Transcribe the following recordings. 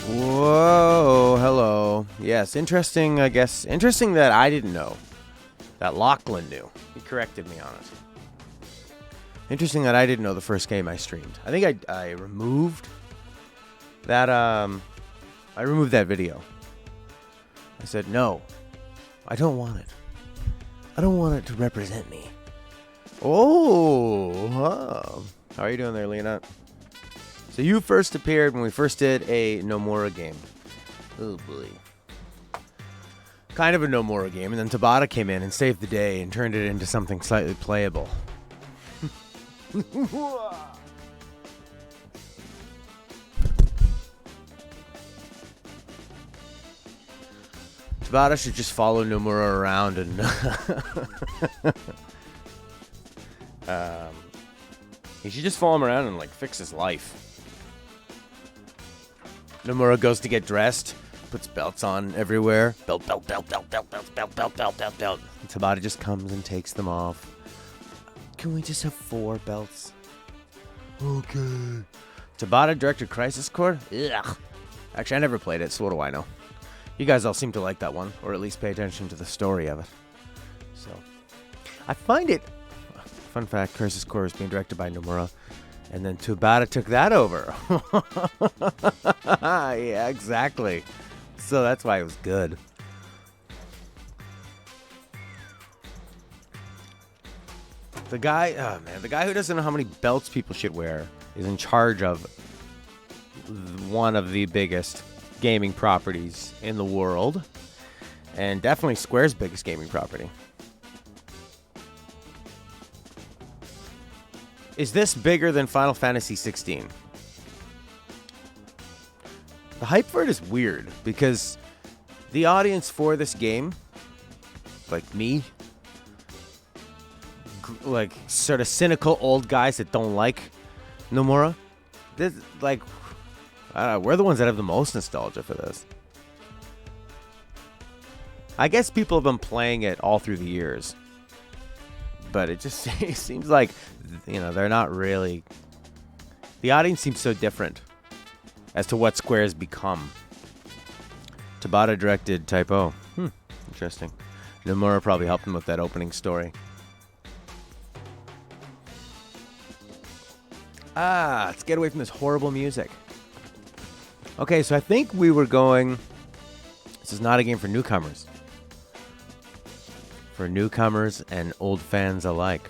Whoa, hello. Yes, interesting, I guess. Interesting that I didn't know. That Lachlan knew. He corrected me on it. Interesting that I didn't know the first game I streamed. I think I removed that, I removed that video. I said, no, I don't want it. I don't want it to represent me. Oh, how are you doing there, Leonard? So you first appeared when we first did a Nomura game. Oh, boy. Kind of a Nomura game, and then Tabata came in and saved the day and turned it into something slightly playable. Tabata should just follow Nomura around and he should just follow him around and like fix his life. Nomura goes to get dressed, puts belts on everywhere. Belt. And Tabata just comes and takes them off. Can we just have 4 belts? Okay. Tabata directed Crisis Core? Ugh. Actually, I never played it, so what do I know? You guys all seem to like that one, or at least pay attention to the story of it. So, I find it... Fun fact, Crisis Core is being directed by Nomura. And then Tabata took that over. Yeah, exactly. So that's why it was good. The guy, the guy who doesn't know how many belts people should wear is in charge of one of the biggest gaming properties in the world. And definitely Square's biggest gaming property. Is this bigger than Final Fantasy 16? The hype for it is weird because the audience for this game, like me, like sort of cynical old guys that don't like Nomura, like, I don't know, we're the ones that have the most nostalgia for this. I guess people have been playing it all through the years, but it just it seems like, you know, they're not really... The audience seems so different as to what Square has become. Tabata directed Type O. Interesting. Nomura probably helped him with that opening story. Let's get away from this horrible music. Okay, so I think we were going... This is not a game for newcomers. For newcomers and old fans alike.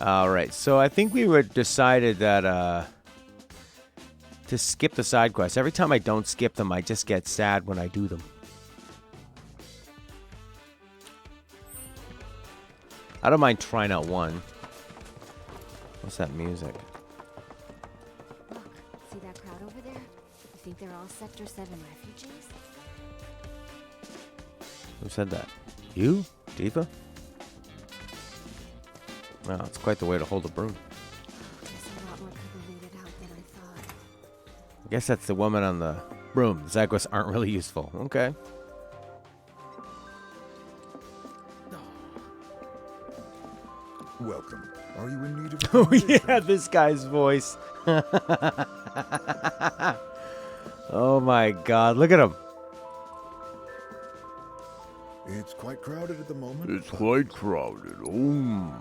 Alright, so I think we were decided that to skip the side quests. Every time I don't skip them, I just get sad when I do them. I don't mind trying out one. What's that music? Look, see that crowd over there? You think they're all Sector 7 refugees? Who said that? You? Diva? Wow, it's quite the way to hold a broom. Guess a lot more people made it out than I thought. I guess that's the woman on the broom. The Zagwas aren't really useful. Okay. Welcome. Are you in need of Oh accommodation? yeah, this guy's voice. Oh my god, look at him. It's quite crowded at the moment. It's quite crowded. Oh.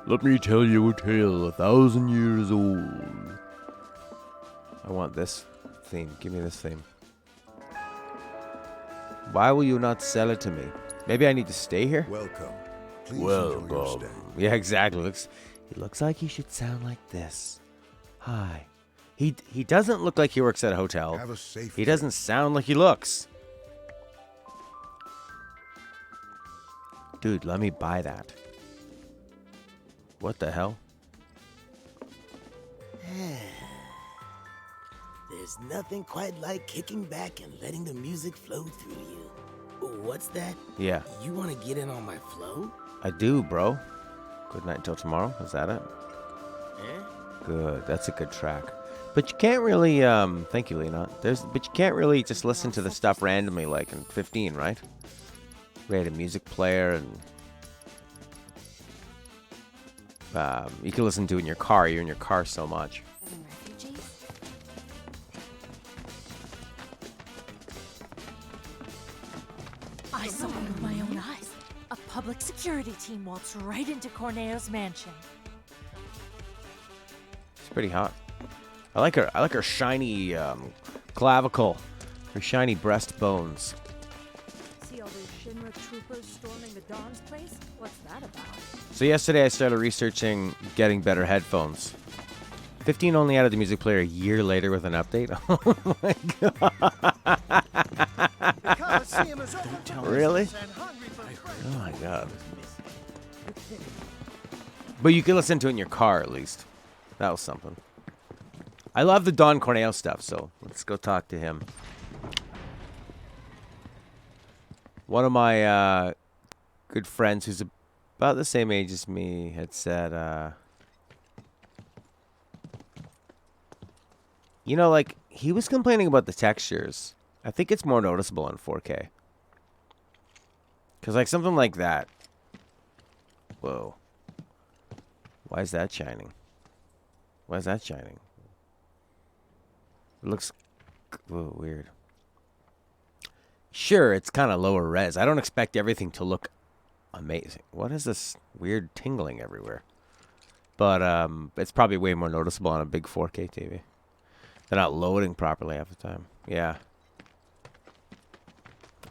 Let me tell you a tale 1,000 years old. I want this theme. Give me this theme. Why will you not sell it to me? Maybe I need to stay here? Welcome. Please enjoy your stay. Yeah, exactly. He looks like he should sound like this. Hi. He doesn't look like he works at a hotel. Have a safe He day. doesn't sound like he looks. Dude, let me buy that. What the hell? There's nothing quite like kicking back and letting the music flow through you. What's that? Yeah, You want to get in on my flow? I do, bro. Good night until tomorrow. Is that it? Eh? Good. That's a good track. But you can't really, thank you, Lena. But you can't really just listen to the stuff randomly like in 15, right? We had a music player and... You can listen to it in your car. You're in your car so much. 7 refugees? I saw it with my own eyes. A public security team waltzed right into Corneo's mansion. It's pretty hot. I like her. I like her shiny clavicle, her shiny breastbones. See all those Shinra troopers storming the Dawn's place? What's that about? So yesterday I started researching getting better headphones. 15 only added the music player a year later with an update. Oh my god. Really? Oh my god. But you can listen to it in your car at least. That was something. I love the Don Corneo stuff, so let's go talk to him. One of my good friends who's about the same age as me had said, you know, like, he was complaining about the textures. I think it's more noticeable in 4K. Because, like, something like that. Whoa. Why is that shining? Why is that shining? It looks weird. Sure, it's kind of lower res. I don't expect everything to look amazing. What is this weird tingling everywhere? But it's probably way more noticeable on a big 4K TV. They're not loading properly half the time. Yeah.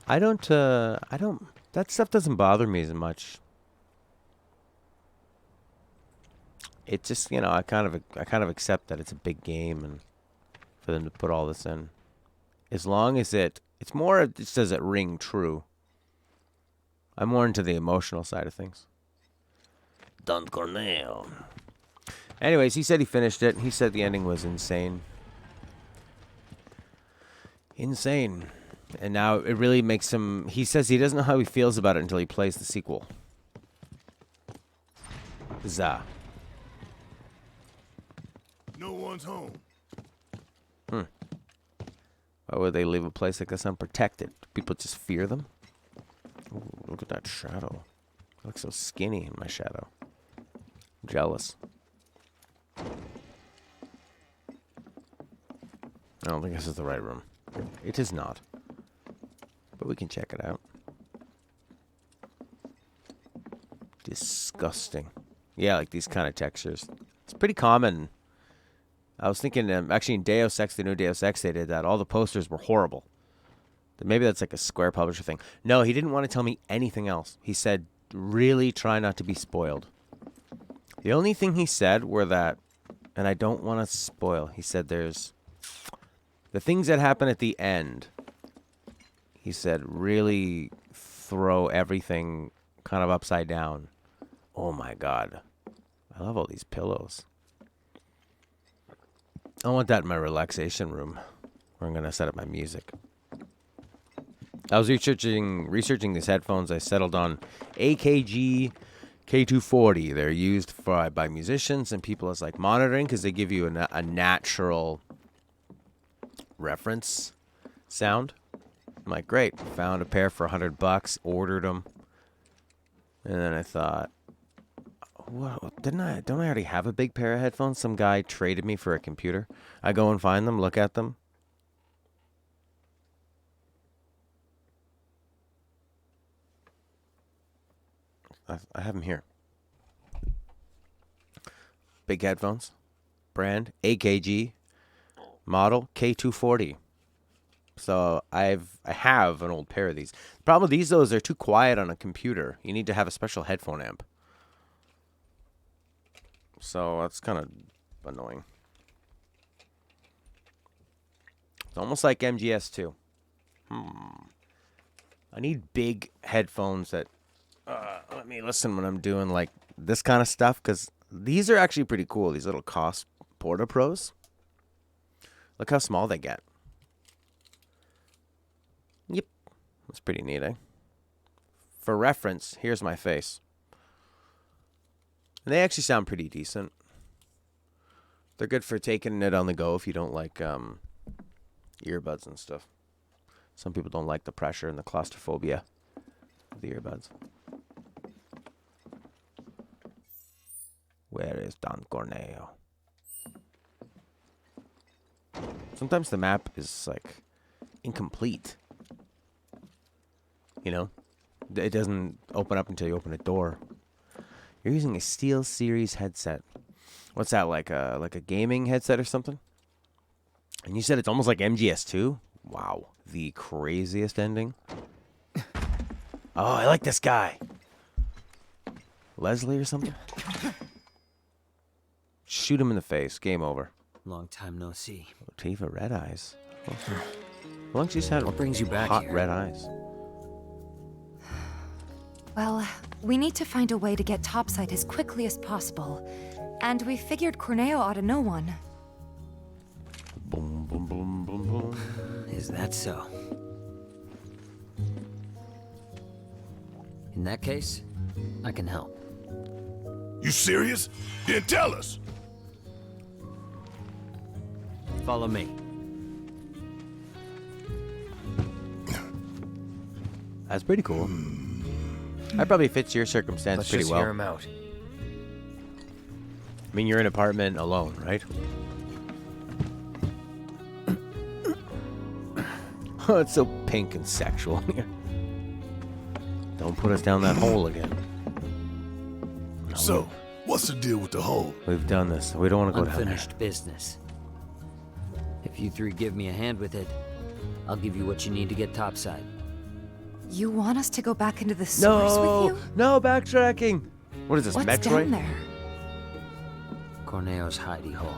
I don't, that stuff doesn't bother me as much. It just, you know, I kind of accept that it's a big game and for them to put all this in. As long as it's more, does it ring true? I'm more into the emotional side of things. Don Corneo. Anyways, he said he finished it. He said the ending was insane. Insane. And now it really makes him... He says he doesn't know how he feels about it until he plays the sequel. Zah. No one's home. Why would they leave a place like this unprotected? Do people just fear them? Ooh, look at that shadow. I look so skinny in my shadow. I'm jealous. I don't think this is the right room. It is not. But we can check it out. Disgusting. Yeah, like these kind of textures. It's pretty common. I was thinking, actually in Deus Ex, the new Deus Ex, they did that. All the posters were horrible. Maybe that's like a Square publisher thing. No, he didn't want to tell me anything else. He said, really try not to be spoiled. The only thing he said were that, and I don't want to spoil, he said there's the things that happen at the end. He said, really throw everything kind of upside down. Oh my God. I love all these pillows. I want that in my relaxation room where I'm going to set up my music. I was researching these headphones. I settled on AKG K240. They're used by musicians and people as like monitoring because they give you a natural reference sound. I'm like, great. Found a pair for $100, ordered them. And then I thought, what, don't I already have a big pair of headphones? Some guy traded me for a computer. I go and find them, look at them. I have them here. Big headphones. Brand AKG. Model K240. So I have an old pair of these. The problem with these, though, is they're too quiet on a computer. You need to have a special headphone amp. So that's kind of annoying. It's almost like MGS2. I need big headphones that let me listen when I'm doing like this kind of stuff, because these are actually pretty cool. These little Cost Porta Pros. Look how small they get. Yep. That's pretty neat, eh? For reference, here's my face. And they actually sound pretty decent. They're good for taking it on the go if you don't like earbuds and stuff. Some people don't like the pressure and the claustrophobia of the earbuds. Where is Don Corneo? Sometimes the map is like incomplete. You know? It doesn't open up until you open a door. You're using a Steel Series headset. What's that, like a gaming headset or something? And you said it's almost like MGS2? Wow. The craziest ending. Oh, I like this guy. Leslie or something? Shoot him in the face. Game over. Long time no see. Tifa, red eyes. How long she's had What brings you back hot here? red eyes? Well, we need to find a way to get topside as quickly as possible. And we figured Corneo ought to know one. Boom, boom, boom, boom, boom. Is that so? In that case, I can help. You serious? Then tell us. Follow me. That's pretty cool. That probably fits your circumstance Let's pretty just well. hear him out. I mean, you're in an apartment alone, right? Oh, it's so pink and sexual here. Don't put us down that hole again. No, So, what's the deal with the hole? we've done this. We don't want to go down there. Unfinished business. If you three give me a hand with it, I'll give you what you need to get topside. You want us to go back into the source with you? No backtracking. What is this, What's Metroid? down there? Corneo's hidey hole.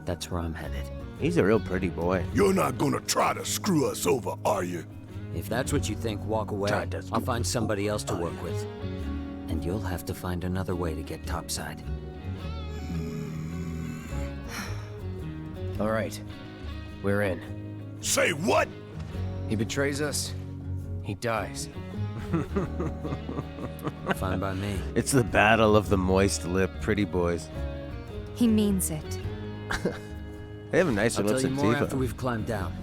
That's where I'm headed. He's a real pretty boy. You're not gonna try to screw us over, are you? If that's what you think, walk away. Try to I'll find somebody else to work with. And you'll have to find another way to get topside. All right, we're in. Say what? He betrays us, he dies. Fine by me. It's the battle of the moist lip pretty boys. He means it. They have nicer I'll tell lips you than more Tifa. after we've climbed down.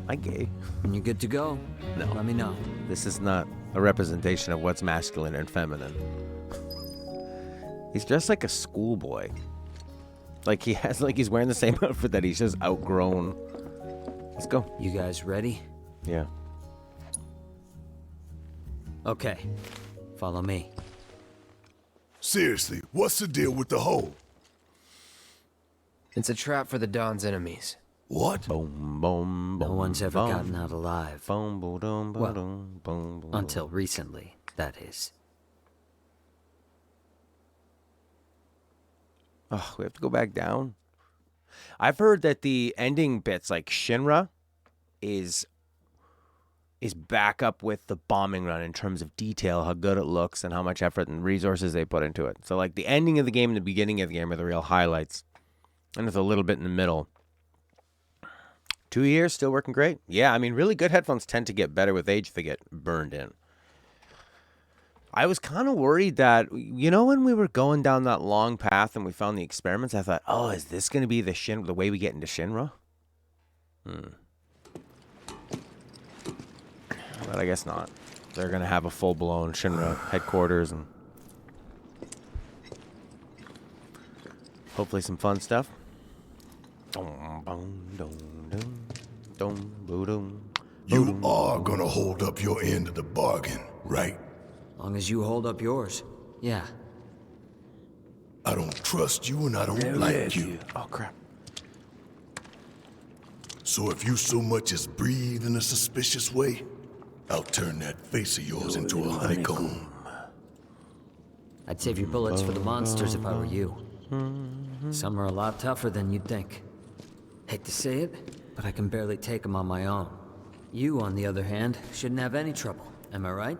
I'm gay. When you're good to go, No. let me know. This is not a representation of what's masculine and feminine. He's dressed like a schoolboy. Like he's wearing the same outfit that he's just outgrown. Let's go. You guys ready? Yeah. Okay. Follow me. Seriously, what's the deal with the hole? It's a trap for the Don's enemies. What? Boom, boom, boom. No one's ever boom. gotten out alive. Boom, boom, boom, Well, boom, boom, boom. Until recently, that is. Oh, we have to go back down. I've heard that the ending bits, like Shinra, is back up with the bombing run in terms of detail, how good it looks, and how much effort and resources they put into it. So, like, the ending of the game and the beginning of the game are the real highlights. And there's a little bit in the middle. 2 years, still working great. Yeah, I mean, really good headphones tend to get better with age if they get burned in. I was kind of worried that, you know, when we were going down that long path and we found the experiments, I thought, oh, is this going to be the way we get into Shinra? But I guess not. They're going to have a full-blown Shinra headquarters and hopefully some fun stuff. You are gonna hold up your end of the bargain, right? Long as you hold up yours. Yeah. I don't trust you and I don't like you. Oh, crap. So if you so much as breathe in a suspicious way, I'll turn that face of yours into a honeycomb. I'd save your bullets for the monsters if I were you. Some are a lot tougher than you'd think. Hate to say it, but I can barely take them on my own. You, on the other hand, shouldn't have any trouble. Am I right?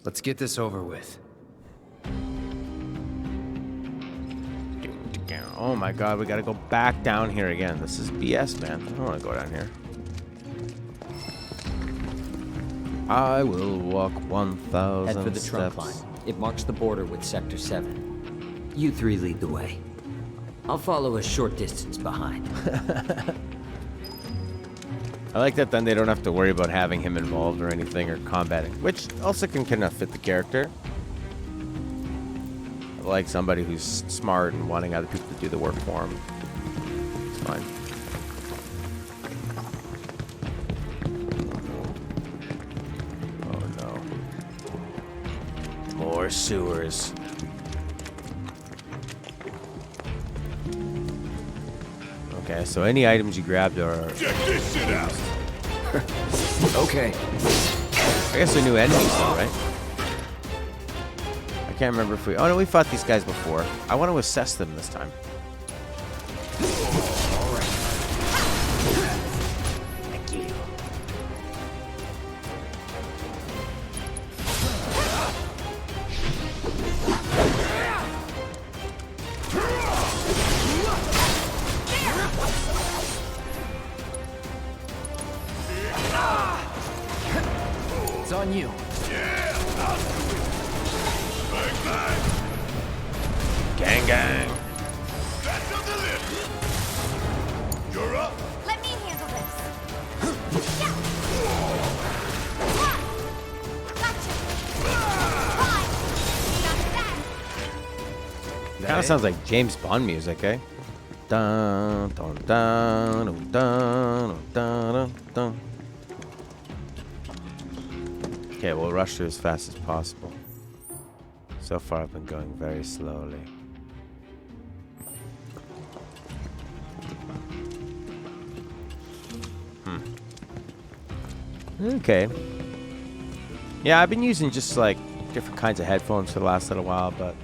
Let's get this over with. Oh my god, we gotta go back down here again. This is BS, man. I don't want to go down here. I will walk 1,000 Head for the steps. trunk line. It marks the border with Sector 7. You three lead the way. I'll follow a short distance behind. I like that then they don't have to worry about having him involved or anything or combating, which also can kind of fit the character. I like somebody who's smart and wanting other people to do the work for him. It's fine. Oh no. More sewers. Okay, so any items you grabbed are... Check this shit out! Okay. I guess they're new enemies though, right? I can't remember if we... Oh no, we fought these guys before. I want to assess them this time. Thank you. It's on you. Gang, gang. That's on the list! You're up! Let me handle this. Yeah. Gotcha. Bye. Not that. Kind of sounds like James Bond music, eh? Dun, dun, dun, dun, dun, dun, dun. Okay, we'll rush through as fast as possible. So far, I've been going very slowly. Okay. Yeah, I've been using just like different kinds of headphones for the last little while, but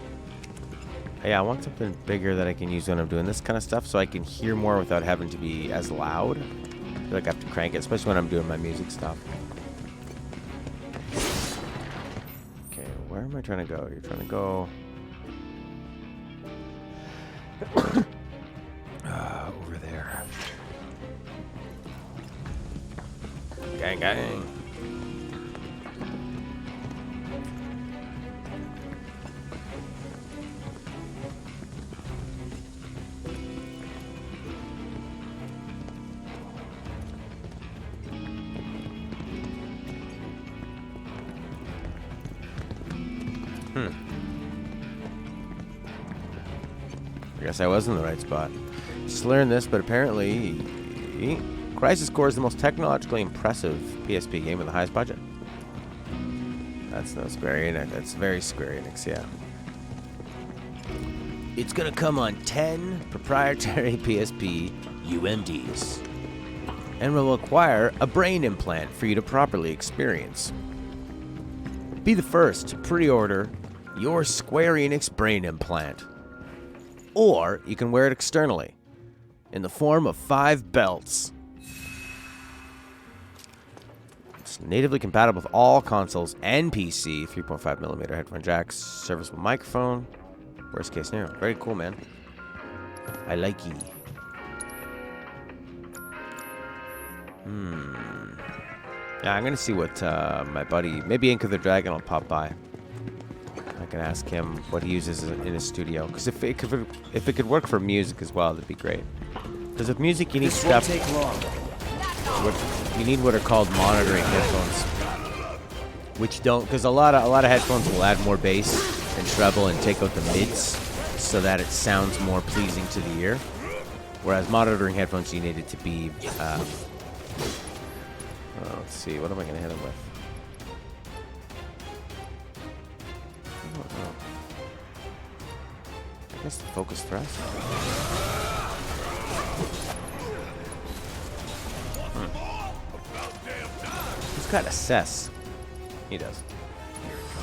yeah, I want something bigger that I can use when I'm doing this kind of stuff so I can hear more without having to be as loud. I feel like I have to crank it, especially when I'm doing my music stuff. Okay, where am I trying to go? You're trying to go... over there. Gang, gang. I guess I was in the right spot. Just learned this, but apparently Crisis Core is the most technologically impressive PSP game with the highest budget. That's no Square Enix. That's very Square Enix, yeah. It's gonna come on 10 proprietary PSP UMDs and will require a brain implant for you to properly experience. Be the first to pre-order your Square Enix brain implant. Or you can wear it externally in the form of 5 belts. It's natively compatible with all consoles and PC, 3.5mm headphone jacks, serviceable microphone. Worst case scenario. Very cool, man. I like ye. Yeah, I'm gonna see what my buddy, maybe Ink of the Dragon will pop by. I can ask him what he uses in his studio, because if it could work for music as well, that'd be great. Because with music, you need stuff. Take long. You need what are called monitoring headphones, which don't, because a lot of headphones will add more bass and treble and take out the mids, so that it sounds more pleasing to the ear. Whereas monitoring headphones, you need it to be. Let's see, what am I gonna hit him with? I guess the focus thrust. He's got assess. He does.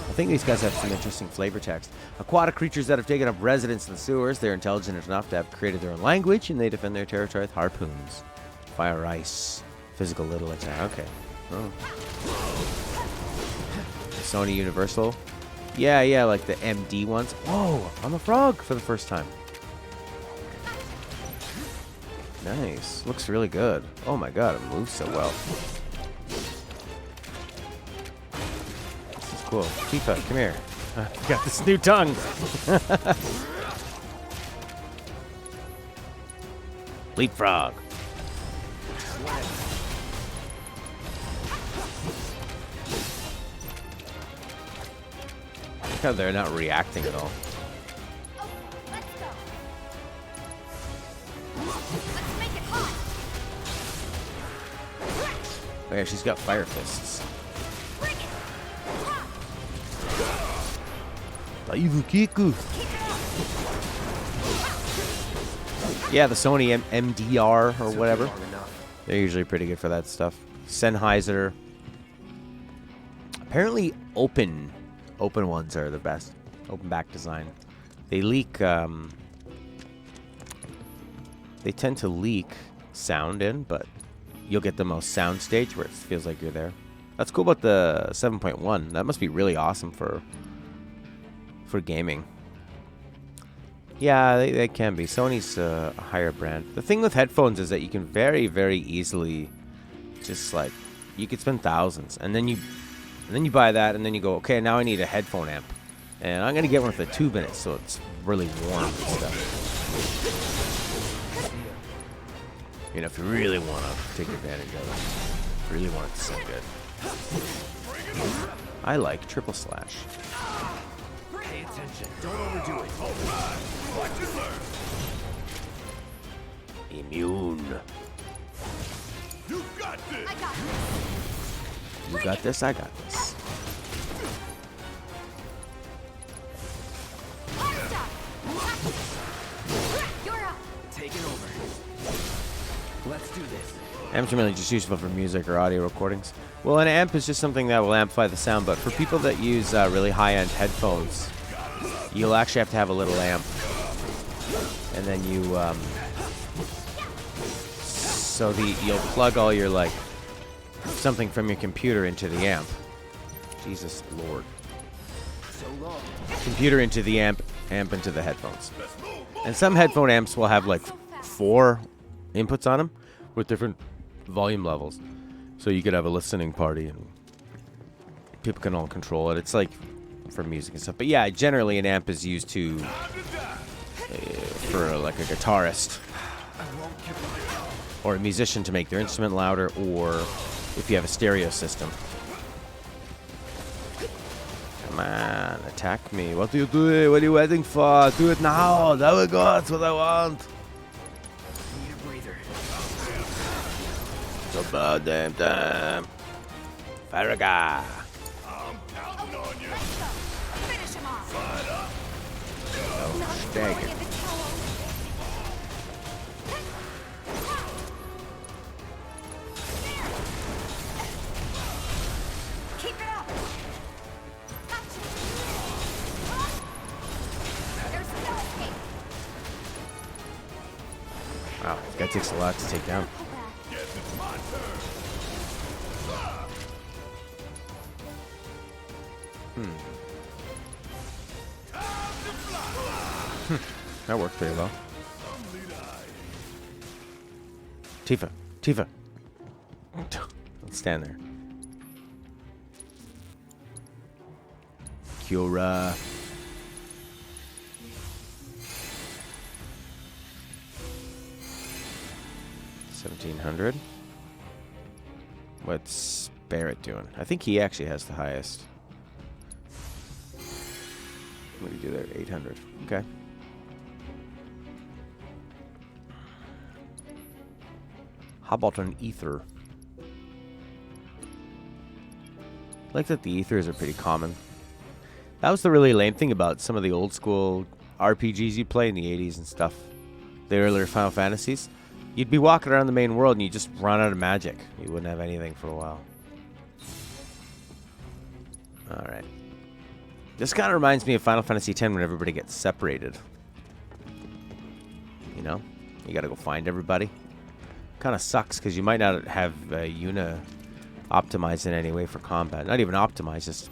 I think these guys have some interesting flavor text. Aquatic creatures that have taken up residence in the sewers. They're intelligent enough to have created their own language, and they defend their territory with harpoons. Fire, ice, physical little attack. Okay. Oh. Sony Universal. Yeah, like the MD ones. Whoa, I'm a frog for the first time. Nice. Looks really good. Oh my god, it moves so well. This is cool. Tifa, come here. I got this new tongue. Look how they're not reacting at all. Let's go. Let's make it hot. Oh yeah, she's got fire fists. Bring it. Kiku. Yeah, the Sony MDR or whatever. They're usually pretty good for that stuff. Sennheiser. Apparently open ones are the best. Open back design. They leak, they tend to leak sound in, but you'll get the most sound stage where it feels like you're there. That's cool about the 7.1. That must be really awesome for gaming. Yeah, they can be. Sony's a higher brand. The thing with headphones is that you can very, very easily just like, you could spend thousands, and then you buy that, and then you go, okay, now I need a headphone amp, and I'm gonna get one with a tube in it, so it's really warm and stuff. You know, if you really want to take advantage of it, really want it to sound good. I like triple slash. Pay attention. Don't overdo it. Watch and learn. Immune. You got this. I got this. You got this, I got this. Hot stuff. You're up. Taking over. Let's do this. Amps are mainly just useful for music or audio recordings. Well, an amp is just something that will amplify the sound, but for people that use really high-end headphones, you'll actually have to have a little amp. And then you, you'll plug all your, like, something from your computer into the amp. Jesus Lord. So long. Computer into the amp into the headphones. And some headphone amps will have, like, 4 inputs on them with different volume levels. So you could have a listening party and people can all control it. It's like for music and stuff. But yeah, generally an amp is used to for like a guitarist or a musician to make their instrument louder, or if you have a stereo system. Come on, attack me. What are you doing? What are you waiting for? Do it now. There we go. That's what I want. Need a breather. So bad, damn. Farraga. I'm counting on you. Let's go. Finish him off. Oh, Not dang throwing it. in the towel. Keep it up. Gotcha. There's no escape. Wow, that takes a lot to take down. Pull back. Guess it's my turn. That worked pretty well. Tifa. Let's stand there. Kyora. $1,700. What's Barrett doing? I think he actually has the highest. What do you do there? 800. Okay. How about an ether? I like that the ethers are pretty common. That was the really lame thing about some of the old school RPGs you play in the 80s and stuff. The earlier Final Fantasies. You'd be walking around the main world and you just run out of magic. You wouldn't have anything for a while. Alright. This kind of reminds me of Final Fantasy X when everybody gets separated. You know? You gotta go find everybody. Kind of sucks because you might not have Yuna optimized in any way for combat. Not even optimized, just...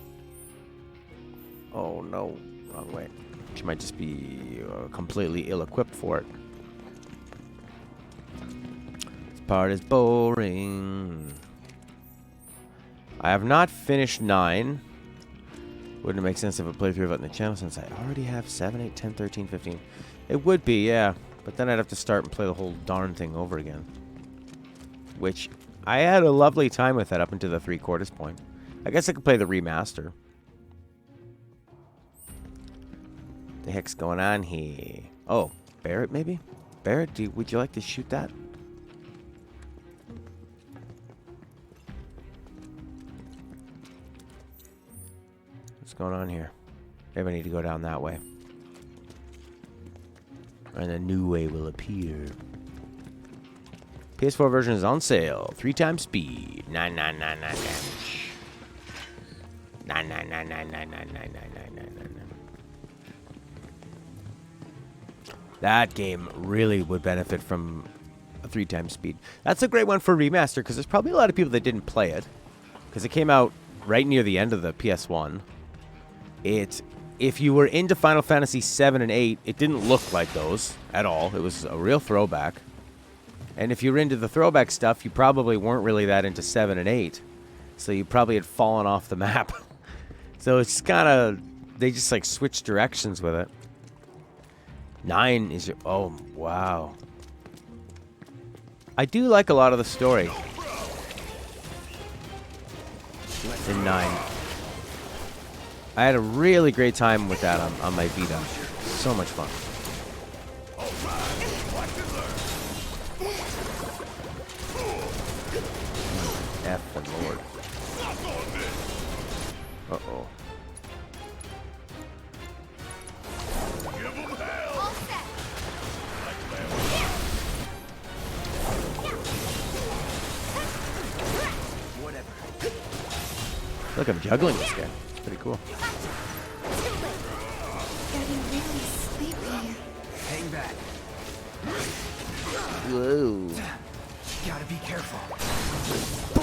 Oh no, wrong way. She might just be completely ill-equipped for it. This part is boring. I have not finished 9. Wouldn't it make sense if I played through it on the channel since I already have 7, 8, 10, 13, 15? It would be, yeah. But then I'd have to start and play the whole darn thing over again. Which, I had a lovely time with that up until the 3/4 point. I guess I could play the remaster. The heck's going on here? Oh, Barrett maybe? Barrett, would you like to shoot that? What's going on here? Maybe I need to go down that way. And a new way will appear. PS4 version is on sale. 3 times speed. 9,999 damage. 9,999,999,999. That game really would benefit from a 3 times speed. That's a great one for remaster because there's probably a lot of people that didn't play it because it came out right near the end of the PS1. If you were into Final Fantasy VII and 8, it didn't look like those at all. It was a real throwback. And if you were into the throwback stuff, you probably weren't really that into 7 and 8. So you probably had fallen off the map. So it's kind of, they just like switched directions with it. 9 is your, oh, wow. I do like a lot of the story in 9. I had a really great time with that on my Vita. So much fun. F the Lord. Uh-oh. Look, I'm juggling this guy. Pretty cool. Getting really sleepy. Hang back. Whoa. Gotta be careful.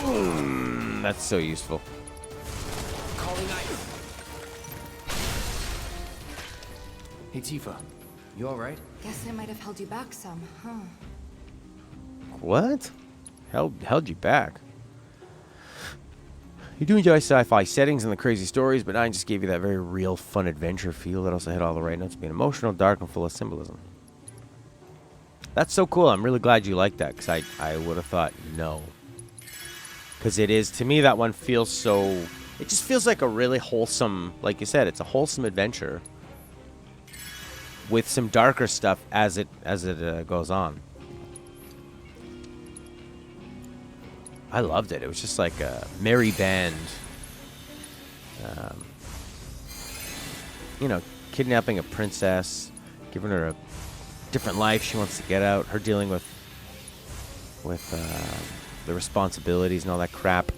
Boom. That's so useful. Calling ice. Hey, Tifa. You alright? Guess I might have held you back some, huh? What? Held you back? You do enjoy sci-fi settings and the crazy stories, but 9 just gave you that very real, fun adventure feel. It also hit all the right notes, being emotional, dark, and full of symbolism. That's so cool. I'm really glad you like that, because I would have thought no. Because it is, to me, that one feels so... It just feels like a really wholesome, like you said, it's a wholesome adventure with some darker stuff as it goes on. I loved it. It was just like a merry band. You know, kidnapping a princess, giving her a different life. She wants to get out. Her dealing with the responsibilities and all that crap.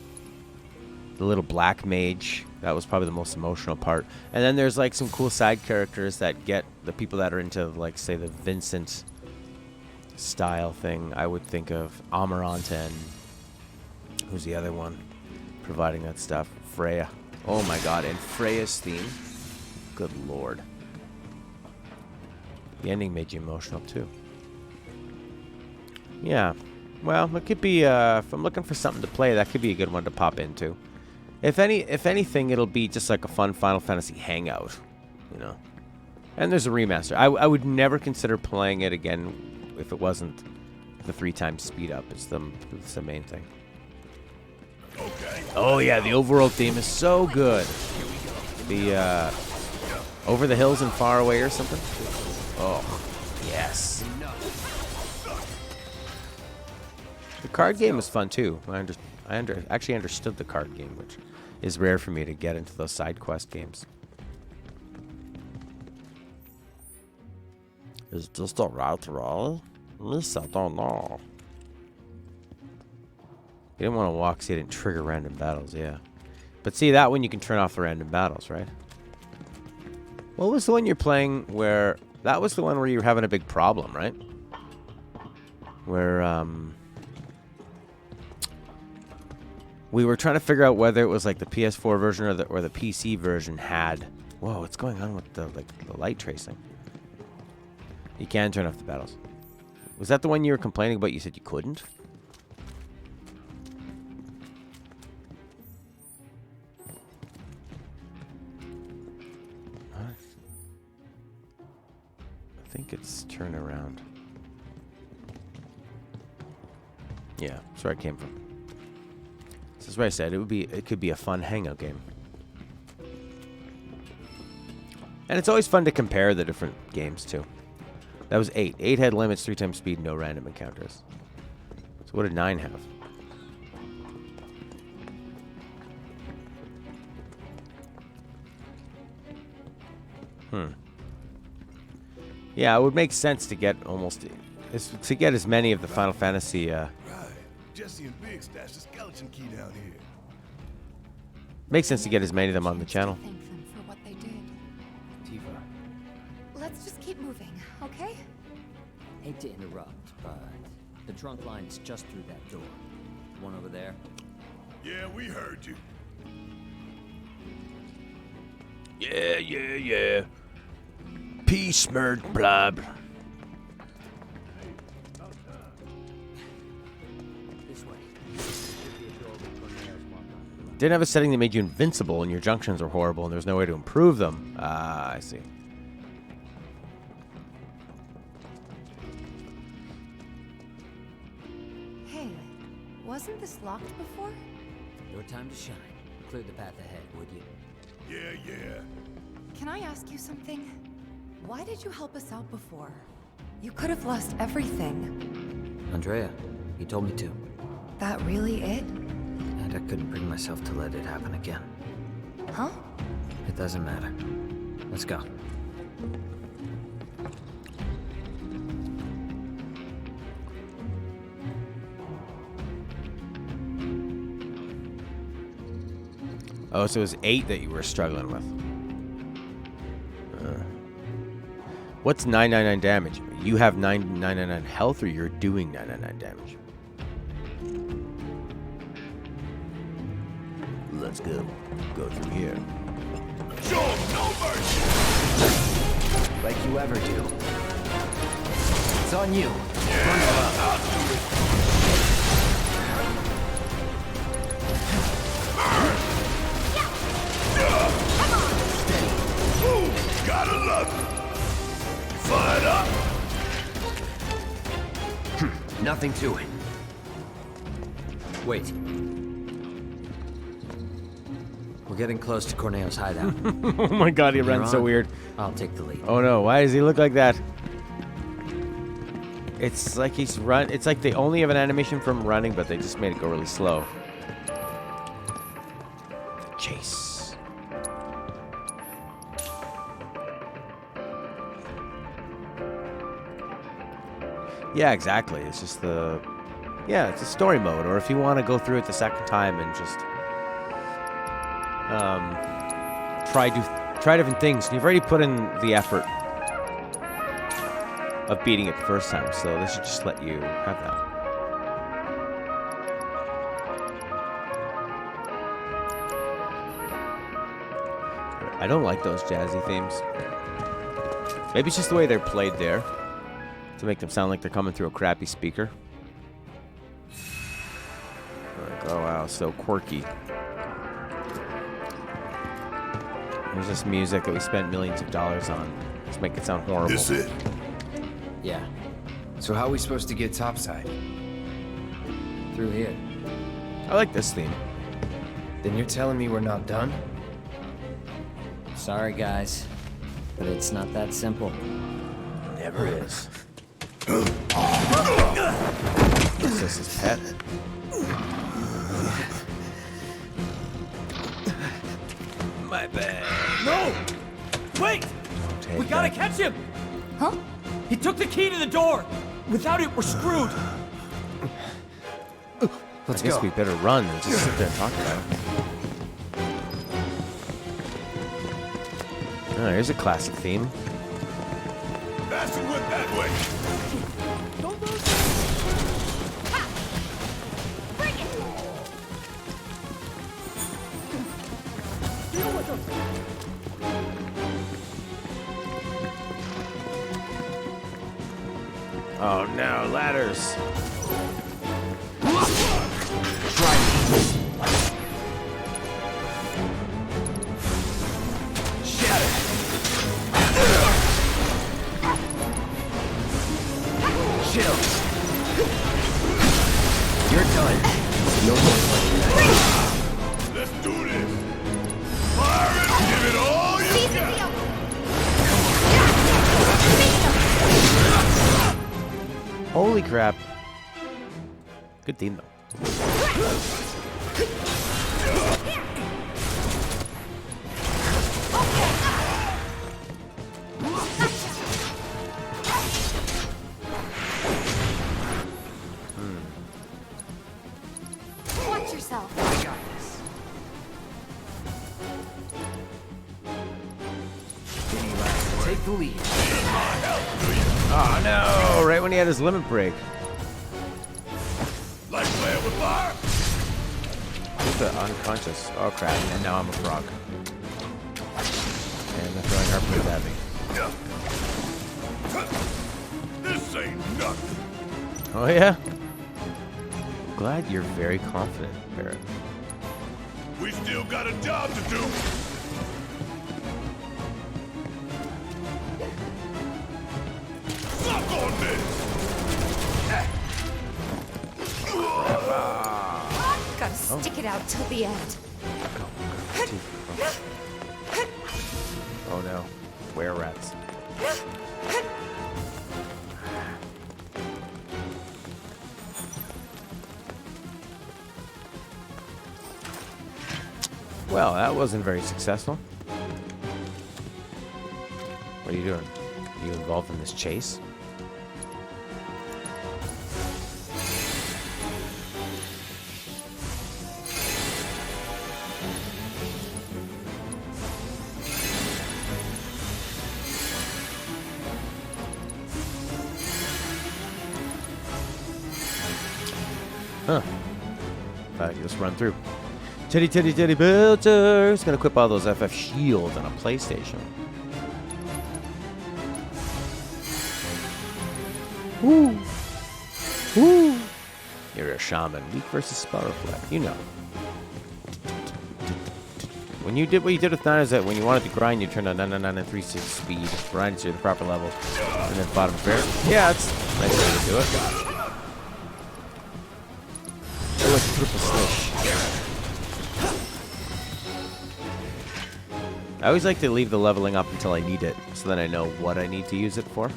The little black mage. That was probably the most emotional part. And then there's like some cool side characters that get the people that are into, like, say, the Vincent style thing. I would think of Amarant and... Who's the other one providing that stuff? Freya. Oh my god, and Freya's theme. Good lord. The ending made you emotional too. Yeah. Well, it could be, if I'm looking for something to play, that could be a good one to pop into. If anything, it'll be just like a fun Final Fantasy hangout, you know. And there's a remaster. I would never consider playing it again if it wasn't the 3 times speed up. It's the main thing. Oh yeah, the overworld theme is so good. The Over the Hills and Far Away or something. Oh yes. The card game is fun too. I actually understood the card game, which is rare for me to get into those side quest games. Is this the right roll? Miss, I don't know. You didn't want to walk so you didn't trigger random battles, yeah. But see, that one you can turn off the random battles, right? What was the one you're playing where... That was the one where you were having a big problem, right? Where, we were trying to figure out whether it was like the PS4 version or the PC version had... Whoa, what's going on with the light tracing? You can turn off the battles. Was that the one you were complaining about? You said you couldn't? I think it's turn around. Yeah, that's where I came from. This is what I said. It could be a fun hangout game. And it's always fun to compare the different games, too. That was 8. 8 had limits, 3 times speed, no random encounters. So what did 9 have? Yeah, it would make sense to get to get as many of the Final Fantasy. Right. Jesse and Big stashed the skeleton key down here. Makes sense to get as many of them on the channel. Thank them for what they did. Tifa. Let's just keep moving, okay? Hate to interrupt, but the trunk line's just through that door. The one over there. Yeah, we heard you. Yeah. Peace, Merd Blob. This way. Didn't have a setting that made you invincible and your junctions were horrible and there's no way to improve them. Ah, I see. Hey, wasn't this locked before? Your time to shine. Clear the path ahead, would you? Yeah. Can I ask you something? Why did you help us out before? You could have lost everything. Andrea, you told me to. That really it? And I couldn't bring myself to let it happen again. Huh? It doesn't matter. Let's go. Oh, so it was 8 that you were struggling with. What's 999 damage? You have 999 health, or you're doing 999 damage? Let's go. Go through here. Show no mercy. Like you ever do. It's on you. I'll do it. Ooh, gotta love it. Fired up. Nothing to it. Wait. We're getting close to Corneo's hideout. Oh my god, he From here runs so on, weird. I'll take the lead. Oh no, why does he look like that? It's like he's run. It's like they only have an animation from running, but they just made it go really slow. The chase. Yeah, exactly. It's just it's a story mode. Or if you want to go through it the second time and just try different things. You've already put in the effort of beating it the first time, so they should just let you have that. I don't like those jazzy themes. Maybe it's just the way they're played there, to make them sound like they're coming through a crappy speaker. Like, oh wow, so quirky. There's this music that we spent millions of dollars on. Let's make it sound horrible. This it. Yeah. So how are we supposed to get topside? Through here. I like this theme. Then you're telling me we're not done? Sorry, guys. But it's not that simple. Never is. Is this his pet? My bad. No! Wait! Take We gotta that. catch him! Huh? He took the key to the door! Without it, we're screwed! Let's I guess go. we better run and just sit there and talk about it. Oh, here's a classic theme. Faster went that way. Don't lose. Bring it! Deal with him. Oh no, ladders. Chill. You're done. No more playing that. Let's do this. Fire it. Give it all you got. Holy crap. Good theme, though. Watch yourself. I got this. Take the lead. Oh no! Right when he had his limit break. Like playing with fire? Just unconscious. Oh crap! And now I'm a frog. And they're throwing harpoons at me. This ain't nothing. Oh yeah. Glad you're very confident, Barrett. We still got a job to do. Suck on this. Gotta stick it out till the end. Oh no. Were rats. Well, that wasn't very successful. What are you doing? Are you involved in this chase? Huh. I can just run through. Titty builders. Gonna equip all those FF shields on a PlayStation. Woo! Woo! You're a shaman. Weak versus spell reflect. You know. When you did what you did with 9 is that when you wanted to grind, you turned on 999 and 36 speed, grind to the proper level, and then bottom fair. Yeah, it's a nice way to do it. I like triple slish. I always like to leave the leveling up until I need it, so then I know what I need to use it for.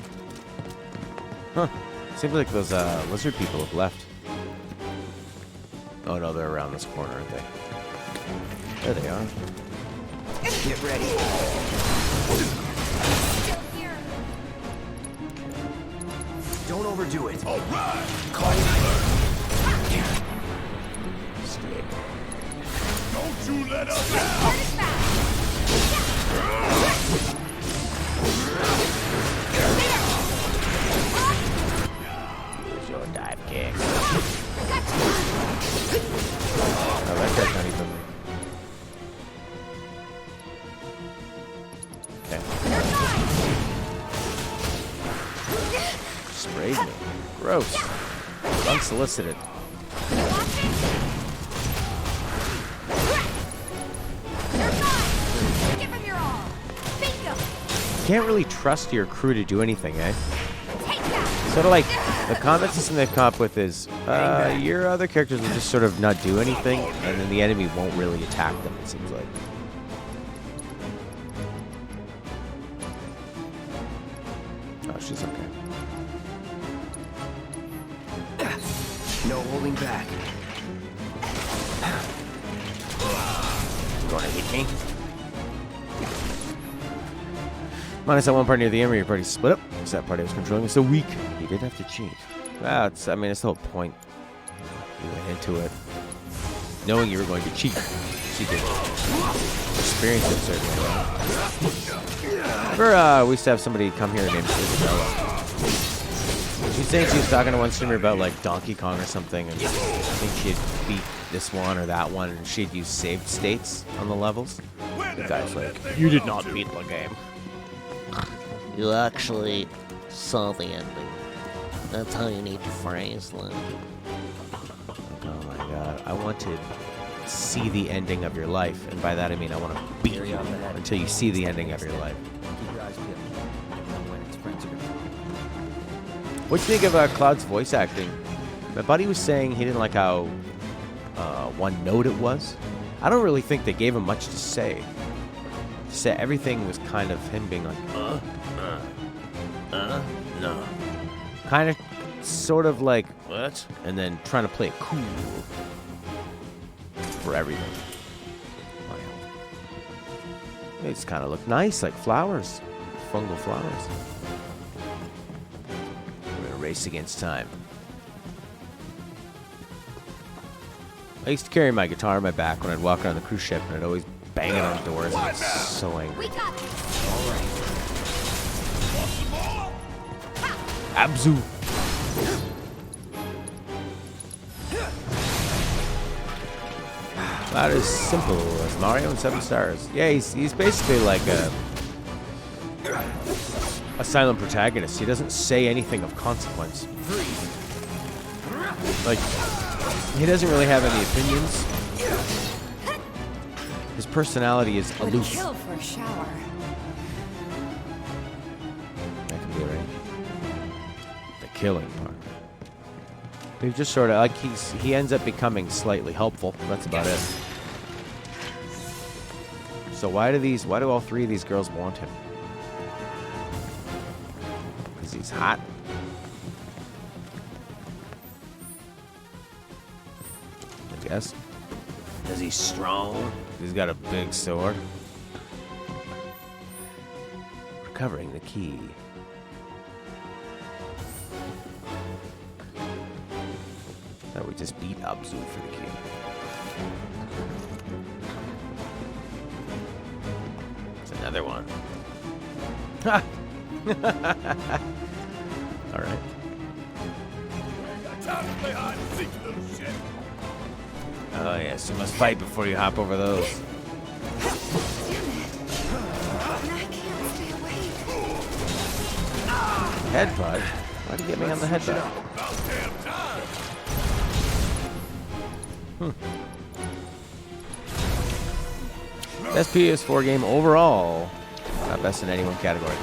Huh. Seems like those lizard people have left. Oh no, they're around this corner, aren't they? There they are. Get ready. Don't overdo it. All right. Don't you let us down. Here's your dive kick. Oh, that guy's not even... Okay. Sprayed me. Gross. Unsolicited. Give him your all. Bingo. Can't really trust your crew to do anything, eh? Sort of like the combat system they've come up with is your other characters will just sort of not do anything, and then the enemy won't really attack them, it seems like. Oh, she's okay. No holding back. You gonna hit me? Minus that one part near the end where your party split up. Because that party was controlling was so weak. You did have to cheat. Well, it's, I mean, it's the whole point. You went into it knowing you were going to cheat. She did. Experience it, certainly. Remember, we used to have somebody come here named Isabella. She's saying she was talking to one streamer about, like, Donkey Kong or something, and I think she had beat this one or that one, and she'd used saved states on the levels. The guy's like, you did not beat the game. You actually saw the ending. That's how you need to phrase that. Oh my god. I want to see the ending of your life. And by that I mean I want to beat you until you see the ending of your life. Keep your eyes peeled. Never know when its friends are gonna What do you think of Cloud's voice acting? My buddy was saying he didn't like how one note it was. I don't really think they gave him much to say. Everything was kind of him being like, no. Kind of sort of like, what? And then trying to play it cool for everything. They just kind of look nice, like flowers. Fungal flowers. We're going to race against time. I used to carry my guitar on my back when I'd walk around the cruise ship, and I'd always bang it on doors. I was so angry. Abzu. About as simple as Mario and 7 stars. Yeah, he's basically like a silent protagonist. He doesn't say anything of consequence. Like, he doesn't really have any opinions. His personality is Would aloof. kill for a shower. That can be right. The killing part. He just sort of like he ends up becoming slightly helpful. That's about it. So why do all 3 of these girls want him? Because he's hot. I guess. Is he strong? He's got a big sword. Recovering the key. That we just beat Abzu for the key. It's another one. Ha! All right. Oh yes, you must fight before you hop over those. Damn it. I can't stay awake. Headbutt? Why'd you get me on the headbutt? Best PS4 game overall. Not best in any one category.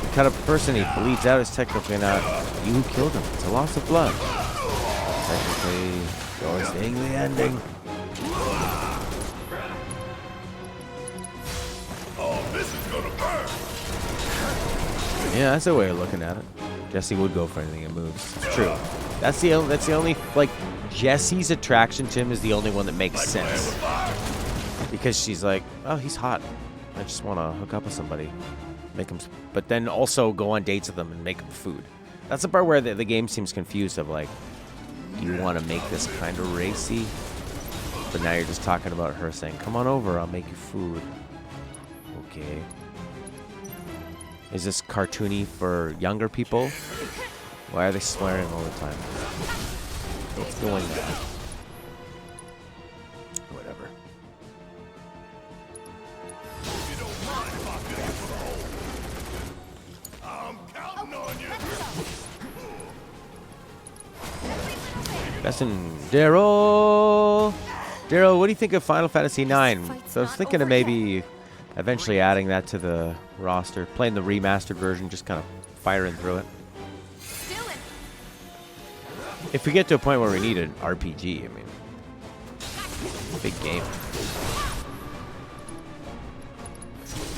You cut up a person, he bleeds out, it's technically not you who killed him. It's a loss of blood. Technically, you're seeing the ending. Oh, this is gonna burn. Yeah, that's a way of looking at it. Jesse would go for anything that moves. It's true. That's the only, like, Jesse's attraction to him is the only one that makes sense. Because she's like, oh, he's hot. I just want to hook up with somebody. Make him, but then also go on dates with them and make him food. That's the part where the game seems confused of like, do you want to make this kind of racy? But now you're just talking about her saying, come on over, I'll make you food. Okay. Is this cartoony for younger people? Why are they swearing all the time? What's going on? Whatever. I'm counting on you. Best in Daryl. Daryl, what do you think of Final Fantasy IX? So I was thinking of maybe eventually adding that to the roster, playing the remastered version, just kind of firing through it. If we get to a point where we need an RPG, I mean, big game.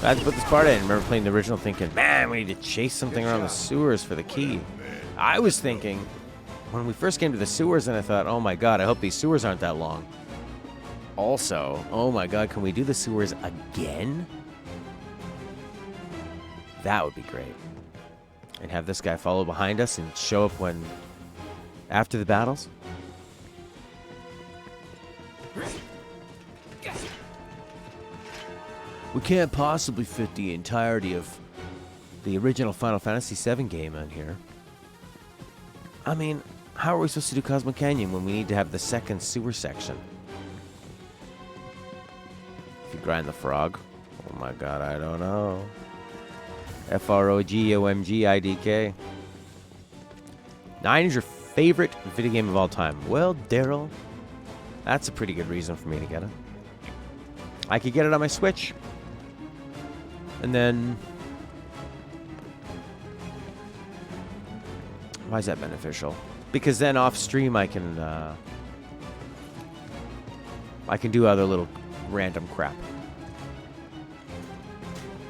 I had to put this part in. I remember playing the original thinking, man, we need to chase something around the sewers for the key. I was thinking, when we first came to the sewers, and I thought, oh my god, I hope these sewers aren't that long. Also, oh my god, can we do the sewers again? That would be great. And have this guy follow behind us and show up when... after the battles? We can't possibly fit the entirety of the original Final Fantasy VII game on here. I mean, how are we supposed to do Cosmic Canyon when we need to have the second sewer section? If you grind the frog. Oh my god, I don't know. FROGOMGIDK. 9 is your favorite video game of all time. Well, Daryl, that's a pretty good reason for me to get it. I could get it on my Switch. And then... why is that beneficial? Because then off stream I can do other little random crap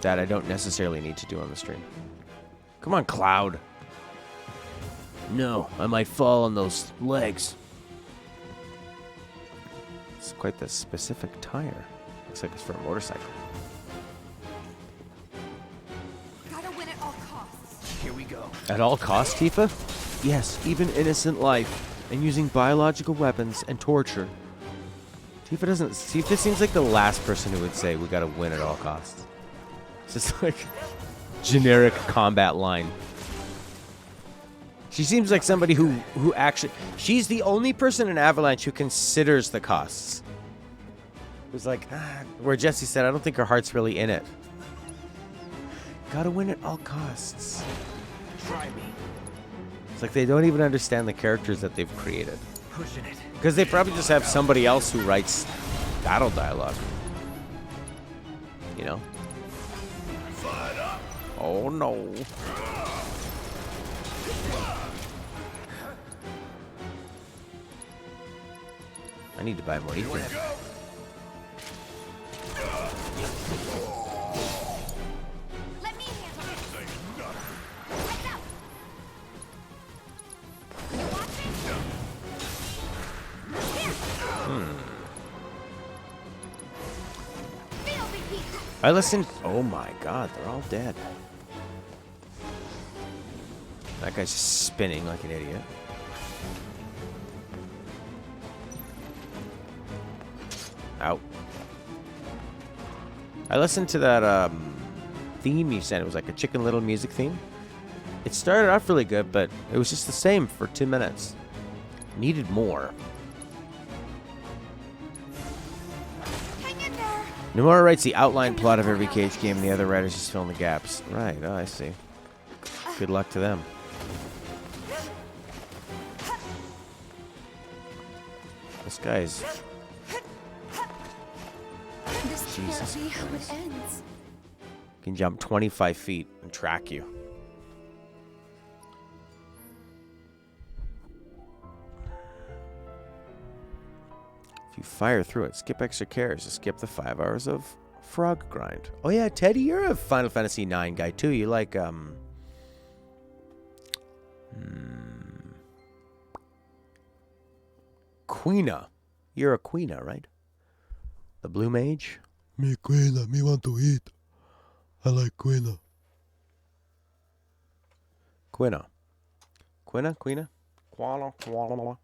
that I don't necessarily need to do on the stream. Come on, Cloud. No, I might fall on those legs. It's quite the specific tire. Looks like it's for a motorcycle. Gotta win at all costs. Here we go. At all costs, Tifa? Yes, even innocent life. And using biological weapons and torture. Tifa seems like the last person who would say we gotta win at all costs. It's just like generic combat line. She seems like somebody who actually... She's the only person in Avalanche who considers the costs. Who's like, where Jesse said, I don't think her heart's really in it. Gotta win at all costs. Try me. It's like they don't even understand the characters that they've created. Pushing it. Because they probably just have somebody else who writes battle dialogue. You know? Oh no. I need to buy more ether. Let me handle it. Heads out. You watching? Here. Feel the heat. I listened. Oh my god, they're all dead. That guy's just spinning like an idiot. Out. I listened to that theme you sent. It was like a Chicken Little music theme. It started off really good, but it was just the same for 2 minutes. Needed more. Hang in there. Nomura writes the outline plot of every Cage game, and the other writers just fill in the gaps. Right, oh, I see. Good luck to them. This guy's... This Jesus can't be how it Christ. ends. Can jump 25 feet and track you. If you fire through it, skip extra cares to skip the 5 hours of frog grind. Oh yeah, Teddy, you're a Final Fantasy IX guy too. You like Quina. You're a Quina, right? The blue mage? Me Quina, me want to eat. I like Quina. Quina. Quina? Quina? Quala, quala.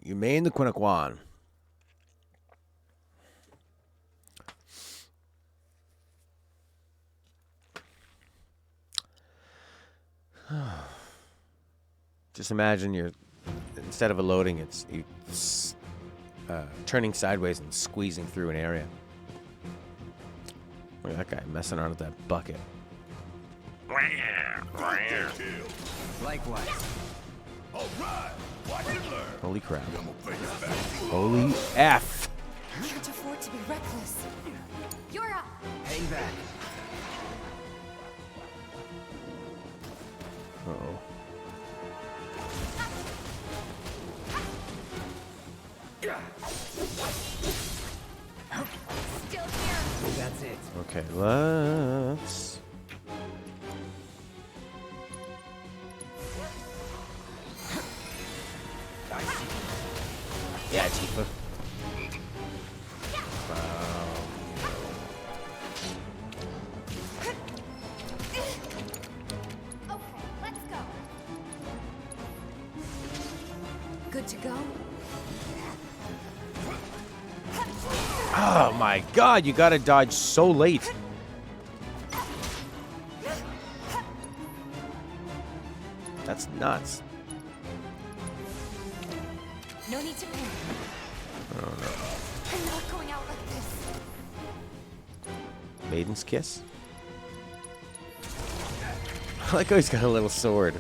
You main the Quinaquan. Just imagine you're, instead of a loading, it's turning sideways and squeezing through an area. Look at that guy messing around with that bucket. Likewise. All right, watch and learn. Holy crap. I'm gonna bring it back. Holy F. Can't afford to be reckless. You're up. Hang back. Uh-oh. Still here. That's it. Okay, let's... Yeah, Tifa. Okay, let's go. Good to go? Oh my god, you gotta dodge so late. That's nuts. No need to panic. Oh no. I'm not going out like this. Maiden's kiss? I like how he's got a little sword.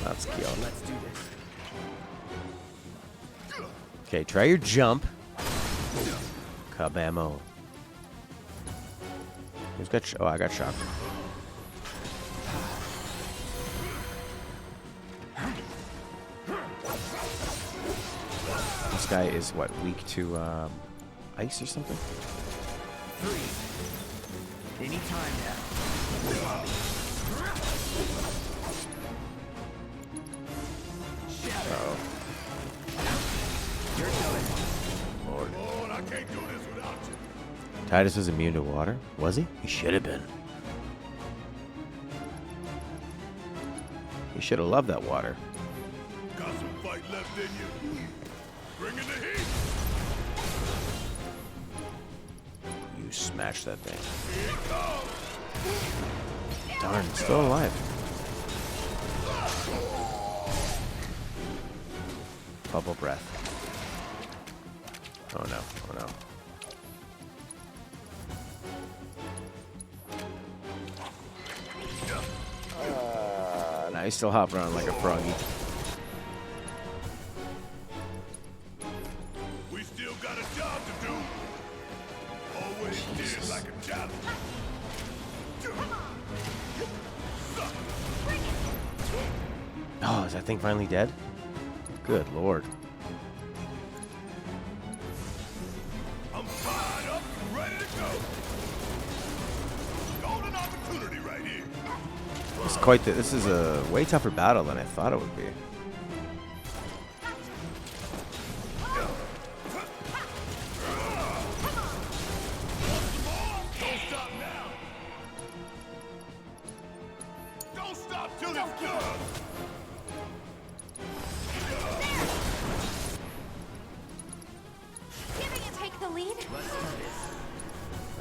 That's cute. Let's do this. Okay, try your jump. Kabamo. Who's got... oh, I got shocked. This guy is what, weak to ice or something? Any time now. Uh-oh. Lord. Lord, I can't do this without you. Titus was immune to water? Was he? He should have been. He should have loved that water. Got some fight left in you. Bring in the heat. You smashed that thing. Here it comes. Darn, still alive. Bubble breath. Oh no, oh no. Now he's still hopping around like a froggy. We still got a job to do. Always did like a challenge. Oh, is that thing finally dead? Good lord. I'm fired up and ready to go. Golden opportunity right here. It's quite this is a way tougher battle than I thought it would be. Don't stop now. Don't stop till it's done. Giving it take the lead?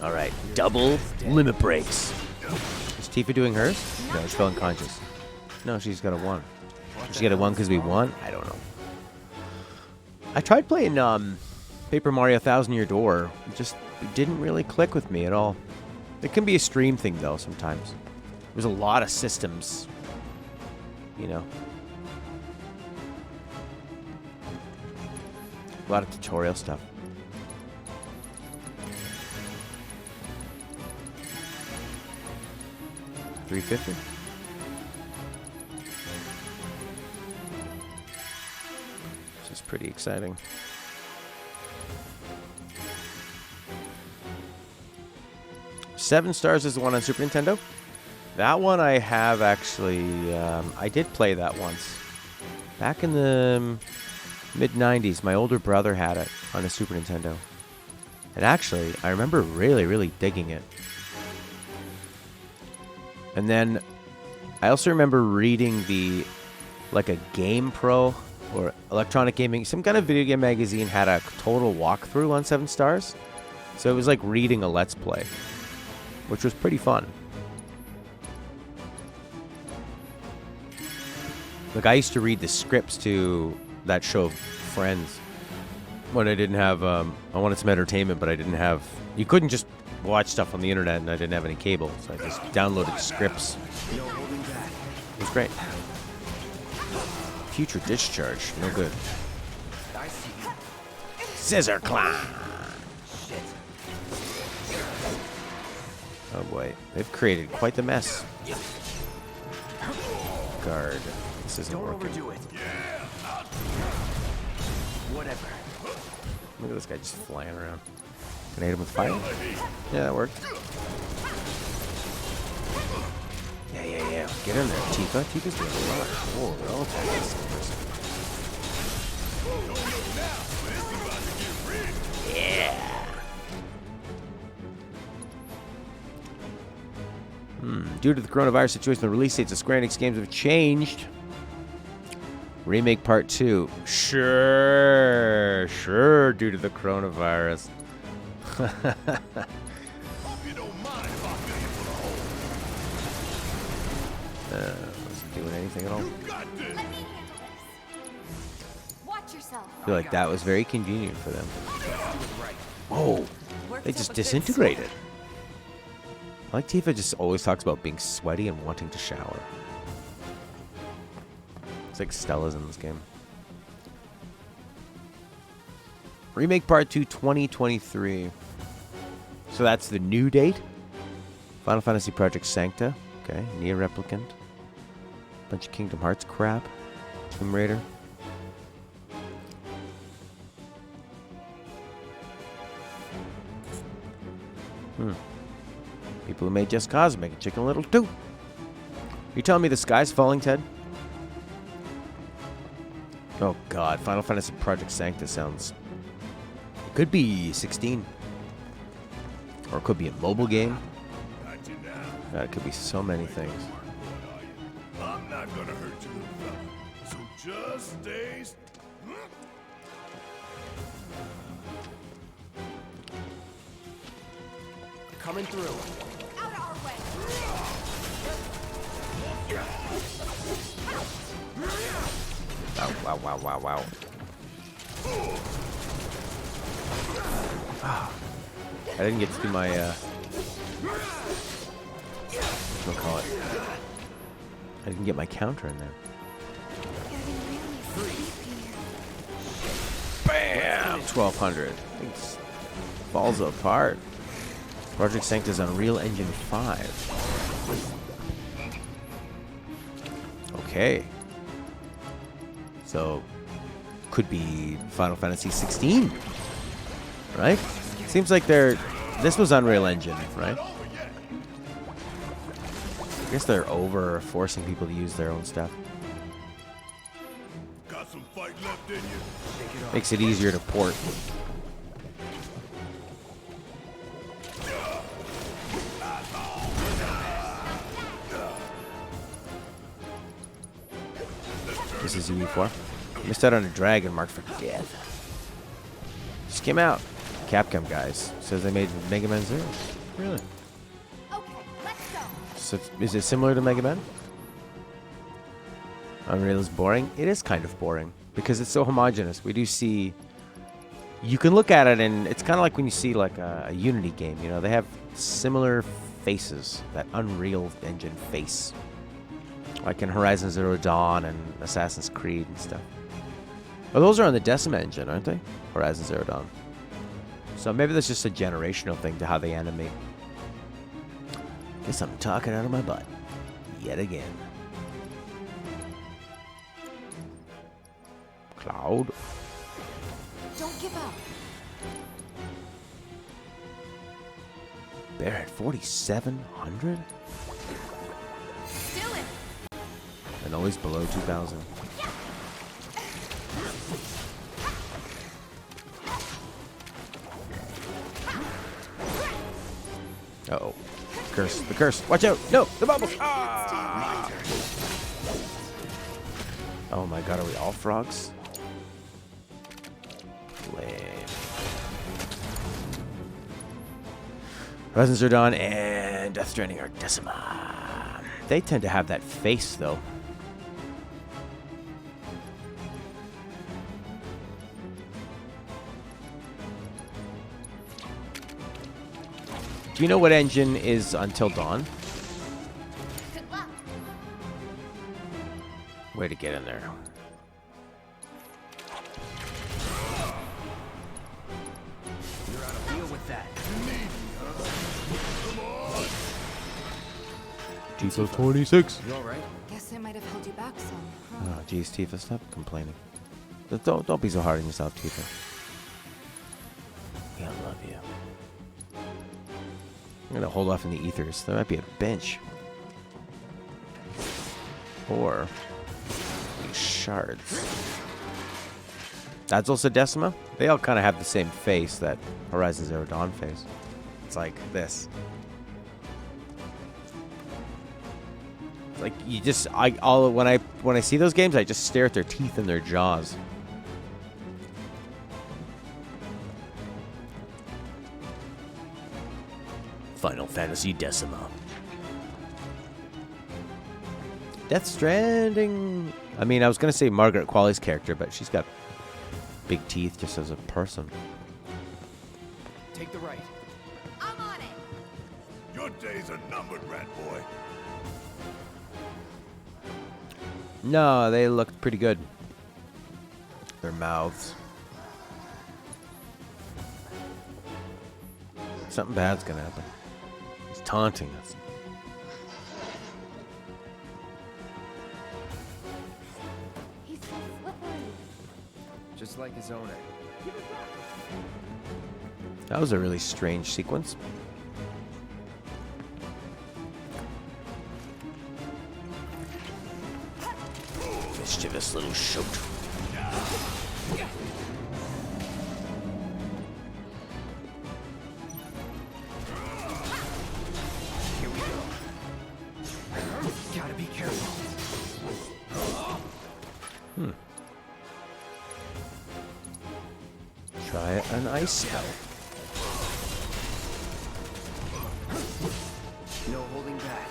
All right, double limit breaks. Is Tifa doing hers? No, she's still unconscious. No, she's got a 1. Did she get a 1 because we won? I don't know. I tried playing Paper Mario Thousand Year Door. It just didn't really click with me at all. It can be a stream thing, though, sometimes. There's a lot of systems, you know. A lot of tutorial stuff. $350. This is pretty exciting. Seven Stars is the one on Super Nintendo. That one I have actually. I did play that once. Back in the mid-90s, my older brother had it on a Super Nintendo. And actually, I remember really, really digging it. And then I also remember reading like a Game Pro or Electronic Gaming, some kind of video game magazine had a total walkthrough on 7 Stars. So it was like reading a Let's Play, which was pretty fun. Like, I used to read the scripts to that show, Friends, when I didn't have, I wanted some entertainment, but I didn't have, you couldn't just watch stuff on the internet, and I didn't have any cable, so I just downloaded scripts. It was great. Future Discharge, no good. Scissor Clown. Oh boy, they've created quite the mess. Guard. This isn't working. Overdo it. Whatever. Look at this guy just flying around. Can I hit him with fire? Yeah, that worked. Yeah. Get in there, Tifa. Tifa's doing a lot. Oh, they're all attacking this person. Yeah. Due to the coronavirus situation, the release dates of Square Enix games have changed. Remake Part 2. Sure, due to the coronavirus. Hope you don't mind if I fill you full of holes. Wasn't doing anything at all. You got this. Let me handle this. Watch yourself. I feel like that was very convenient for them. Whoa, they just disintegrated. I like Tifa just always talks about being sweaty and wanting to shower. It's like Stella's in this game. Remake Part 2 2023. So that's the new date. Final Fantasy Project Sancta. Okay. Nier Replicant. Bunch of Kingdom Hearts crap. Tomb Raider. People who made Just Cause make Chicken Little too. You telling me the sky's falling, Ted? Oh God, Final Fantasy Project Sanctus sounds... It could be 16. Or it could be a mobile game. God, it could be so many things. I'm not gonna hurt you, little fella. So just stay. Coming through. Out of our way. Wow, wow, wow, wow, wow. I didn't get to do my, what call it? I didn't get my counter in there. Bam! 1200. Things falls apart. Project Sanctus on Unreal Engine 5. Okay. So, could be Final Fantasy 16, right? Seems like this was Unreal Engine, right? I guess they're over forcing people to use their own stuff. Got some fight left in you? Makes it easier to port. This is UE4. Missed out on a dragon marked for death. Just came out. Capcom guys says they made Mega Man 0. Really? Okay, let's go. So is it similar to Mega Man? Unreal is boring. It is kind of boring because it's so homogenous. We do see. You can look at it and it's kind of like when you see like a Unity game. You know, they have similar faces. That Unreal Engine face. Like in Horizon Zero Dawn and Assassin's Creed and stuff. Oh, those are on the Decima engine, aren't they? Horizon Zero Dawn. So maybe that's just a generational thing to how they animate. Guess I'm talking out of my butt. Yet again. Cloud. Don't give up. Bear at 4,700? Do it. And always below 2,000. Uh-oh. Curse. The curse. Watch out. No. The bubbles. Ah! Oh my god. Are we all frogs? Lame. Horizon Zero Dawn and Death Stranding are Decima. They tend to have that face, though. Do you know what engine is Until Dawn? Good luck. Way to get in there. You're out of deal with that. Tifa 46. You all right? Guess I might have held you back some. Huh? Oh, geez, Tifa, stop complaining. Don't be so hard on yourself, Tifa. Yeah, I love you. I'm gonna hold off in the ethers. There might be a bench. Or these shards. That's also Decima. They all kind of have the same face, that Horizon Zero Dawn face. It's like this. Like you just, when I see those games, I just stare at their teeth and their jaws. Final Fantasy Decima. Death Stranding. I mean, I was gonna say Margaret Qualley's character, but she's got big teeth just as a person. Take the right. I'm on it. Your days are numbered, rat boy. No, they looked pretty good. Their mouths. Something bad's gonna happen. He's taunting us. He's so slippery. Just like his owner. That was a really strange sequence. Mischievous little shoot. Here we go. Gotta be careful. Try an ice spell. No holding back.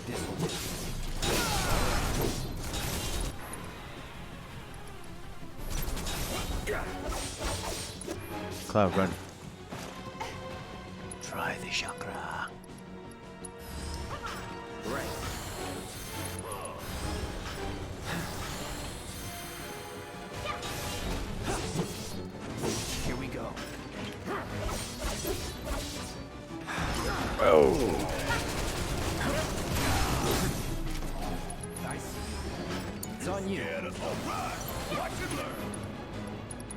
This will Cloud, run. Try the chakra. right. Here we go. Oh. Nice. It's on you. I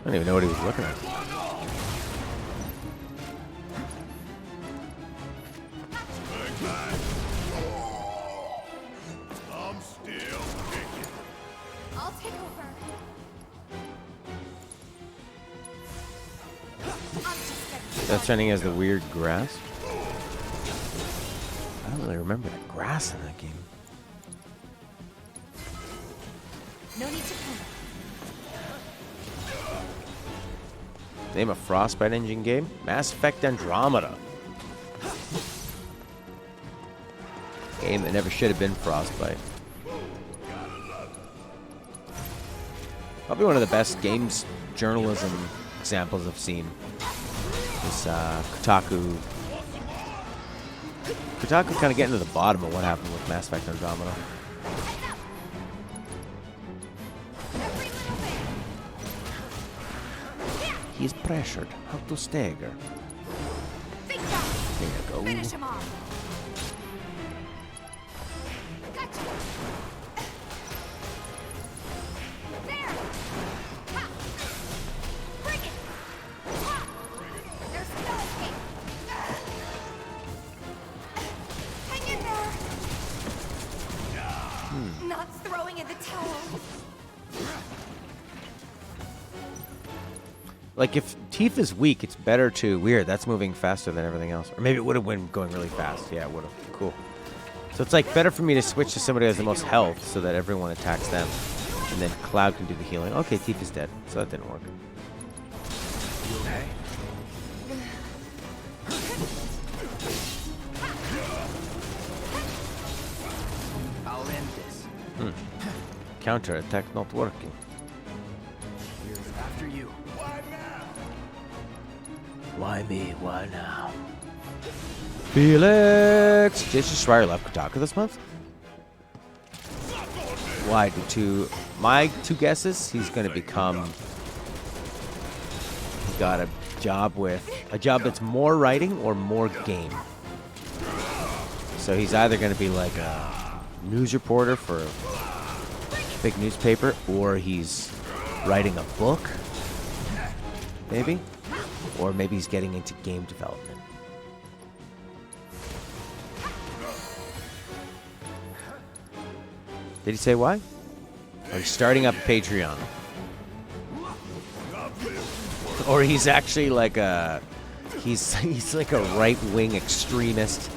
don't even know what he was looking at. I'm still kicking. I'll take over. I'm just getting That's turning as the weird grass. I don't really remember the grass in that game. No need to panic. Name a Frostbite engine game? Mass Effect Andromeda. Game that never should have been Frostbite. Probably one of the best games journalism examples I've seen. This Kotaku. Kotaku kind of getting to the bottom of what happened with Mass Effect Andromeda. He's pressured. How to stagger. There you go. Finish him off. Gotcha. There. Ha. Bring it. Ha. There's no escape. Hang in there. Not throwing in the towel. Like, if Tifa's weak, it's better to... Weird, that's moving faster than everything else. Or maybe it would have been going really fast. Yeah, it would have. Cool. So it's, like, better for me to switch to somebody who has the most health so that everyone attacks them. And then Cloud can do the healing. Okay, Tifa's dead. So that didn't work. You okay? I'll end this. Counterattack not working. Here's after you. Why me? Why now? Felix! Jason Schreier left Kotaku this month? Why? My two guesses, he's going to become... He got a job that's more writing or more game. So he's either going to be like a news reporter for a big newspaper, or he's writing a book, maybe? Or maybe he's getting into game development. Did he say why? Or he's starting up a Patreon. Or he's actually like a... He's like a right-wing extremist,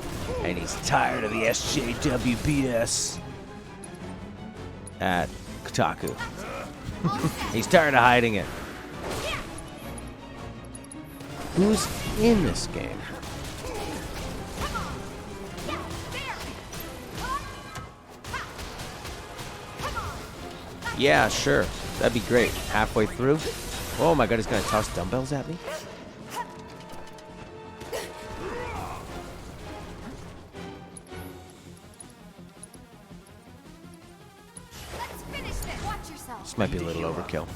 and he's tired of the SJW BS at Kotaku. He's tired of hiding it. Who's in this game? Yeah, sure. That'd be great. Halfway through. Oh my god, he's gonna toss dumbbells at me? Let's finish this. Watch yourself. This might be a little overkill.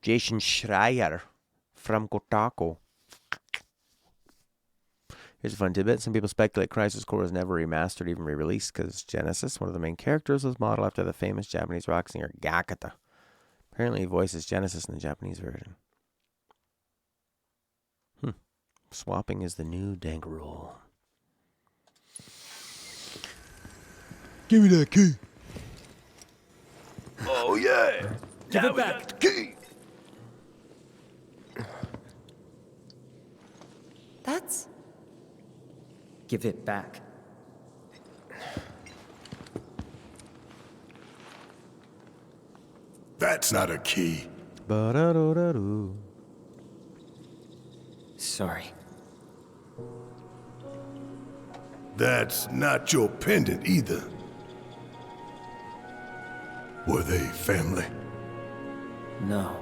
Jason Schreier from Kotaku. Here's a fun tidbit. Some people speculate Crisis Core was never remastered, even re-released, because Genesis, one of the main characters, was modeled after the famous Japanese rock singer Gakata. Apparently he voices Genesis in the Japanese version. Swapping is the new dank rule. Give me that key. Oh, yeah. Give it back. Key. That's... Give it back. That's not a key. Ba-da-do-da-do. Sorry. That's not your pendant either. Were they family? No.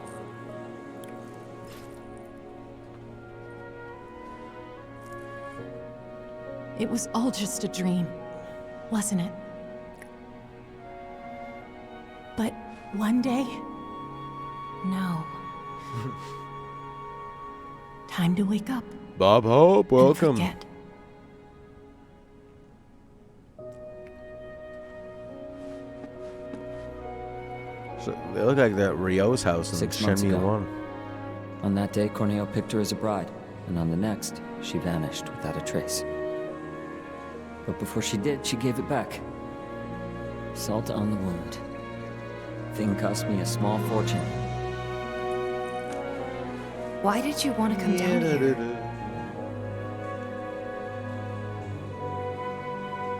It was all just a dream, wasn't it? But one day, no. Time to wake up. Bob Hope, and welcome. forget. So they look like that Rio's house in 6 months Shenmue ago. 1. On that day, Corneo picked her as a bride, and on the next, she vanished without a trace. But before she did, she gave it back. Salt on the wound. Thing cost me a small fortune. Why did you want to come down here?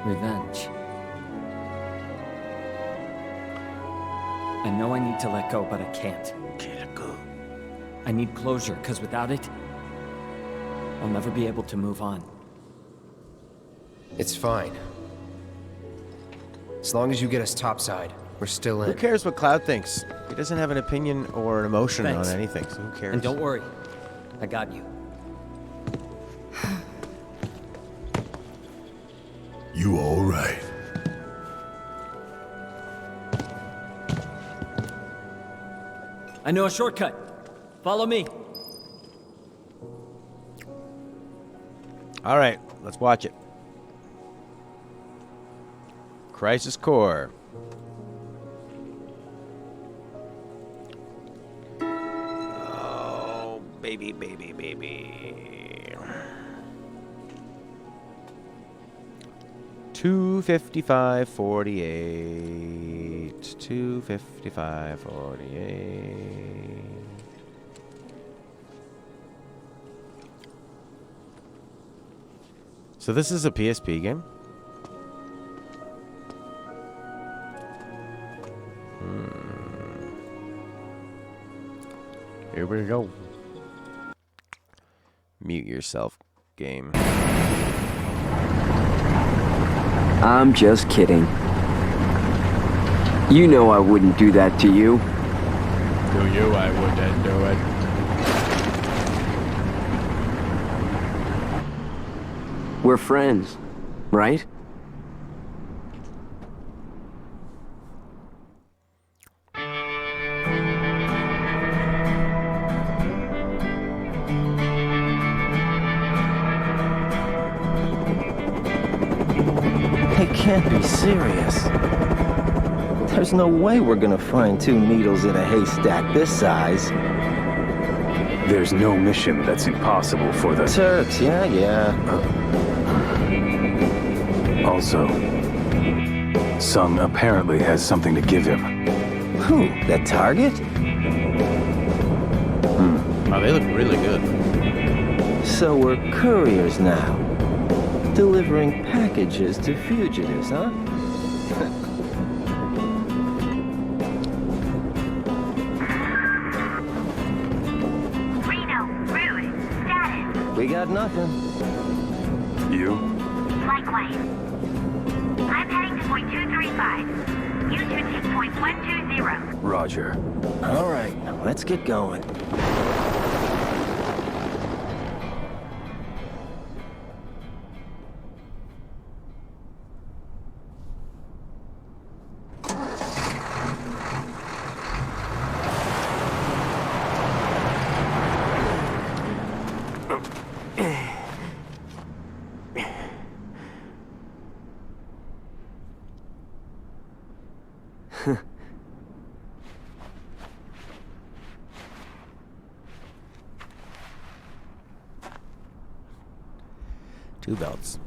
Revenge. I know I need to let go, but I can't. Can't let go. I need closure, because without it, I'll never be able to move on. It's fine. As long as you get us topside, we're still Who in. cares what Cloud thinks? He doesn't have an opinion or an emotion Thanks. on anything, so who cares? And don't worry, I got you. You all right? I know a shortcut. Follow me. All right, let's watch it. Crisis Core. Oh, baby, baby, baby. 255.48. 255.48. So this is a PSP game? Here we go. Mute yourself, game. I'm just kidding. You know I wouldn't do that to you. To you, I wouldn't do it. We're friends, right? They can't be serious. There's no way we're gonna find 2 needles in a haystack this size. There's no mission that's impossible for the Turks, yeah. Also, Sung apparently has something to give him. Who? That target? Oh, they look really good. So we're couriers now. Delivering packages to fugitives, huh? Reno, Ruin, status. We got nothing. You? Likewise. I'm heading to point 235. You two take point 120. Roger. All right, let's get going. Two belts.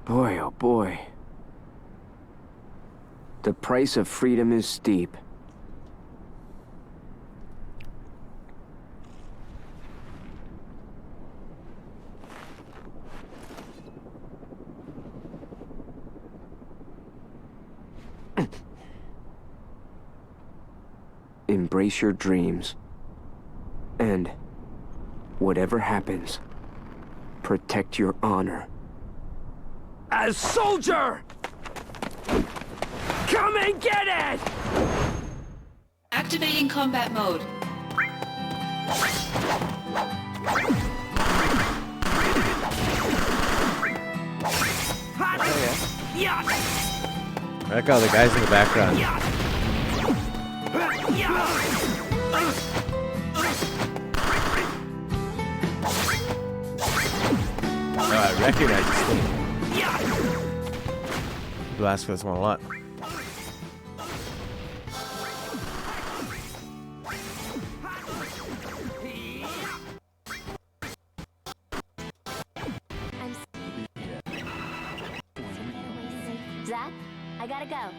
Boy, oh boy. The price of freedom is steep. Embrace your dreams. And whatever happens, protect your honor. As soldier! Come and get it! Activating combat mode. I like all the guys in the background. Oh, I recognize this thing. You ask for this one a lot. Zach, I gotta go.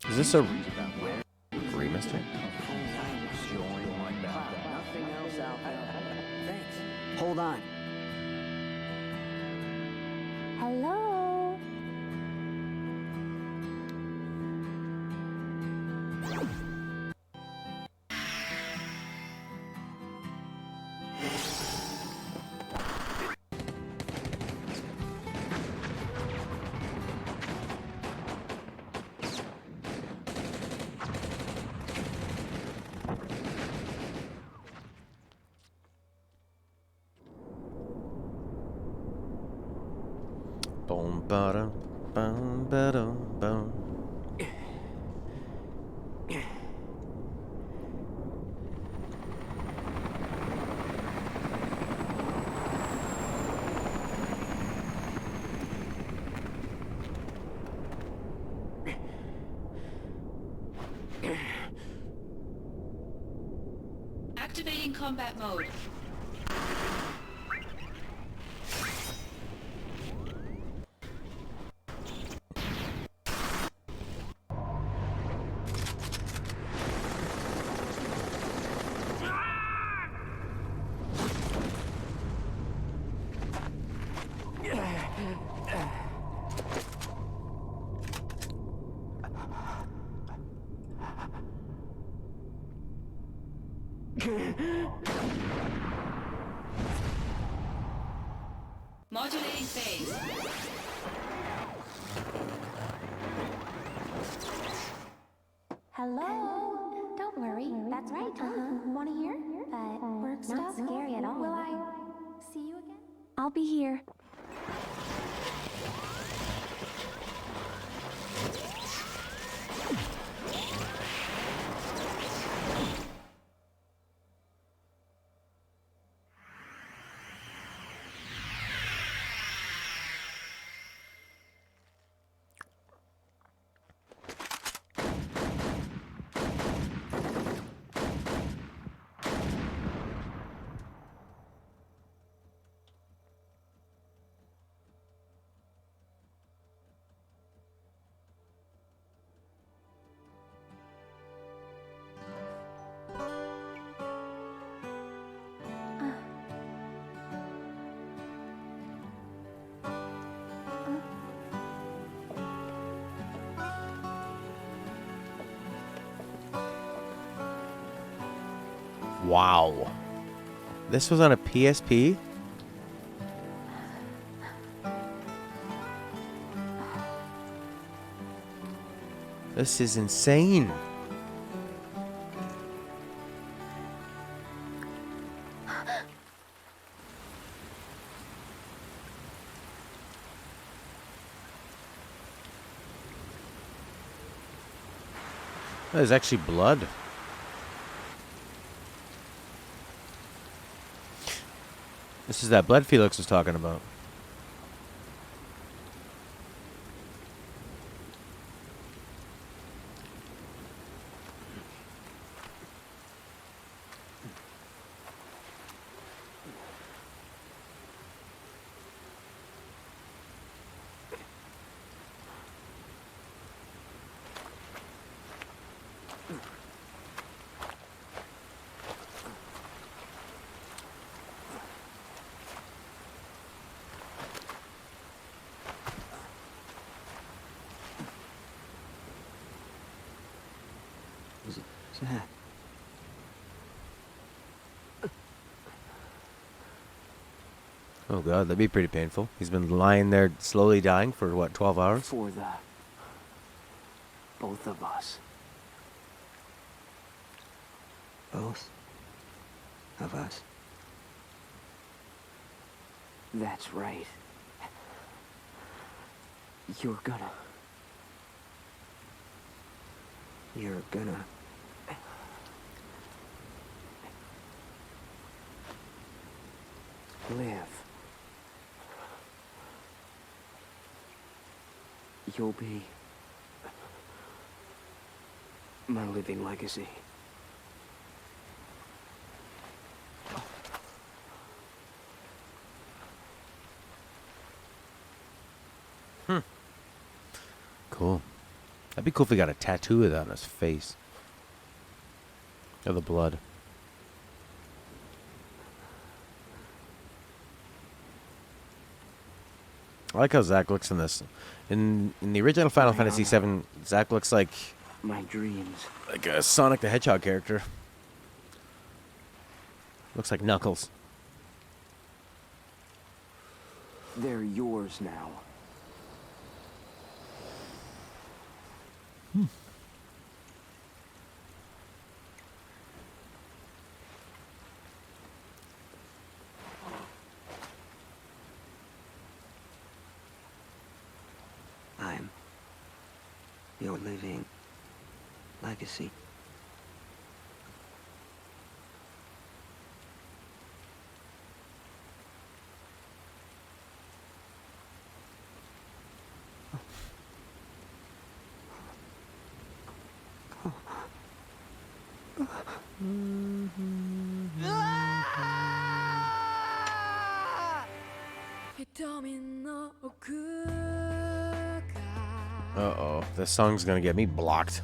Is this a remaster? Hold on. Hello? Boom, ba-dum, boom, ba-dum, boom. Activating combat mode. Modulating phase. Hello? Don't worry. That's right. Want to hear? But work stuff? Not scary at all. Will I see you again? I'll be here. Wow. This was on a PSP? This is insane. There's actually blood. This is that blood Felix was talking about. that? Oh god, that'd be pretty painful. He's been lying there slowly dying for what, 12 hours? For the both of us. Both of us? That's right. You're gonna live. You'll be my living legacy. Cool. That'd be cool if he got a tattoo of that on his face. Of the blood. I like how Zack looks in this. In the original Final Fantasy VII, Zack looks like My dreams. like a Sonic the Hedgehog character. Looks like Knuckles. They're yours now. I'm your living legacy. Uh-oh. This song's gonna get me blocked.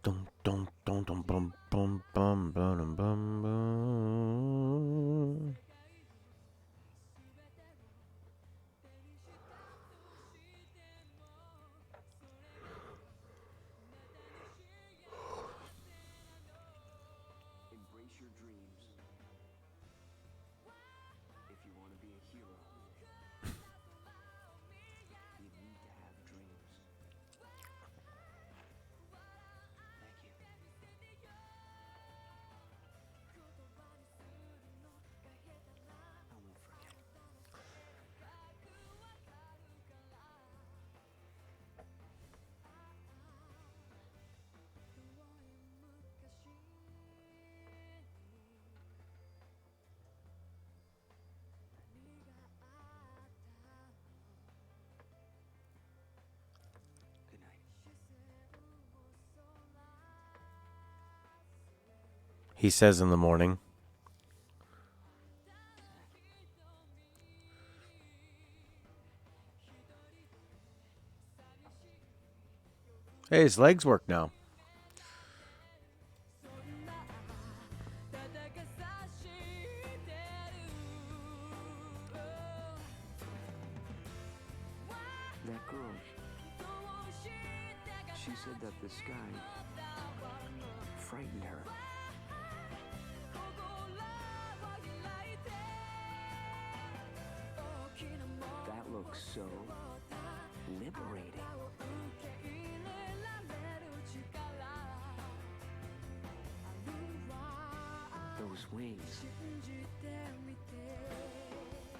Dum dum dum dum bum bum bum bum bum bum. Embrace your dreams. If you want to be a hero, you need to have dreams. I won't forget. Good night. He says in the morning. Hey, his legs work now. That girl, she said that the sky frightened her. That looks so liberating. Those wings.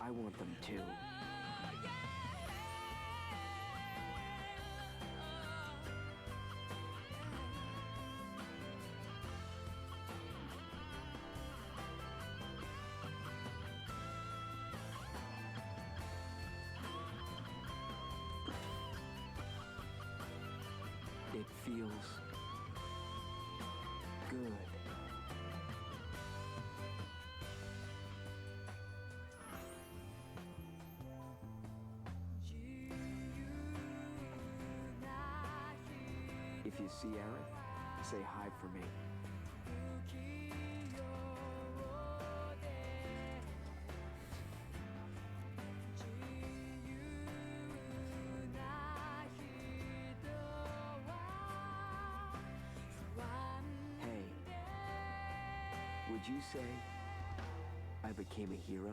I want them too. It feels good. If you see Eric, say hi for me. Would you say I became a hero?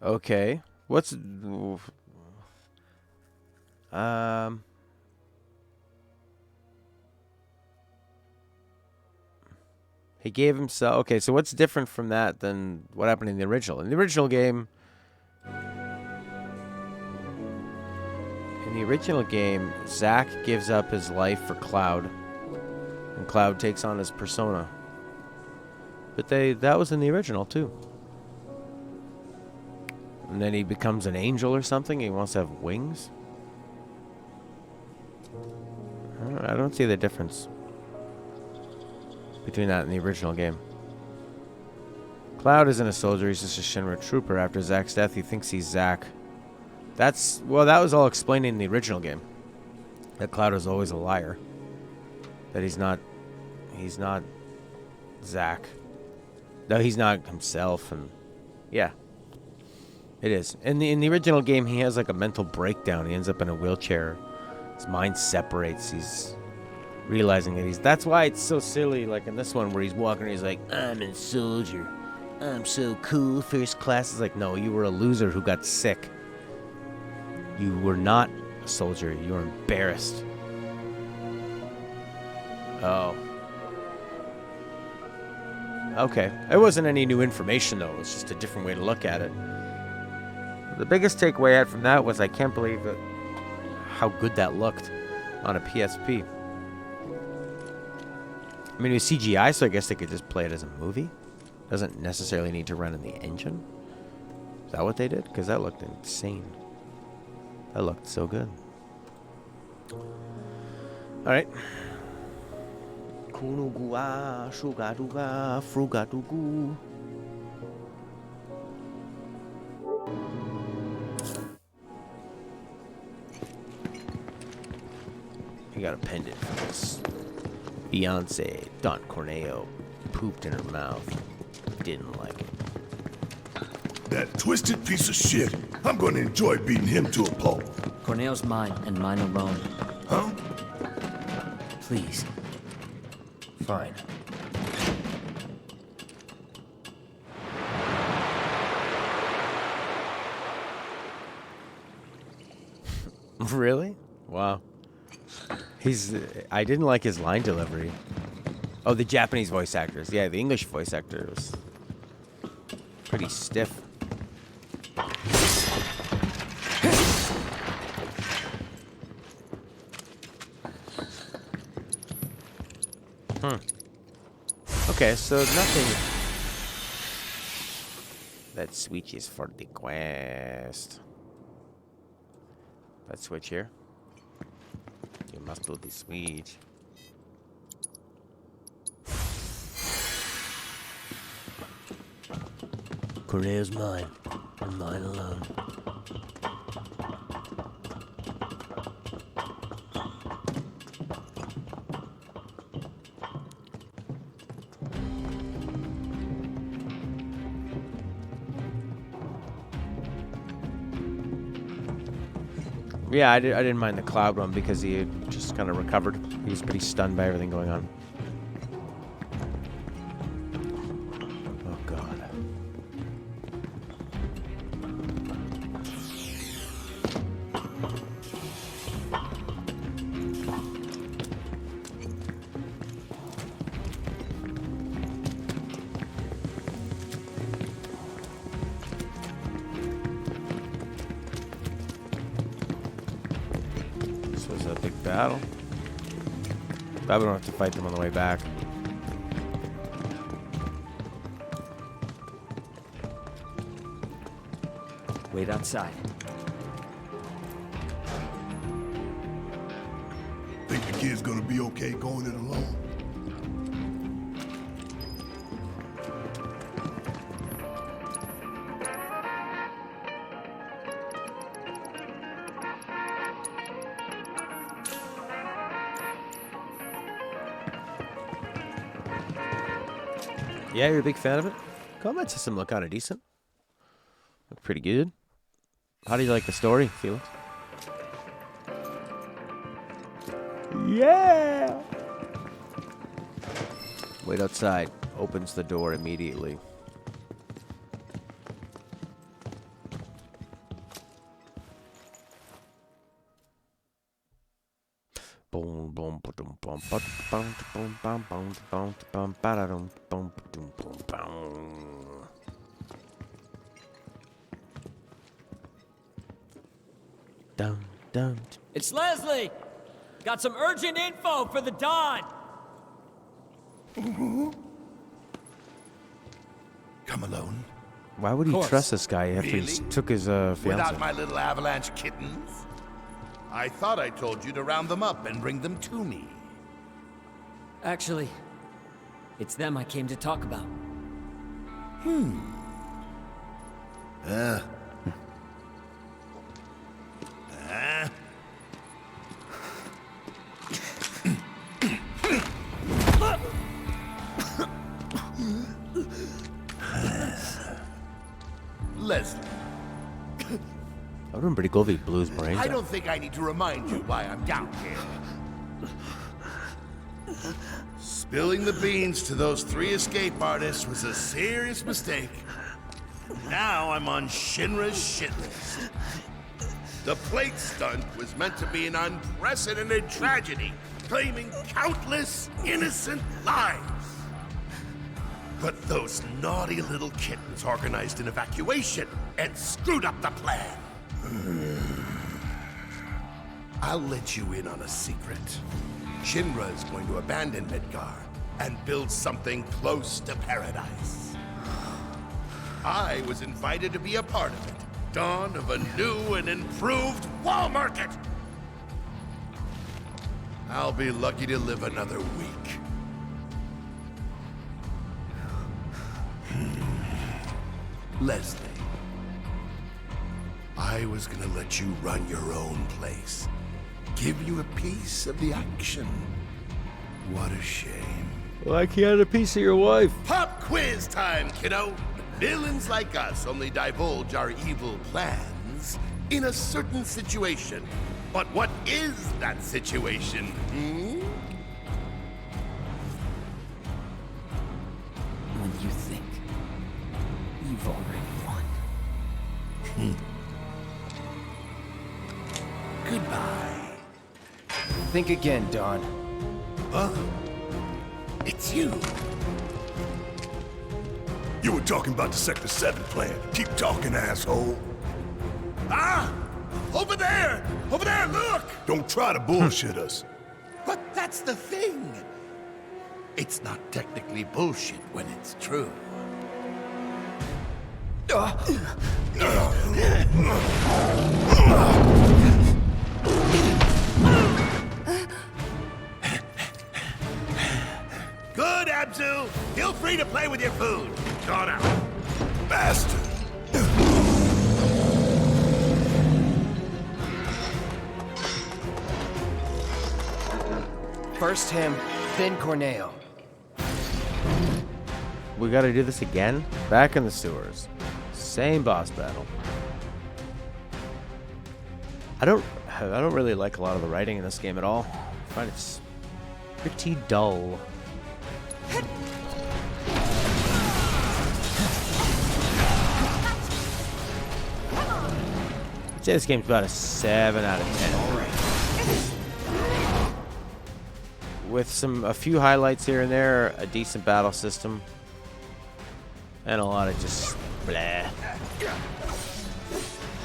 Okay. What's he gave himself. Okay, so what's different from that than what happened in the original? In the original game, Zack gives up his life for Cloud, and Cloud takes on his persona. But that was in the original too. And then he becomes an angel or something. He wants to have wings. I don't see the difference between that and the original game. Cloud isn't a soldier. He's just a Shinra trooper. After Zack's death, he thinks he's Zack. That was all explained in the original game. That Cloud is always a liar. That he's not Zack. No, he's not himself. And yeah. It is. In the original game, he has like a mental breakdown. He ends up in a wheelchair. His mind separates. He's realizing that that's why it's so silly. Like in this one where he's walking, he's like, "I'm a soldier. I'm so cool, first class." It's like, no, you were a loser who got sick. You were not a soldier. You were embarrassed. Oh. Okay. It wasn't any new information though. It was just a different way to look at it. The biggest takeaway I had from that was I can't believe how good that looked on a PSP. I mean, it was CGI, so I guess they could just play it as a movie. Doesn't necessarily need to run in the engine. Is that what they did? Because that looked insane. That looked so good. Alright. Kunugua, shugaduga, frugadugu. You got a pendant for this. Beyonce, Don Corneo, pooped in her mouth. Didn't like it. That twisted piece of shit. I'm gonna enjoy beating him to a pulp. Corneo's mine, and mine alone. Huh? Please. Fine. Really? Wow. I didn't like his line delivery. Oh, the Japanese voice actors. Yeah, the English voice actor was pretty stiff. Okay, so nothing. That switch is for the quest. Let's switch here. You must do the switch. Corneo's mine, and mine alone. Yeah, I didn't mind the Cloud one because he had just kind of recovered. He was pretty stunned by everything going on. Oh, God. Battle. But we don't have to fight them on the way back. Wait outside. Think the kid's gonna be okay going it alone? Yeah, you're a big fan of it? Combat system look kind of decent. Look pretty good. How do you like the story, Felix? Yeah! Wait outside. Opens the door immediately. Boom, boom, boom, boom, boom, boom, boom, boom, boom, boom, boom, boom, boom, boom, boom. Dun, dun. It's Leslie! Got some urgent info for the Don! Come alone. Why would he trust this guy after he Really? took his fiance? Without my little avalanche kittens? I thought I told you to round them up and bring them to me. Actually, it's them I came to talk about. Leslie, That would have been pretty cool if he blew his brains I out. don't think I need to remind you why I'm down here. Spilling the beans to those 3 escape artists was a serious mistake. Now I'm on Shinra's shit list. The plate stunt was meant to be an unprecedented tragedy, claiming countless innocent lives. But those naughty little kittens organized an evacuation and screwed up the plan. I'll let you in on a secret. Shinra is going to abandon Midgar and build something close to paradise. I was invited to be a part of it. Dawn of a new and improved wall market. I'll be lucky to live another week. Leslie, I was gonna let you run your own place. Give you a piece of the action. What a shame. Like he had a piece of your wife. Pop quiz time, kiddo! Villains like us only divulge our evil plans in a certain situation. But what is that situation, When you think you've already won. Goodbye. Think again, Don. Huh? It's you. You were talking about the Sector 7 plan. Keep talking, asshole. Ah! Over there! Over there, look! Don't try to bullshit us. But that's the thing. It's not technically bullshit when it's true. Good, Abzu. Feel free to play with your food. Gone out. Bastard! First him, then Corneo. We gotta do this again? Back in the sewers. Same boss battle. I don't really like a lot of the writing in this game at all. I find it's pretty dull. I'd say this game's about a 7 out of 10. With a few highlights here and there, a decent battle system, and a lot of just blah.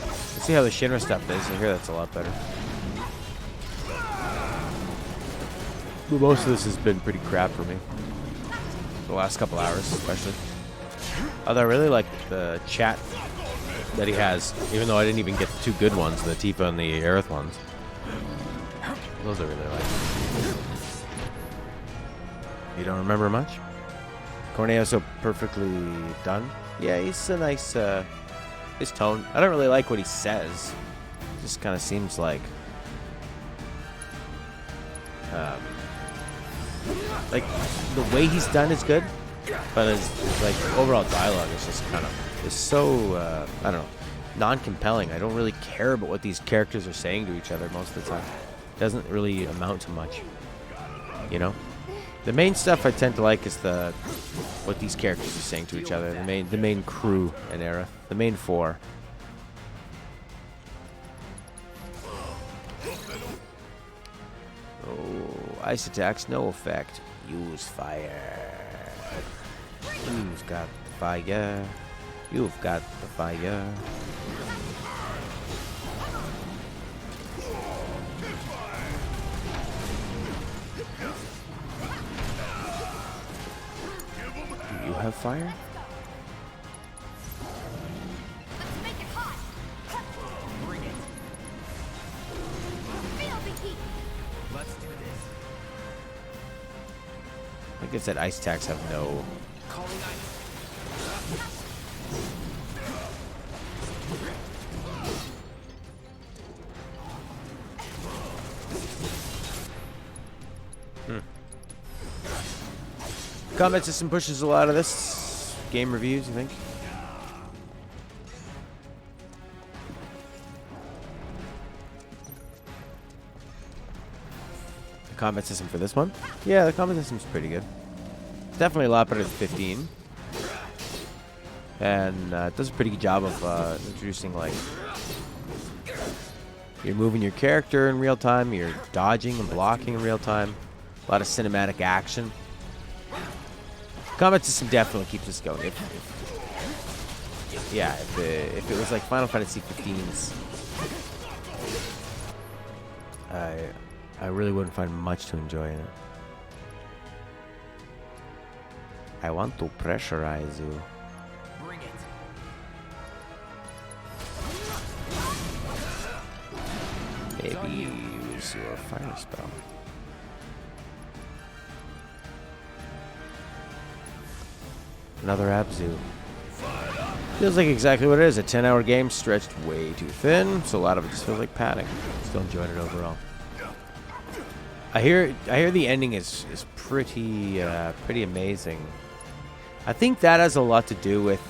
Let's see how the Shinra stuff is. I hear that's a lot better. But most of this has been pretty crap for me. The last couple hours, especially. Although I really like the chat that he has, even though I didn't even get the 2 good ones, the Tifa and the Aerith ones. Those I really like. You don't remember much? Corneo's so perfectly done. Yeah, he's a nice, his tone. I don't really like what he says. It just kind of seems like the way he's done is good, But it's like overall dialogue is just kind of so I don't know, non-compelling. I don't really care about what these characters are saying to each other most of the time. It doesn't really amount to much, you know. The main stuff I tend to like is what these characters are saying to each other. The main crew and era, the main four. Oh, ice attacks, no effect. Use fire. Who's got the fire? You've got the fire. Do you have fire? Let's make it hot. Bring it. Feel the heat. Let's do this. Like I said, ice attacks have no. Calling ice. Combat system pushes a lot of this. Game reviews, you think? The combat system for this one? Yeah, the combat system's pretty good. It's definitely a lot better than 15. And it does a pretty good job of introducing, like, you're moving your character in real time, you're dodging and blocking in real time. A lot of cinematic action. Combat system definitely keeps us going. If it was like Final Fantasy 15's, I really wouldn't find much to enjoy in it. I want to pressurize you. Bring it. Maybe use your fire spell. Another Abzu. Feels like exactly what it is. A 10-hour game stretched way too thin, so a lot of it just feels like padding. Still enjoyed it overall. I hear the ending is pretty amazing. I think that has a lot to do with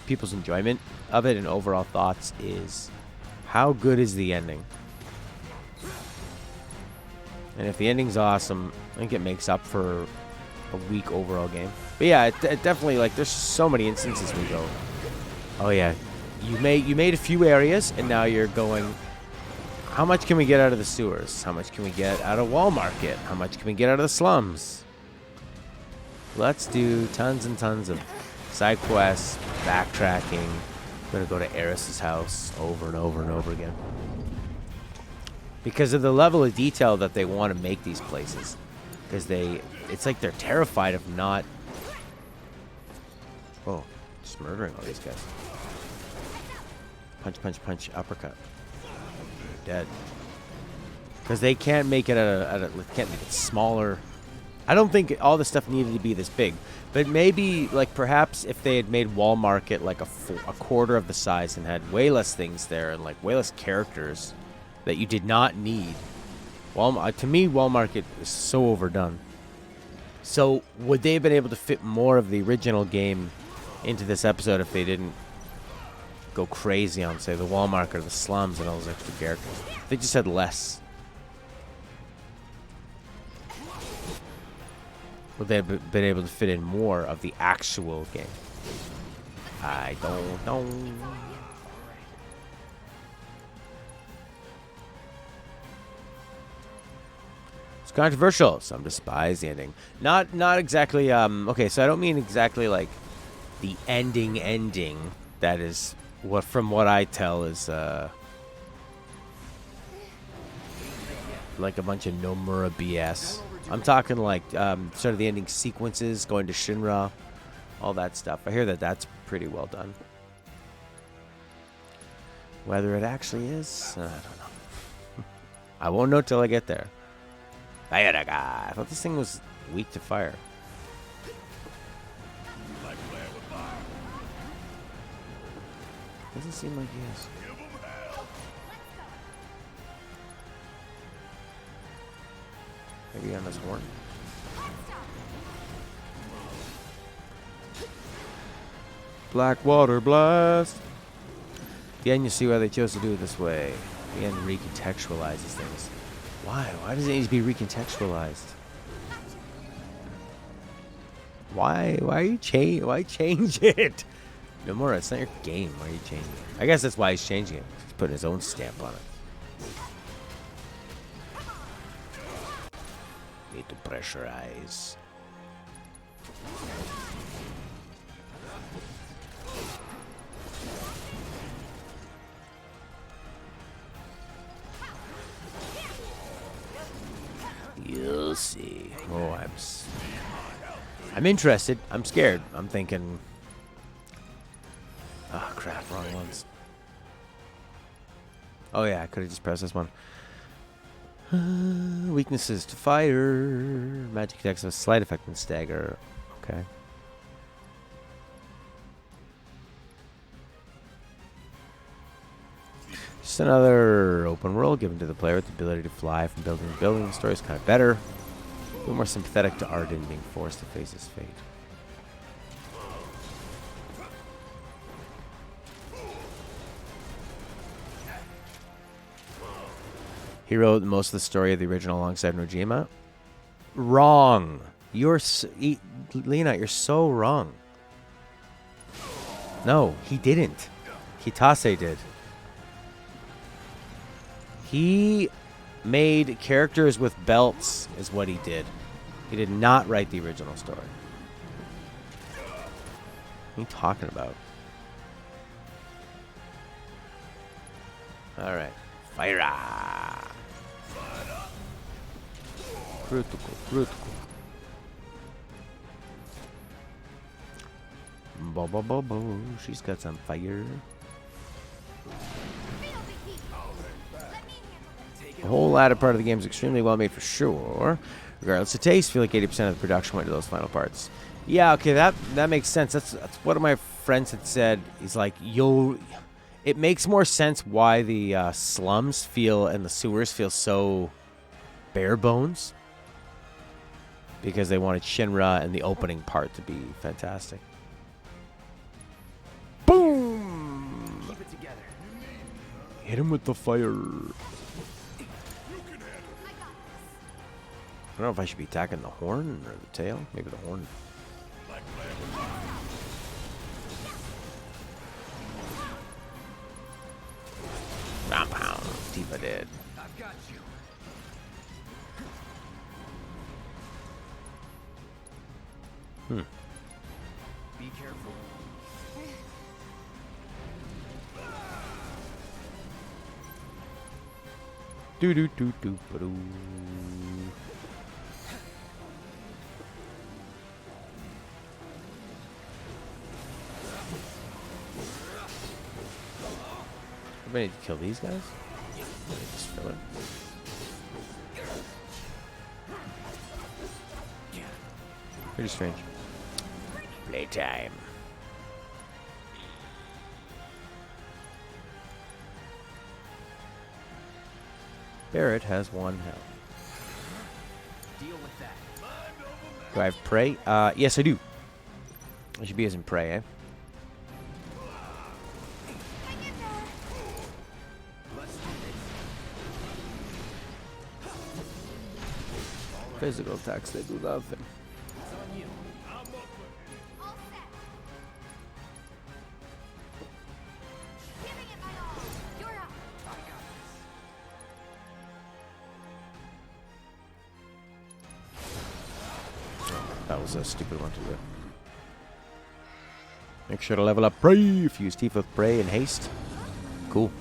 people's enjoyment of it, and overall thoughts is how good is the ending. And if the ending's awesome, I think it makes up for a weak overall game. But yeah, it definitely, like, there's so many instances we go, oh yeah, you made a few areas, and now you're going, how much can we get out of the sewers? How much can we get out of Wall Market? How much can we get out of the slums? Let's do tons and tons of side quests, backtracking. We're gonna go to Eris's house over and over and over again. Because of the level of detail that they want to make these places. Because it's like they're terrified of not... Oh, just murdering all these guys. Punch, punch, punch, uppercut. Dead. Because they can't make it can't make it smaller. I don't think all the stuff needed to be this big. But maybe, like, perhaps if they had made Wall Market like a quarter of the size and had way less things there and like way less characters that you did not need. To me, Wall Market is so overdone. So would they have been able to fit more of the original game into this episode if they didn't go crazy on, say, the Wall Market or the slums and all those extra characters? They just had less. Would they have been able to fit in more of the actual game? I don't know. It's controversial. Some despise the ending. Not exactly. Okay, so I don't mean exactly like the ending. That is what, from what I tell, is like a bunch of Nomura BS. I'm talking like sort of the ending sequences, going to Shinra, all that stuff. I hear that that's pretty well done. Whether it actually is, I don't know. I won't know till I get there. I thought this thing was weak to fire. Doesn't seem like he is. Maybe on his horn. Blackwater Blast. At the end, you see why they chose to do it this way. The end recontextualizes things. Why? Why does it need to be recontextualized? Why are you why change it? Nomura, it's not your game. Why are you changing it? I guess that's why he's changing it. He's putting his own stamp on it. Need to pressurize. You'll see. Oh, I'm interested. I'm scared. I'm thinking. Oh crap! Wrong ones. Oh yeah, I could have just pressed this one. Weaknesses to fire. Magic attacks have a slight effect on stagger. Okay. Just another open world given to the player with the ability to fly from building to building. The story's kind of better. A little more sympathetic to Arden being forced to face his fate. He wrote most of the story of the original alongside Nojima. Wrong. Lena, you're so wrong. No, he didn't. Kitase did. He made characters with belts is what he did. He did not write the original story. What are you talking about? Alright. Fire! Critical. Bo. She's got some fire. The whole latter part of the game is extremely well made for sure. Regardless of taste, I feel like 80% of the production went to those final parts. Yeah, okay, that makes sense. That's what one of my friends had said. He's like, it makes more sense why the slums feel and the sewers feel so bare bones. Because they wanted Shinra and the opening part to be fantastic. Boom! Keep it together. Hit him with the fire. I don't know if I should be attacking the horn or the tail. Maybe the horn. Pound. Tifa dead. I've got you. Be careful. Do. I need to kill these guys. Just fill it. Pretty strange. Playtime. Barrett has 1 health. Deal with that. Do I have prey? Yes, I do. I should be as in prey, eh? Physical attacks, they do nothing. It's on you. All set. Giving it my all. You're up. I got this. That was a stupid one to do. Make sure to level up prey if you use Tifa with prey and haste. Cool.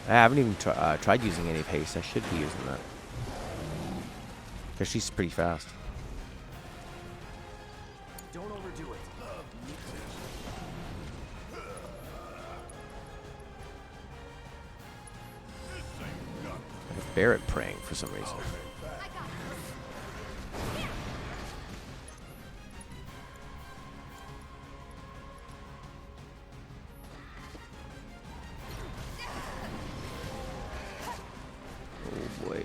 I haven't even tried using any of haste. I should be using that. Because she's pretty fast. Don't overdo it. I have Barrett praying for some reason. Oh boy.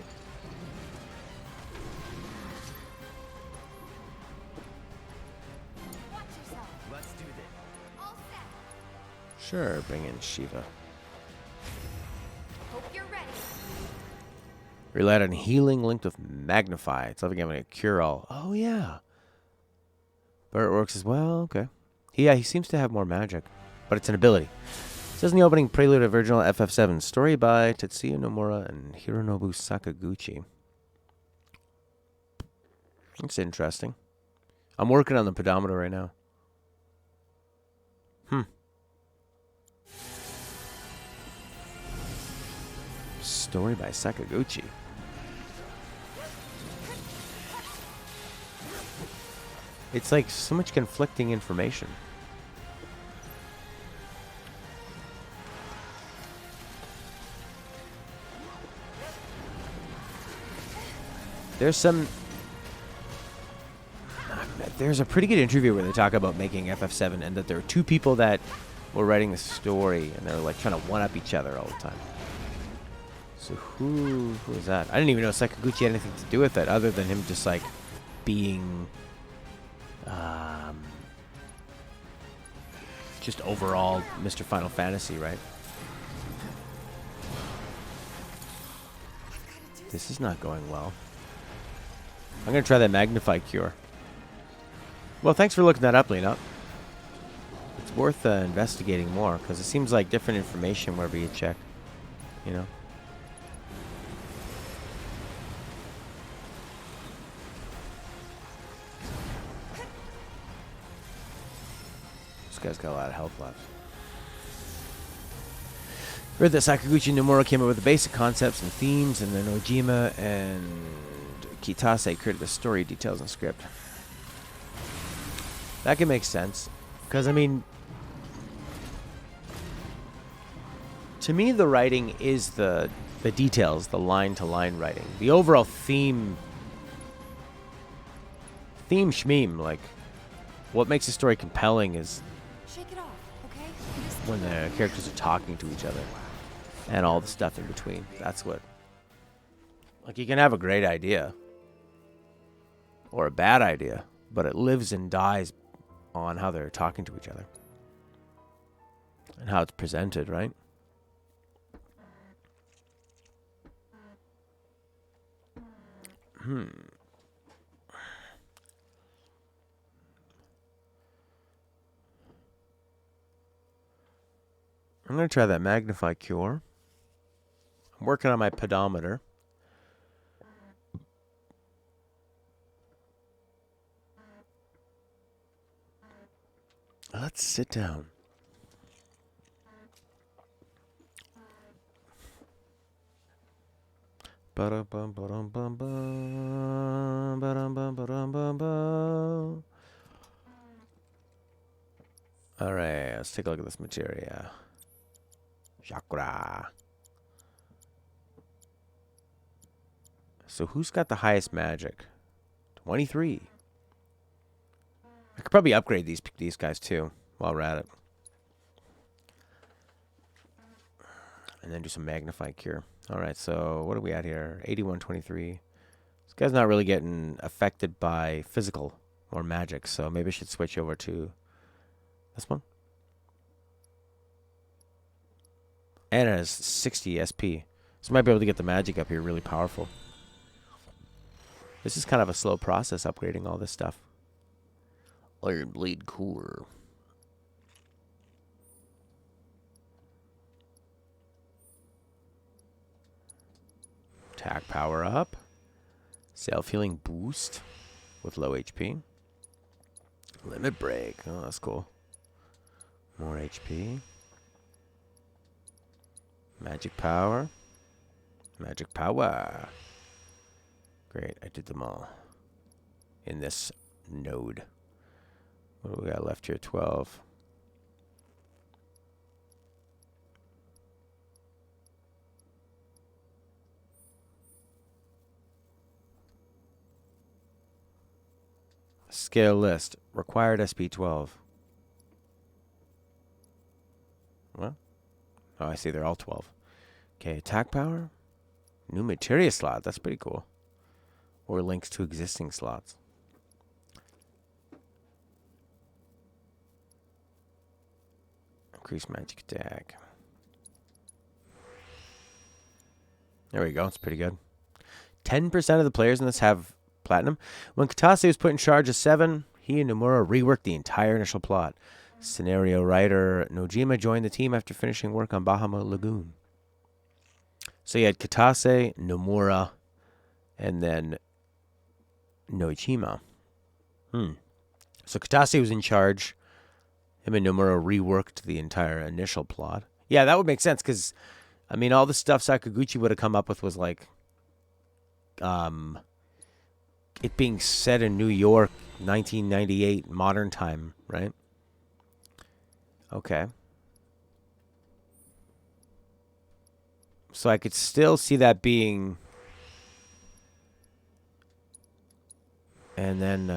Watch yourself. Let's do this. Sure, bring in Shiva. Hope you're ready. Relied on healing linked with Magnify. It's like having a cure-all. Oh, yeah. But it works as well. Okay. He seems to have more magic, but it's an ability. It says in the opening prelude of original FF7. Story by Tetsuya Nomura and Hironobu Sakaguchi. That's interesting. I'm working on the pedometer right now. Story by Sakaguchi. It's like so much conflicting information. There's a pretty good interview where they talk about making FF7 and that there are two people that were writing the story and they're like trying to one-up each other all the time. So who is that? I didn't even know Sakaguchi had anything to do with it other than him just like being just overall Mr. Final Fantasy, right? This is not going well. I'm going to try that Magnify Cure. Well, thanks for looking that up, Lena. It's worth investigating more, because it seems like different information wherever you check. You know? This guy's got a lot of health left. Read that Sakaguchi Nomura came up with the basic concepts and themes, and then Ojima and Kitase created the story, details, and script. That can make sense. Because, I mean, to me, the writing is the details, the line-to-line writing. The overall theme shmeem, like, what makes a story compelling is Shake it off, okay? when the characters are talking to each other and all the stuff in between. That's what... Like, you can have a great idea or a bad idea, but it lives and dies on how they're talking to each other and how it's presented, right? I'm going to try that Magnify Cure. I'm working on my pedometer. Let's sit down. All right, let's take a look at this materia. Chakra. So who's got the highest magic? 23. I could probably upgrade these guys too while we're at it. And then do some Magnify Cure. Alright, so what are we at here? 8123. This guy's not really getting affected by physical or magic, so maybe I should switch over to this one. And it has 60 SP. So I might be able to get the magic up here really powerful. This is kind of a slow process upgrading all this stuff. Iron Blade Core. Attack power up. Self-healing boost with low HP. Limit break. Oh, that's cool. More HP. Magic power. Magic power. Great, I did them all in this node. What do we got left here? 12. Scale list. Required SP12. What? Oh, I see. They're all 12. Okay, attack power. New materia slot. That's pretty cool. Or links to existing slots. Increase magic attack. There we go. It's pretty good. 10% of the players in this have platinum. When Katase was put in charge of 7, he and Nomura reworked the entire initial plot. Scenario writer Nojima joined the team after finishing work on Bahama Lagoon. So you had Katase, Nomura, and then Nojima. So Katase was in charge. Him and Nomura reworked the entire initial plot. Yeah, that would make sense because, I mean, all the stuff Sakaguchi would have come up with was like, it being set in New York, 1998, modern time, right? Okay. So I could still see that being, and then,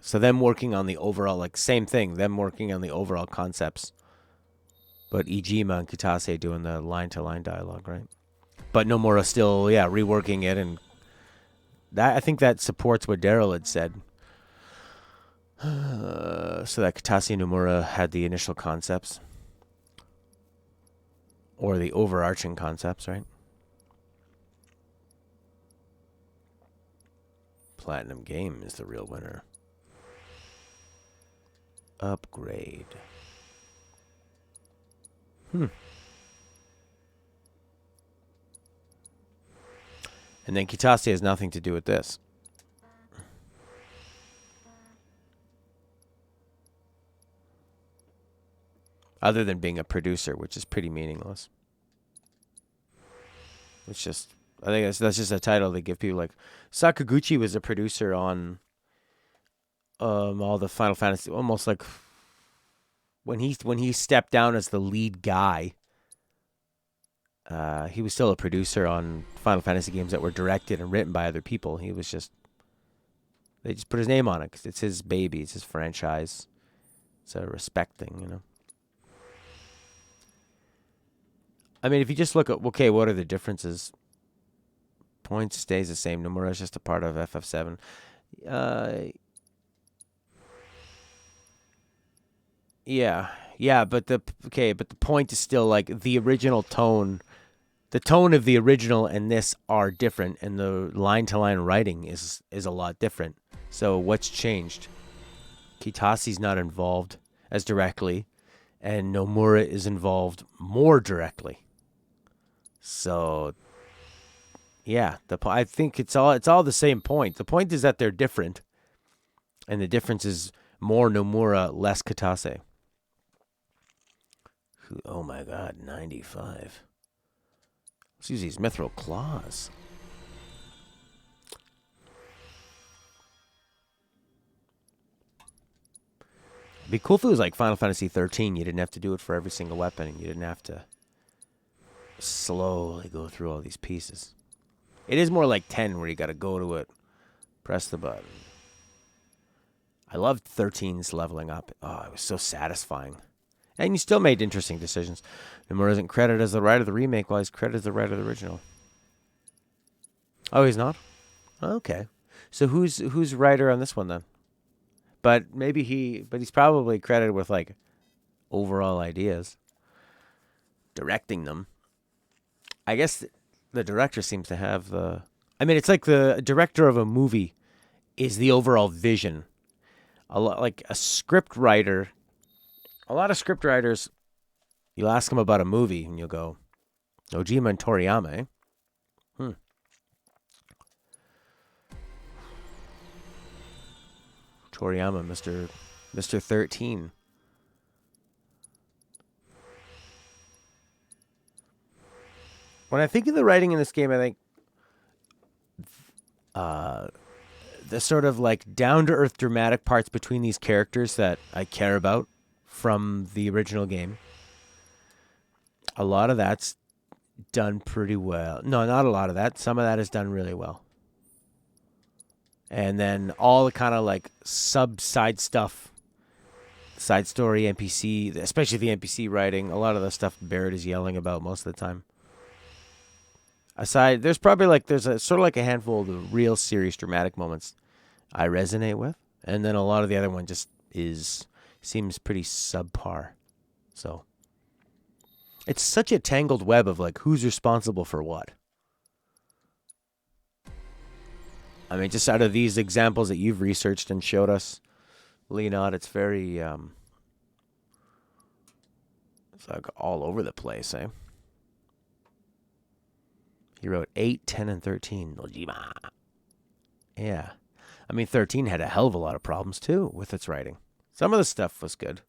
so them working on the overall, like, same thing, them working on the overall concepts, but Ijima and Kitase doing the line-to-line dialogue, right? But Nomura still, yeah, reworking it, and that, I think that supports what Daryl had said. So that Kitase and Nomura had the initial concepts. Or the overarching concepts, right? Platinum Game is the real winner. Upgrade. And then Kitase has nothing to do with this. Other than being a producer, which is pretty meaningless. It's just, I think that's just a title they give people. Like, Sakaguchi was a producer on all the Final Fantasy, almost like when he stepped down as the lead guy. He was still a producer on Final Fantasy games that were directed and written by other people. He was just, they just put his name on it because it's his baby, it's his franchise. It's a respect thing, you know. I mean, if you just look at, okay, what are the differences? Points stays the same. Nomura is just a part of FF7. Yeah, but the point is still like the original tone. The tone of the original and this are different, and the line-to-line writing is a lot different. So what's changed? Kitase's not involved as directly, and Nomura is involved more directly. So, yeah, I think it's all the same point. The point is that they're different, and the difference is more Nomura, less Kitase. Oh my God, 95. Let's use these mithril claws. It'd be cool if it was like Final Fantasy 13. You didn't have to do it for every single weapon, and you didn't have to slowly go through all these pieces. It is more like 10 where you got to go to it, press the button. I loved 13's leveling up. Oh, it was so satisfying. And you still made interesting decisions. Nomura isn't credited as the writer of the remake while he's credited as the writer of the original. Oh, he's not? Okay. So who's writer on this one then? But he's probably credited with like overall ideas. Directing them. I guess the director seems to have the... I mean, it's like the director of a movie is the overall vision. Like a script writer... A lot of script writers, you'll ask them about a movie, and you'll go, Nojima and Toriyama, eh? Toriyama, Mr. 13. When I think of the writing in this game, I think the sort of like down-to-earth dramatic parts between these characters that I care about from the original game. A lot of that's done pretty well. No, not a lot of that. Some of that is done really well. And then all the kind of like side stuff, side story, NPC, especially the NPC writing, a lot of the stuff Barrett is yelling about most of the time. Aside, there's a sort of like a handful of the real serious dramatic moments I resonate with. And then a lot of the other one just is seems pretty subpar. So it's such a tangled web of like who's responsible for what. I mean, just out of these examples that you've researched and showed us, Leonard, it's very it's like all over the place, eh? He wrote 8, 10, and 13. Nojima. Yeah. I mean, 13 had a hell of a lot of problems, too, with its writing. Some of the stuff was good.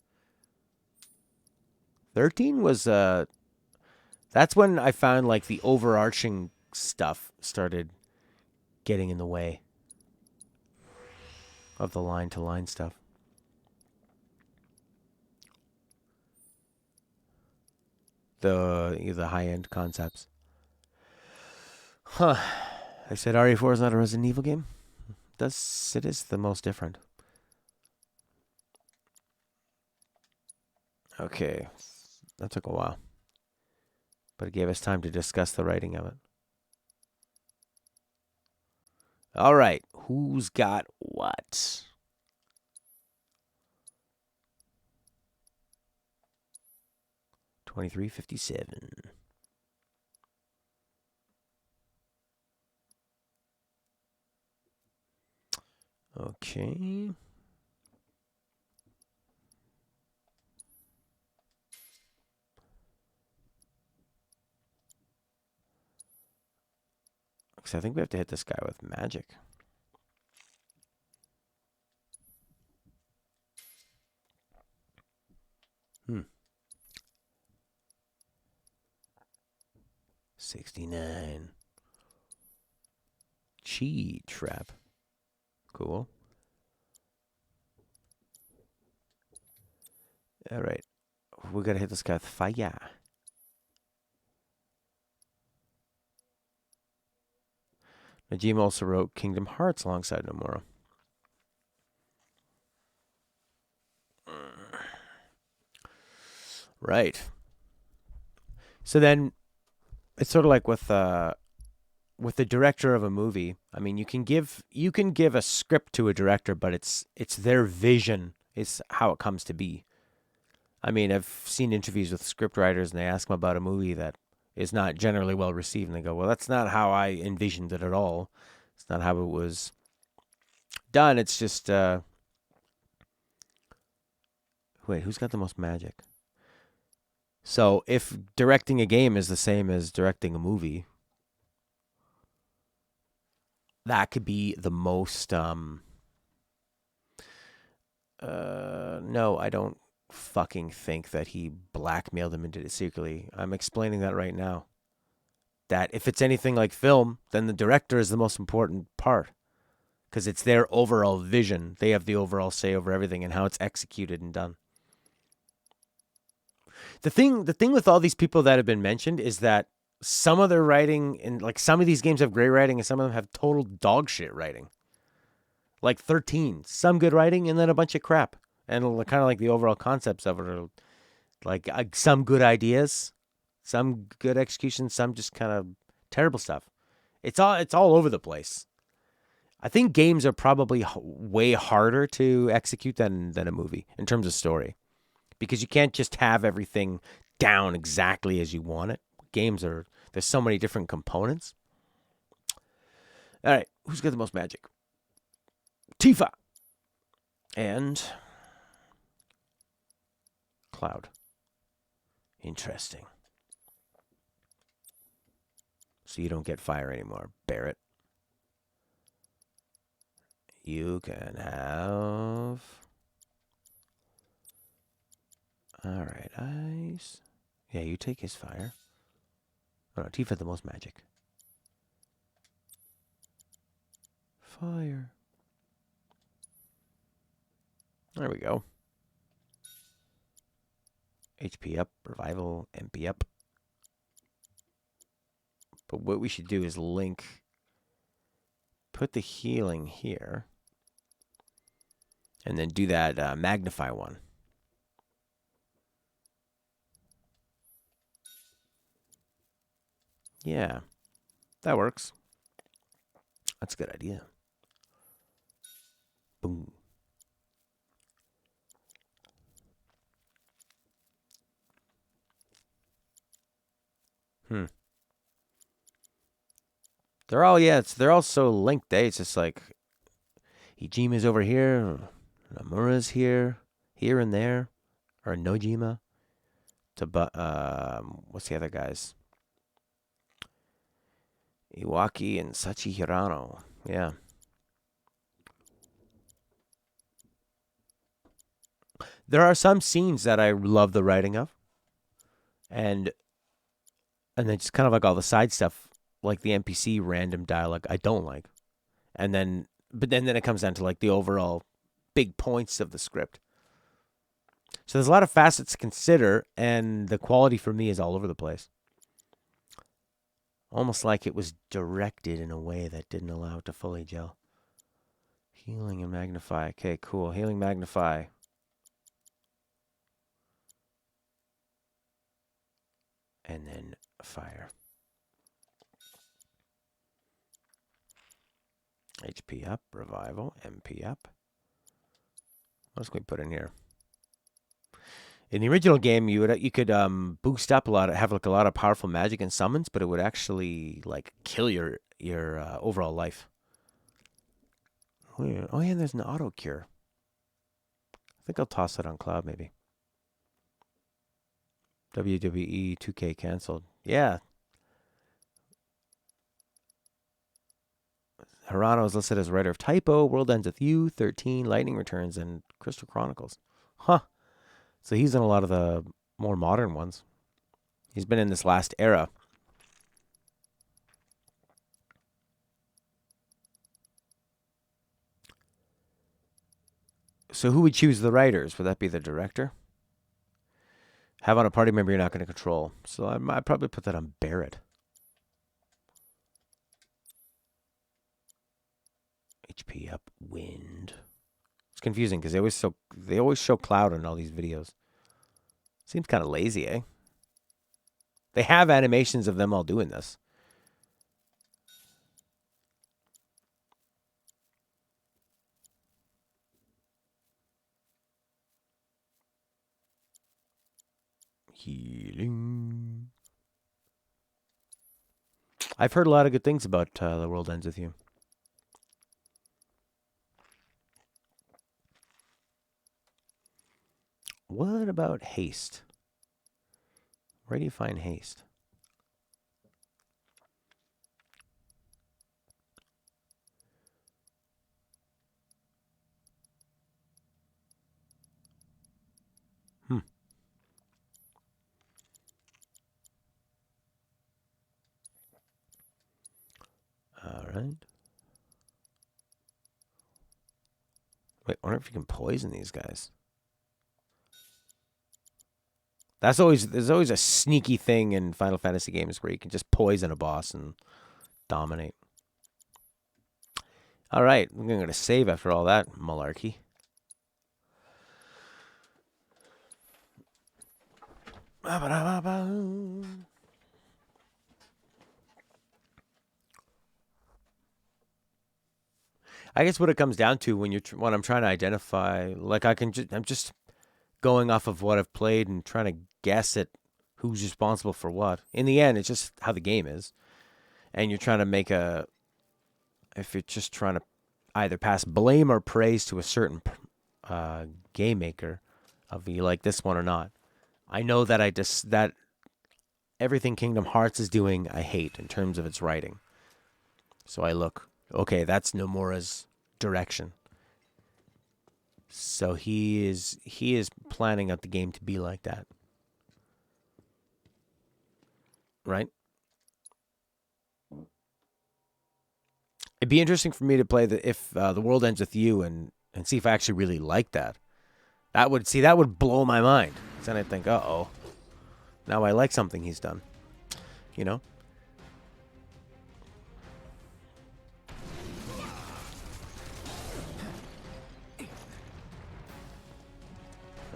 13 was, that's when I found, like, the overarching stuff started getting in the way of the line-to-line stuff. The high-end concepts. Huh. I said RE4 is not a Resident Evil game. It is the most different. Okay. That took a while. But it gave us time to discuss the writing of it. All right. Who's got what? $23.57. Okay. Because I think we have to hit this guy with magic. Hmm. 69. Chi trap. Cool. All right. We got to hit this guy with fire. Najima also wrote Kingdom Hearts alongside Nomura. Right. So then, it's sort of like with the director of a movie. I mean, you can give a script to a director, but it's their vision is how it comes to be. I mean, I've seen interviews with scriptwriters, and they ask them about a movie that is not generally well received, and they go, "Well, that's not how I envisioned it at all. It's not how it was done. It's just wait, who's got the most magic?" So if directing a game is the same as directing a movie, that could be the most no, I don't fucking think that he blackmailed him into it secretly. I'm explaining that right now. That if it's anything like film, then the director is the most important part. Because it's their overall vision. They have the overall say over everything and how it's executed and done. The thing with all these people that have been mentioned is that some of their writing, and like some of these games have great writing and some of them have total dog shit writing. Like 13, some good writing and then a bunch of crap. And kind of like the overall concepts of it are like some good ideas, some good execution, some just kind of terrible stuff. It's all over the place. I think games are probably way harder to execute than a movie in terms of story. Because you can't just have everything down exactly as you want it. There's so many different components. All right, who's got the most magic? Tifa. And Cloud. Interesting. So you don't get fire anymore, Barrett. You can have... All right, Ice. Yeah, you take his fire. Oh, no, Tifa had the most magic. Fire. There we go. HP up, revival, MP up. But what we should do is put the healing here, and then do that magnify one. Yeah, that works. That's a good idea. Boom. They're all they're all so linked. Eh? It's just like Ijima's over here, Nomura's here and there, or Nojima. What's the other guys? Iwaki and Sachi Hirano. Yeah. There are some scenes that I love the writing of. And then just kind of like all the side stuff, like the NPC random dialogue, I don't like. And then, but then it comes down to like the overall big points of the script. So there's a lot of facets to consider, and the quality for me is all over the place. Almost like it was directed in a way that didn't allow it to fully gel. Healing and magnify. Okay, cool. Healing, magnify. And then fire. HP up, revival, MP up. What else can we put in here? In the original game, you could boost up a lot, have like a lot of powerful magic and summons, but it would actually like kill your overall life. Oh yeah, there's an auto cure. I think I'll toss that on Cloud maybe. WWE 2K canceled. Yeah. Hirano is listed as writer of Typo, World Ends With You, 13, Lightning Returns, and Crystal Chronicles. Huh. So he's in a lot of the more modern ones. He's been in this last era. So who would choose the writers? Would that be the director? Have on a party member you're not going to control. So I'd probably put that on Barrett. HP up, wind. It's confusing because they always show Cloud in all these videos. Seems kind of lazy, eh? They have animations of them all doing this. Healing. I've heard a lot of good things about The World Ends With You. What about haste? Where do you find haste? All right. Wait, I wonder if you can poison these guys. There's always a sneaky thing in Final Fantasy games where you can just poison a boss and dominate. All right, we're going to save after all that malarkey. I guess what it comes down to when I'm trying to identify, like I'm just going off of what I've played and trying to guess at who's responsible for what. In the end, it's just how the game is, and you're trying to if you're just trying to either pass blame or praise to a certain game maker, of you like this one or not. I know that that everything Kingdom Hearts is doing, I hate in terms of its writing. So I look, okay, that's Nomura's direction. So he is planning out the game to be like that. Right? It'd be interesting for me to play The World Ends With You and see if I actually really like that. That would blow my mind. Then I'd think, uh-oh. Now I like something he's done. You know?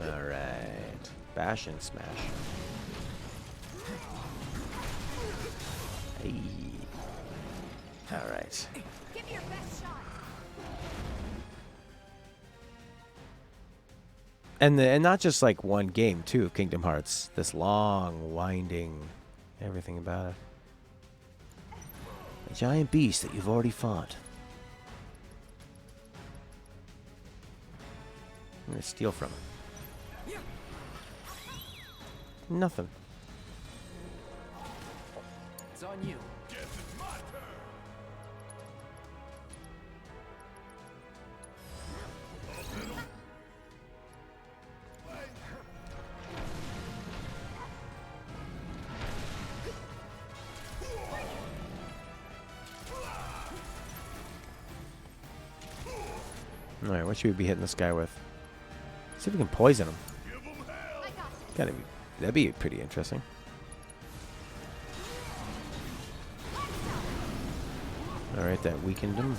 All right. Bash and smash. Hey. All right. Give me your best shot. And not just like one game too, Kingdom Hearts. This long, winding, everything about it. A giant beast that you've already fought. I'm gonna steal from it. Nothing. It's on you. Alright, what should we be hitting this guy with? See if we can poison him. That'd be pretty interesting. Alright, that weakened him.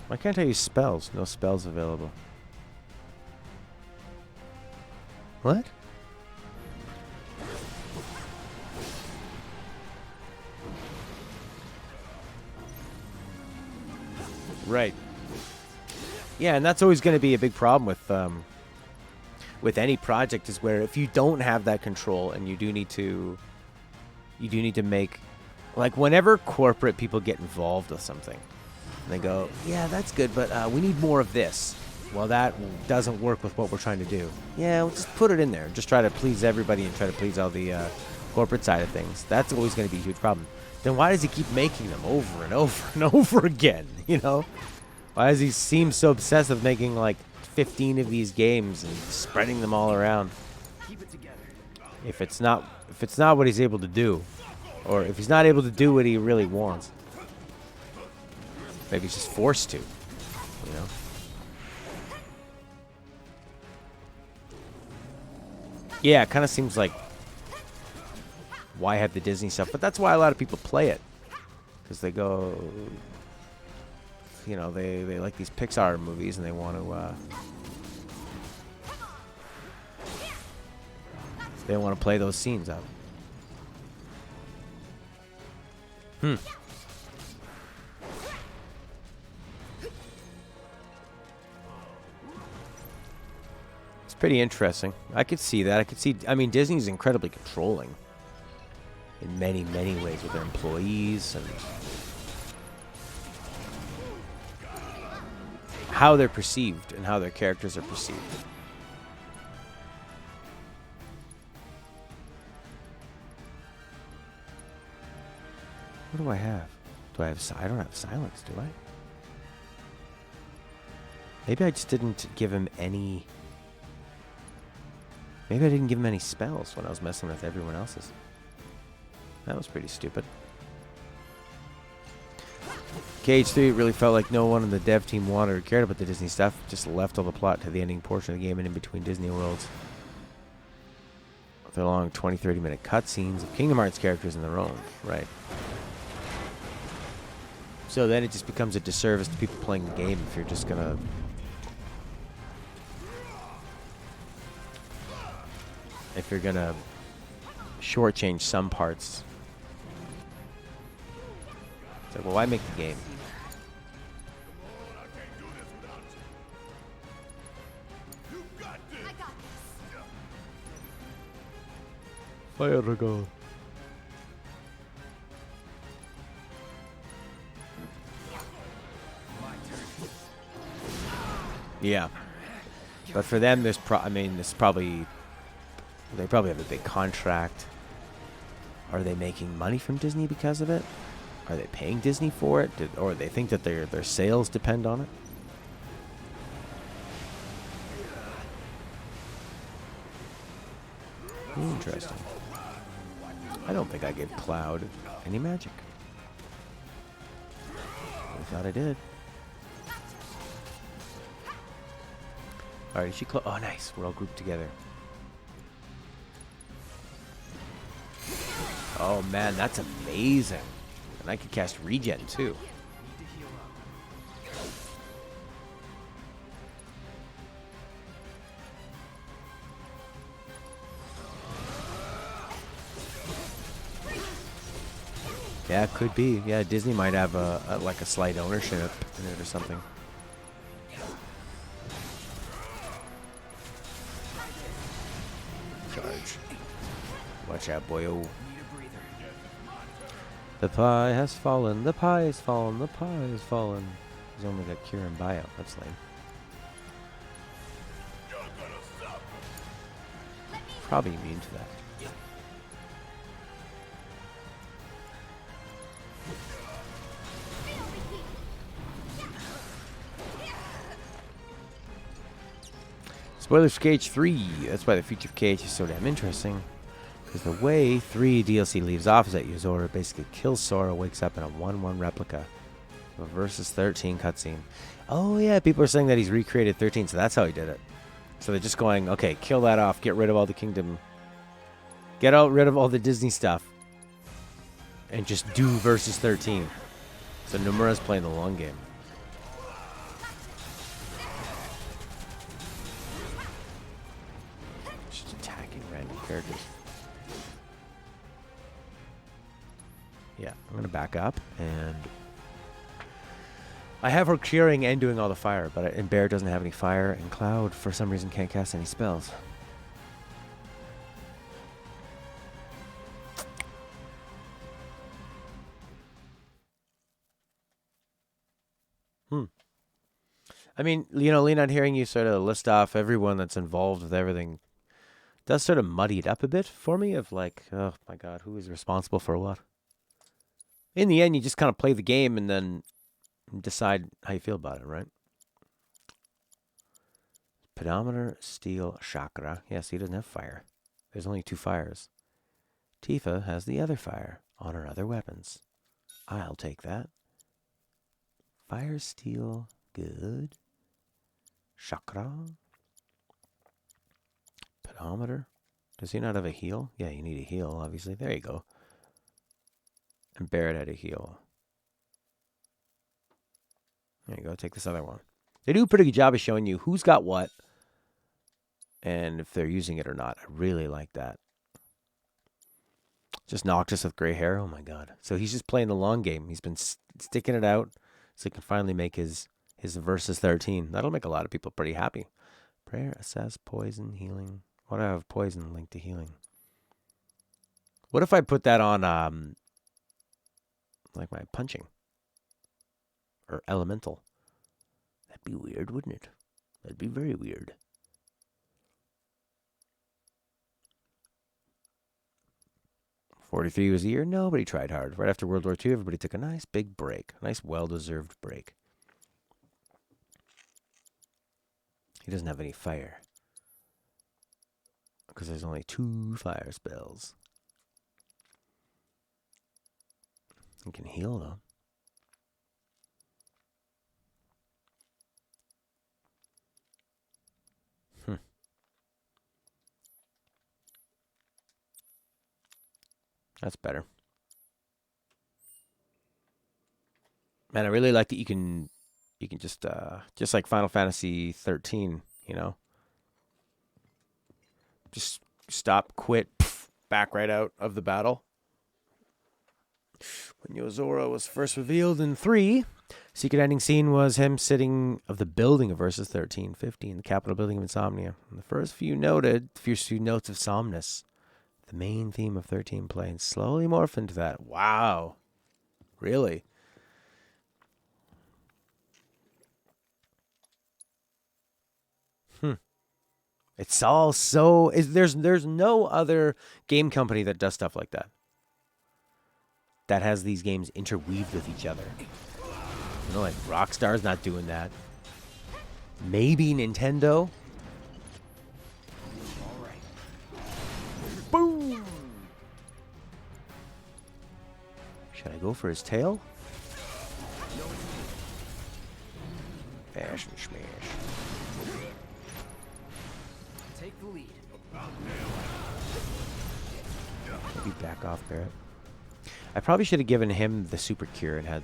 Why can't I use spells? No spells available. What? Right. Yeah, and that's always going to be a big problem with any project, is where if you don't have that control and you do need to make, like, whenever corporate people get involved with something and they go, yeah, that's good, but we need more of this. Well, that doesn't work with what we're trying to do. Yeah, we'll just put it in there. Just try to please everybody and try to please all the corporate side of things. That's always going to be a huge problem. Then why does he keep making them over and over and over again, you know? Why does he seem so obsessed with making like 15 of these games and spreading them all around? Keep it together. If it's not what he's able to do, or if he's not able to do what he really wants, maybe he's just forced to, you know? Yeah, it kind of seems like, why have the Disney stuff? But that's why a lot of people play it. Because they go, you know, they like these Pixar movies and they want to play those scenes out. It's pretty interesting. I could see that. I mean, Disney's incredibly controlling in many, many ways with their employees and how they're perceived and how their characters are perceived. What do I have? I don't have silence, do I? Maybe I just didn't give him any... Maybe I didn't give him any spells when I was messing with everyone else's. That was pretty stupid. KH3 really felt like no one in the dev team wanted or cared about the Disney stuff. Just left all the plot to the ending portion of the game and in between Disney worlds. With their long 20-30 minute cutscenes of Kingdom Hearts characters in their own. Right. So then it just becomes a disservice to people playing the game if you're just gonna... If you're gonna shortchange some parts. It's like, well, why make the game? Fire the goal. Yeah, but for them, there's probably they probably have a big contract. Are they making money from Disney because of it? Are they paying Disney for it? Or they think that their sales depend on it? Interesting. I don't think I gave Cloud any magic. I thought I did. Alright, oh, nice. We're all grouped together. Oh, man, that's amazing. And I could cast Regen, too. Yeah, it could be. Yeah, Disney might have like a slight ownership in it or something. Charge. Watch out, boyo. The pie has fallen. The pie has fallen. The pie has fallen. He's only got cure and buyout. That's lame. Probably immune to that. Spoilers for Cage 3. That's why the future of Cage is so damn interesting. Because the way 3 DLC leaves off is that Yozora basically kills Sora, wakes up in a 1-1 replica of a Versus 13 cutscene. Oh yeah, people are saying that he's recreated 13, so that's how he did it. So they're just going, okay, kill that off, get rid of all the kingdom, rid of all the Disney stuff, and just do Versus 13. So Nomura's playing the long game. Just attacking random characters. Yeah, I'm going to back up, and I have her curing and doing all the fire, and Bear doesn't have any fire, and Cloud, for some reason, can't cast any spells. I mean, you know, Leon, hearing you sort of list off everyone that's involved with everything does sort of muddy it up a bit for me of like, oh my god, who is responsible for what? In the end, you just kind of play the game and then decide how you feel about it, right? Pedometer, steel, chakra. Yes, he doesn't have fire. There's only 2 fires. Tifa has the other fire on her other weapons. I'll take that. Fire, steel, good. Chakra. Pedometer. Does he not have a heal? Yeah, you need a heal, obviously. There you go. And Barrett had a heal. There you go. Take this other one. They do a pretty good job of showing you who's got what and if they're using it or not. I really like that. Just Noctis with gray hair. Oh, my God. So he's just playing the long game. He's been sticking it out so he can finally make his Versus 13. That'll make a lot of people pretty happy. Prayer, assess, poison, healing. Why do I have poison linked to healing? What if I put that on, like my punching? Or elemental? That'd be weird, wouldn't it? That'd be very weird. '43 was the year nobody tried hard. Right after World War II, everybody took a nice big break. A nice, well-deserved break. He doesn't have any fire. Because there's only 2 fire spells. He can heal, though. That's better. Man, I really like that you can just like Final Fantasy 13, you know? Just stop, quit, back right out of the battle. When Yozora was first revealed in 3, secret ending scene was him sitting of the building of Versus 1315, the Capitol building of Insomnia. And the first few notes of Somnus, the main theme of 13 playing, slowly morph into that. Wow. Really? It's all so... There's no other game company that does stuff like that. That has these games interweaved with each other. You know, like Rockstar's not doing that. Maybe Nintendo. Boom! Should I go for his tail? Bash and smash. Take the lead. Maybe back off, Barrett. I probably should have given him the super cure and had...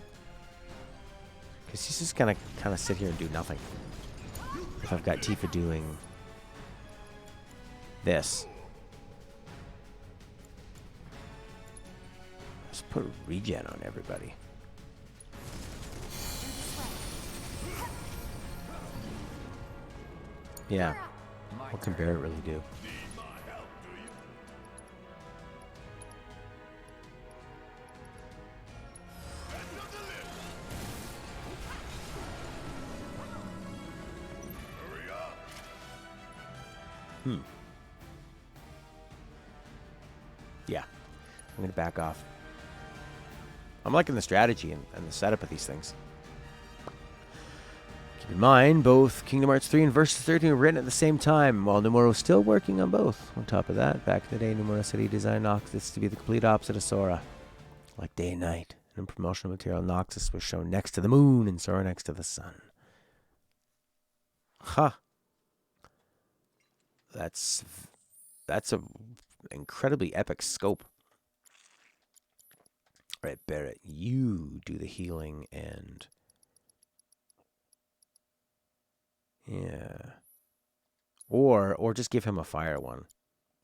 Because he's just gonna kind of sit here and do nothing. If I've got Tifa doing... this. It's put regen on everybody. Yeah. What can Barret really do? Yeah. I'm going to back off. I'm liking the strategy and the setup of these things. Keep in mind, both Kingdom Hearts 3 and Versus 13 were written at the same time, while Nomura was still working on both. On top of that, back in the day, Nomura said he designed Noctis to be the complete opposite of Sora. Like day and night. And in promotional material, Noctis was shown next to the moon and Sora next to the sun. Huh. That's a incredibly epic scope. All right, Barret, you do the healing and... Yeah. Or just give him a fire one.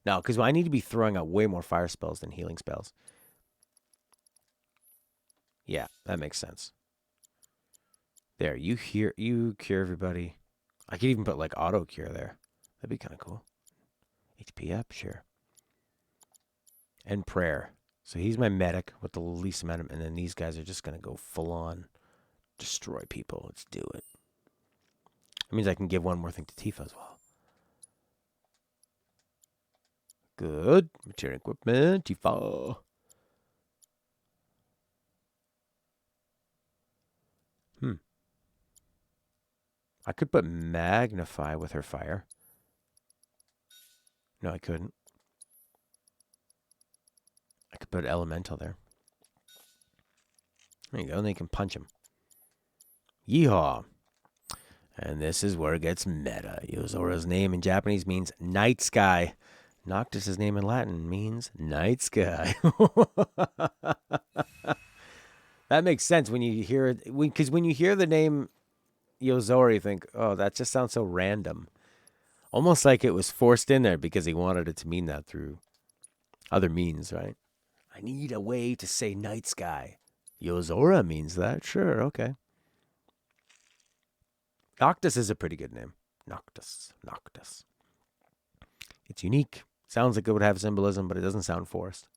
No, because I need to be throwing out way more fire spells than healing spells. Yeah, that makes sense. There, you cure everybody. I could even put like auto cure there. That'd be kind of cool. HP up, sure. And prayer. So he's my medic with the least amount of, and then these guys are just gonna go full on destroy people. Let's do it. That means I can give one more thing to Tifa as well. Good. Material equipment, Tifa. I could put magnify with her fire. No, I couldn't. I could put elemental there. There you go, and then you can punch him. Yeehaw. And this is where it gets meta. Yozora's name in Japanese means night sky. Noctis' name in Latin means night sky. That makes sense when you hear it. Because when you hear the name Yozora, you think, oh, that just sounds so random. Almost like it was forced in there because he wanted it to mean that through other means, right? I need a way to say night sky. Yozora means that. Sure, okay. Noctis is a pretty good name. Noctis. It's unique. Sounds like it would have symbolism, but it doesn't sound forced.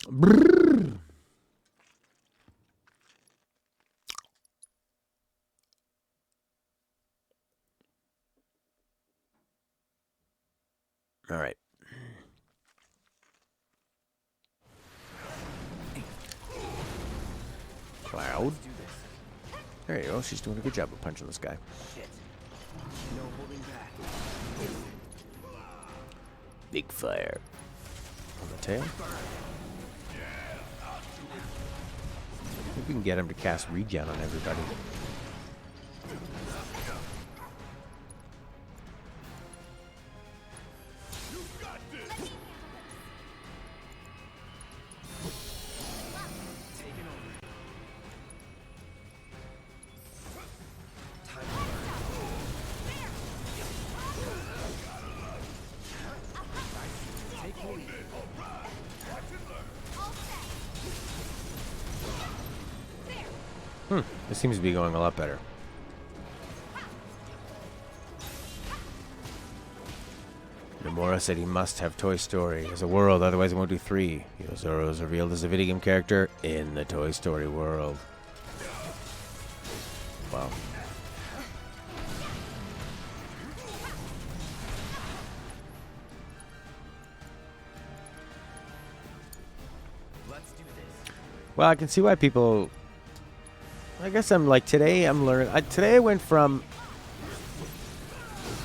Brrr. All right. Cloud. There you go. She's doing a good job of punching this guy. No holding back. Big fire. On the tail. I think we can get him to cast regen on everybody. This seems to be going a lot better. Nomura said he must have Toy Story as a world, otherwise he won't do 3. Yozora is revealed as a video game character in the Toy Story world. Wow. Let's do this. Well, I can see why people... I guess I'm like, today I'm learning... today I went from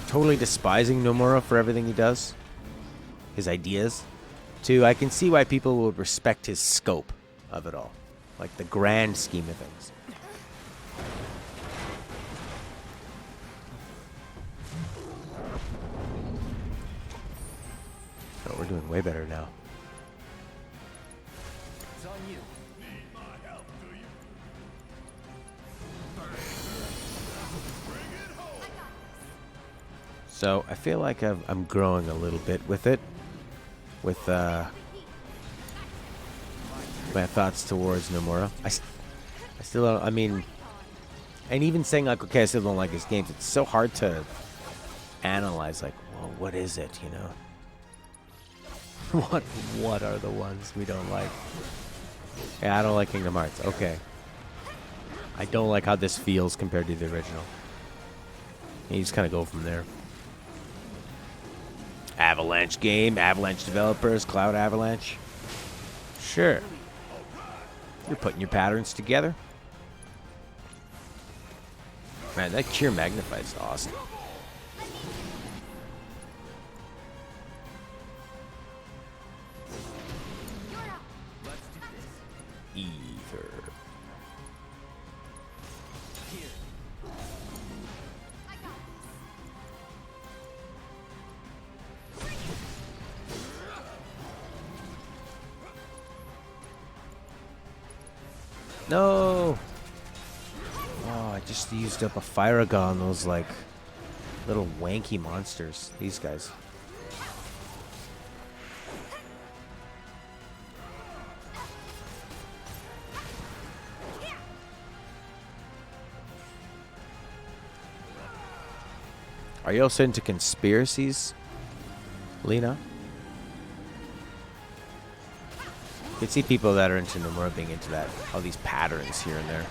totally despising Nomura for everything he does, his ideas, to I can see why people would respect his scope of it all. Like the grand scheme of things. Oh, we're doing way better now. It's on you. So I feel like I'm growing a little bit with it, with my thoughts towards Nomura. I still don't, I mean, and even saying like, okay, I still don't like his games, it's so hard to analyze, like, well, what is it, you know? What are the ones we don't like? Yeah, I don't like Kingdom Hearts. Okay. I don't like how this feels compared to the original. And you just kind of go from there. Avalanche game, Avalanche developers, Cloud Avalanche. Sure. You're putting your patterns together. Man, that Cure Magnified is awesome. Ether. No! Oh, I just used up a Fire on those, like, little wanky monsters. These guys. Are you also into conspiracies, Lena? You can see people that are into Nomura being into that, all these patterns here and there.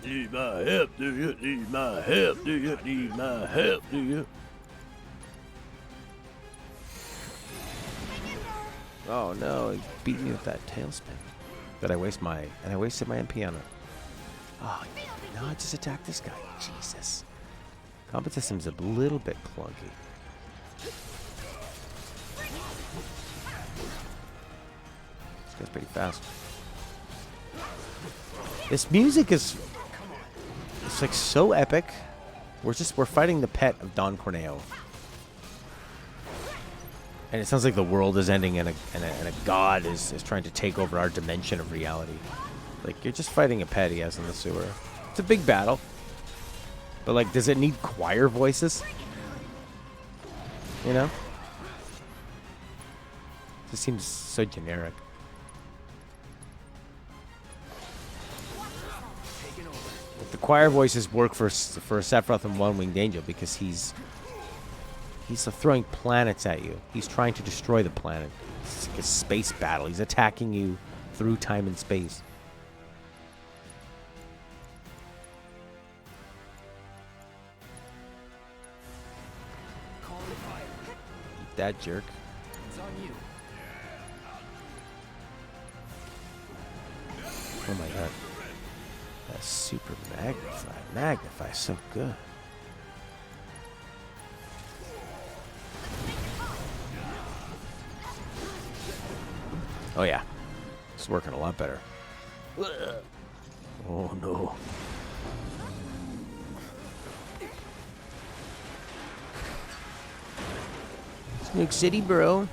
Need my help, do you? Need my help, do you? Need my help, do you? Oh no, he beat me with that tailspin. Did I waste my, and I wasted my MP on it. Oh, no, I just attacked this guy. Jesus. Combat system's a little bit clunky. This guy's pretty fast. This music is, it's like so epic. We're fighting the pet of Don Corneo. And it sounds like the world is ending and a god is trying to take over our dimension of reality. Like, you're just fighting a pet he has in the sewer. It's a big battle. But, like, does it need choir voices? You know? It just seems so generic. But the choir voices work for Sephiroth and One Winged Angel because he's throwing planets at you. He's trying to destroy the planet. It's like a space battle. He's attacking you through time and space. Eat that jerk. It's on you. Oh my god. That's super magnify. Magnify so good. Oh yeah, it's working a lot better. Oh no. Snook City, bro.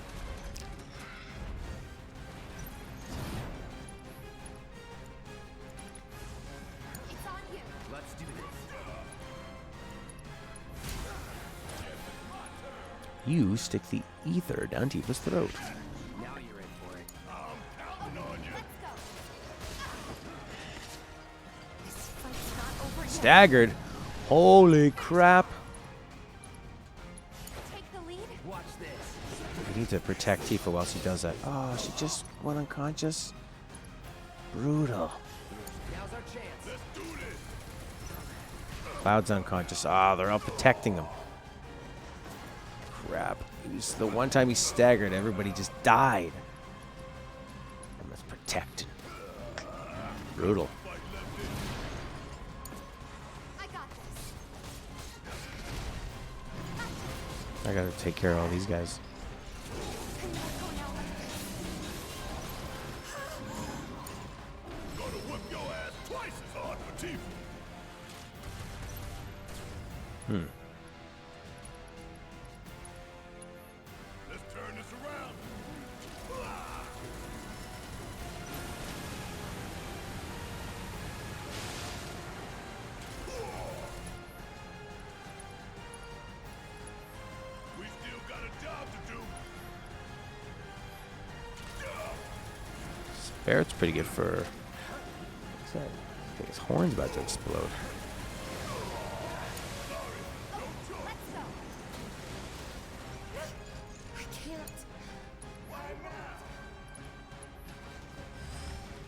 Let's do this. You stick the ether down Tifa's throat. Now you're in for it. Staggered. Holy crap. Take the lead. Watch this. We need to protect Tifa while she does that. Oh, she just went unconscious. Brutal. Now's our chance. Let's do this. Cloud's unconscious. Ah, they're all protecting him. Crap. It was the one time he staggered, everybody just died. And that's protected. Brutal. I gotta take care of all these guys. Gonna whip your ass twice as hard for Tifa. Let's turn this around. Barrett's pretty good for... What's that? I think his horn's about to explode.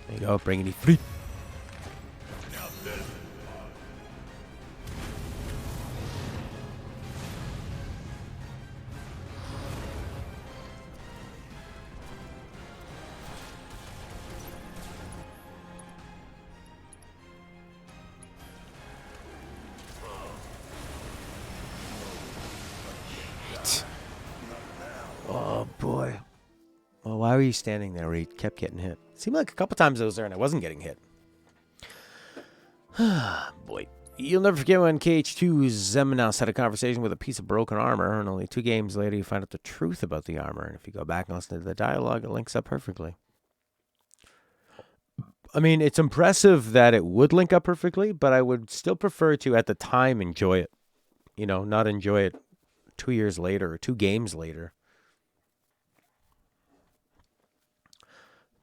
There you go, bringing it free. Oh boy. Well, why were you standing there where he kept getting hit? Seemed like a couple times I was there and I wasn't getting hit. Boy. You'll never forget when KH2 Zemnos had a conversation with a piece of broken armor, and only 2 games later you find out the truth about the armor. And if you go back and listen to the dialogue, it links up perfectly. I mean, it's impressive that it would link up perfectly, but I would still prefer to, at the time, enjoy it. You know, not enjoy it 2 years later or 2 games later.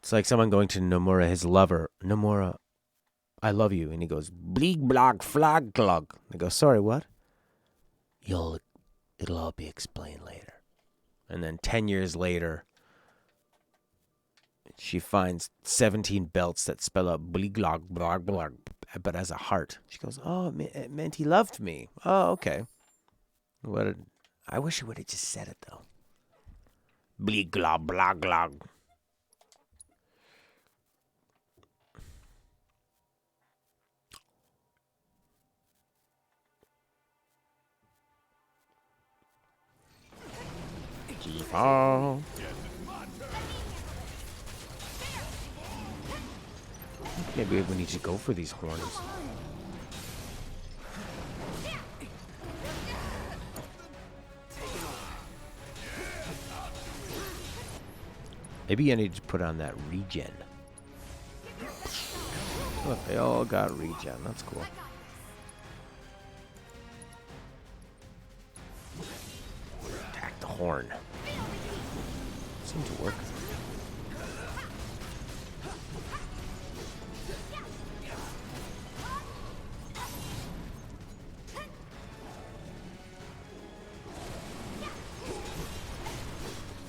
It's like someone going to Nomura, his lover. Nomura, I love you. And he goes, bleak, block, flag, glug. They go, sorry, what? It'll all be explained later. And then 10 years later, she finds 17 belts that spell out bleak, block, blog, blog, but as a heart. She goes, oh, it meant he loved me. Oh, okay. I wish he would have just said it, though. Bleak, glog, blog, glog. Oh. Maybe we need to go for these horns. Maybe I need to put on that regen. Look, they all got regen. That's cool. Attack the horn. Seemed to work.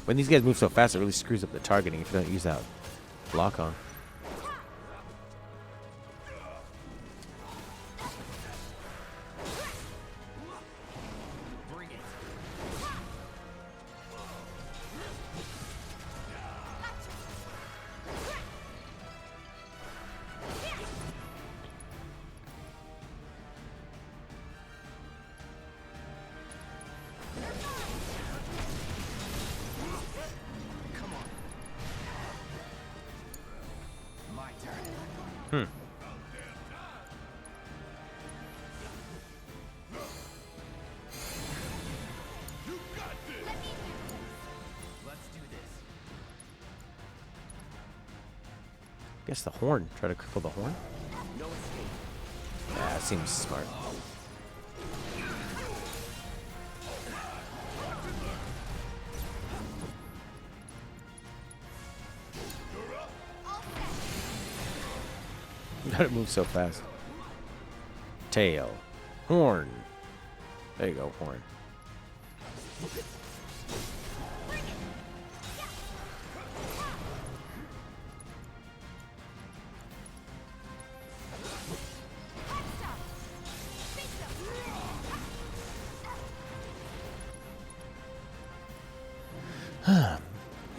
When these guys move so fast, it really screws up the targeting if you don't use that lock on. Guess the horn. Try to cripple the horn. Yeah, seems smart. Gotta move so fast. Tail. Horn. There you go, horn.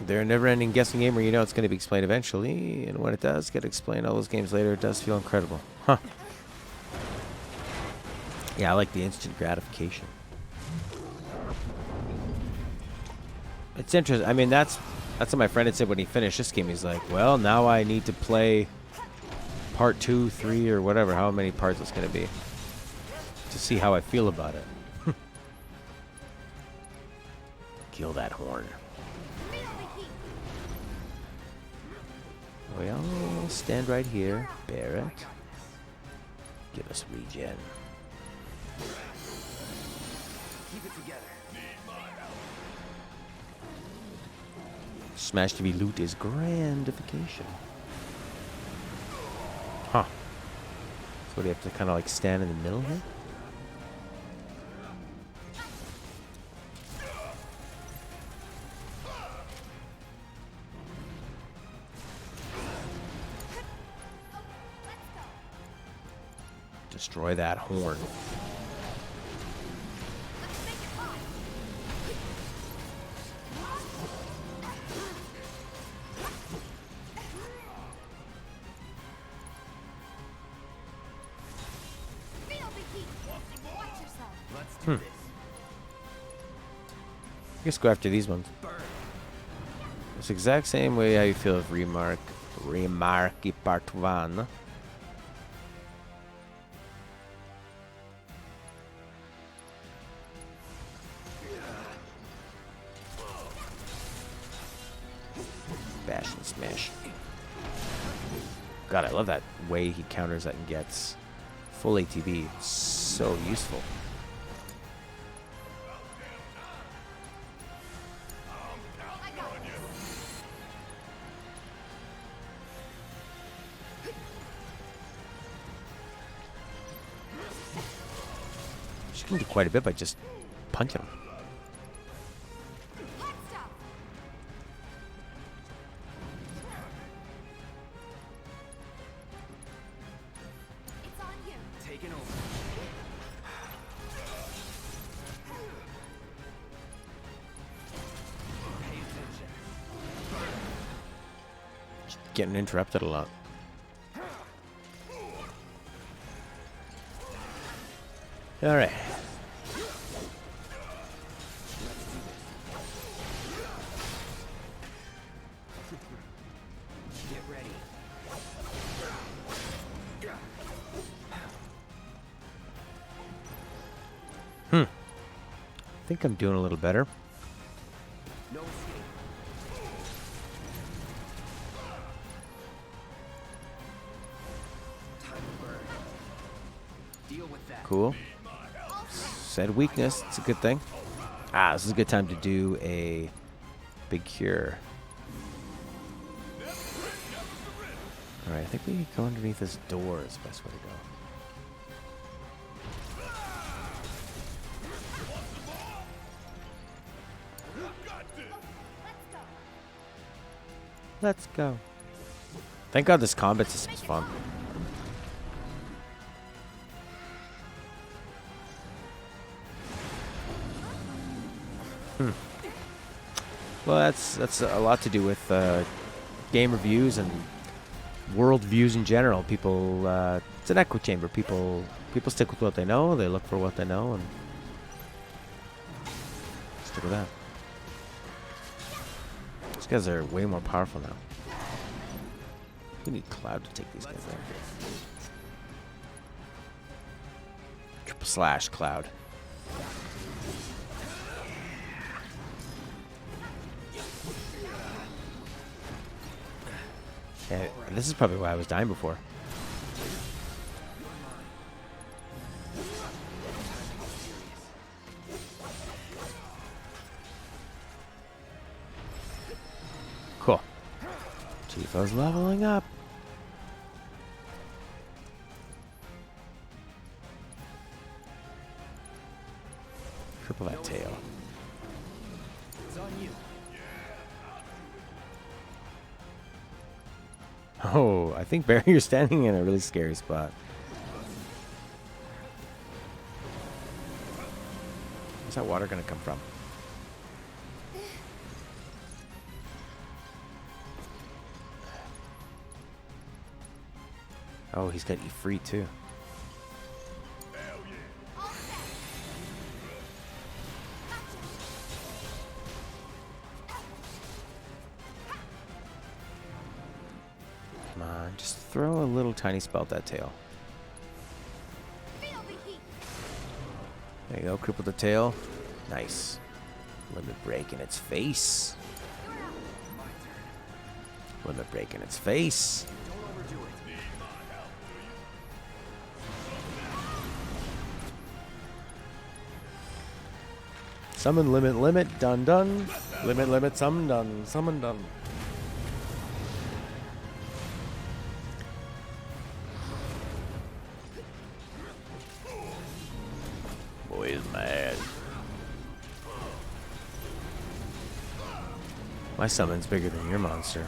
They're a never-ending guessing game where you know it's going to be explained eventually, and when it does get explained all those games later, it does feel incredible. Huh. Yeah, I like the instant gratification. It's interesting. I mean, that's what my friend had said when he finished this game. He's like, well, now I need to play part 2, 3, or whatever, how many parts it's going to be, to see how I feel about it. Kill that horn. We all stand right here. Barrett. Give us regen. Keep it together. Smash TV loot is grandification. What do you have to kind of like stand in the middle here? Destroy that horn. I guess go after these ones. It's the exact same way how you feel with Remarque Part 1. Bash and smash. God, I love that way he counters that and gets full ATB. So useful. She can do quite a bit by just punching him. Getting interrupted a lot. All right. Get ready. I think I'm doing a little better. No escape. Time to burn. Deal with that. Cool. Said weakness. It's a good thing. Ah, this is a good time to do a big cure. Alright, I think we go underneath this door is the best way to go. Let's go. Thank God this combat system is fun. Well, that's a lot to do with game reviews and world views in general. People, it's an echo chamber. People stick with what they know. They look for what they know and stick with that. These guys are way more powerful now. We need Cloud to take these guys out. Triple slash Cloud. Yeah, this is probably why I was dying before. Cool. Tifo's leveling up. Triple that tail. It's on you. Oh, I think Barry, you're standing in a really scary spot. Where's that water gonna come from? Oh, he's got E-free too. Come on, just throw a little tiny spell at that tail. There you go, cripple the tail. Nice. Limit break in its face. Limit break in its face. Summon, limit, limit, done, done. Limit, limit, summon, done, summon, done. My summon's bigger than your monster.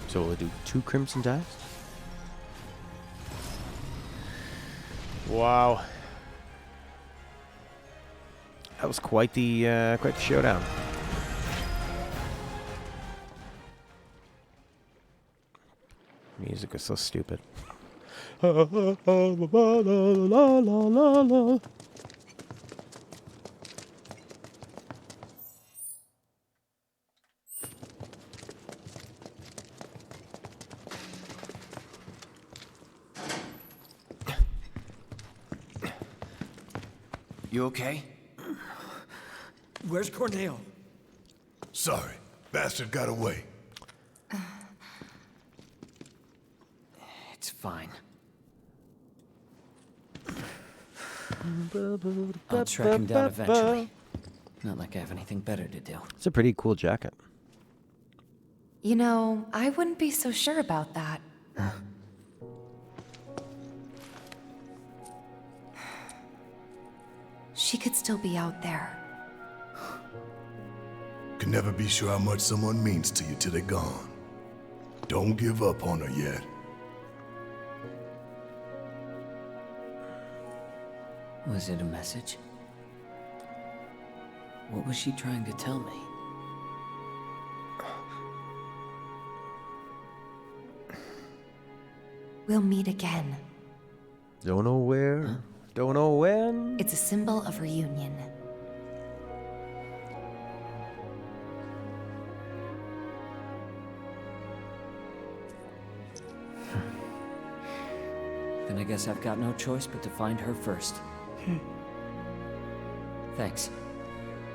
So we'll do 2 Crimson Dives? Wow. That was quite the showdown. Music is so stupid. You okay? Where's Corneo? Sorry, bastard got away. It's fine. I'll track him down eventually. Not like I have anything better to do. It's a pretty cool jacket. You know, I wouldn't be so sure about that. She could still be out there. Can never be sure how much someone means to you till they're gone. Don't give up on her yet. Was it a message? What was she trying to tell me? We'll meet again. Don't know where, don't know when. It's a symbol of reunion. Then I guess I've got no choice but to find her first. Thanks.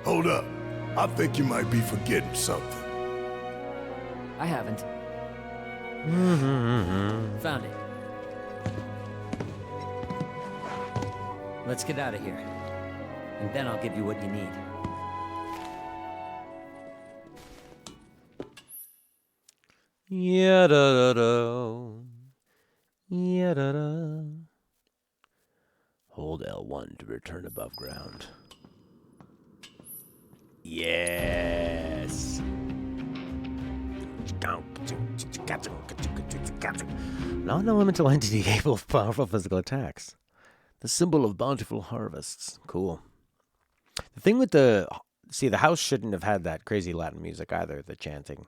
Hold up. I think you might be forgetting something. I haven't. Found it. Let's get out of here. And then I'll give you what you need. Ya-da-da-da. Ya-da-da. Hold L1 to return above ground. Yes. Non-elemental entity capable of powerful physical attacks. The symbol of bountiful harvests. Cool. The thing with the house shouldn't have had that crazy Latin music either, the chanting.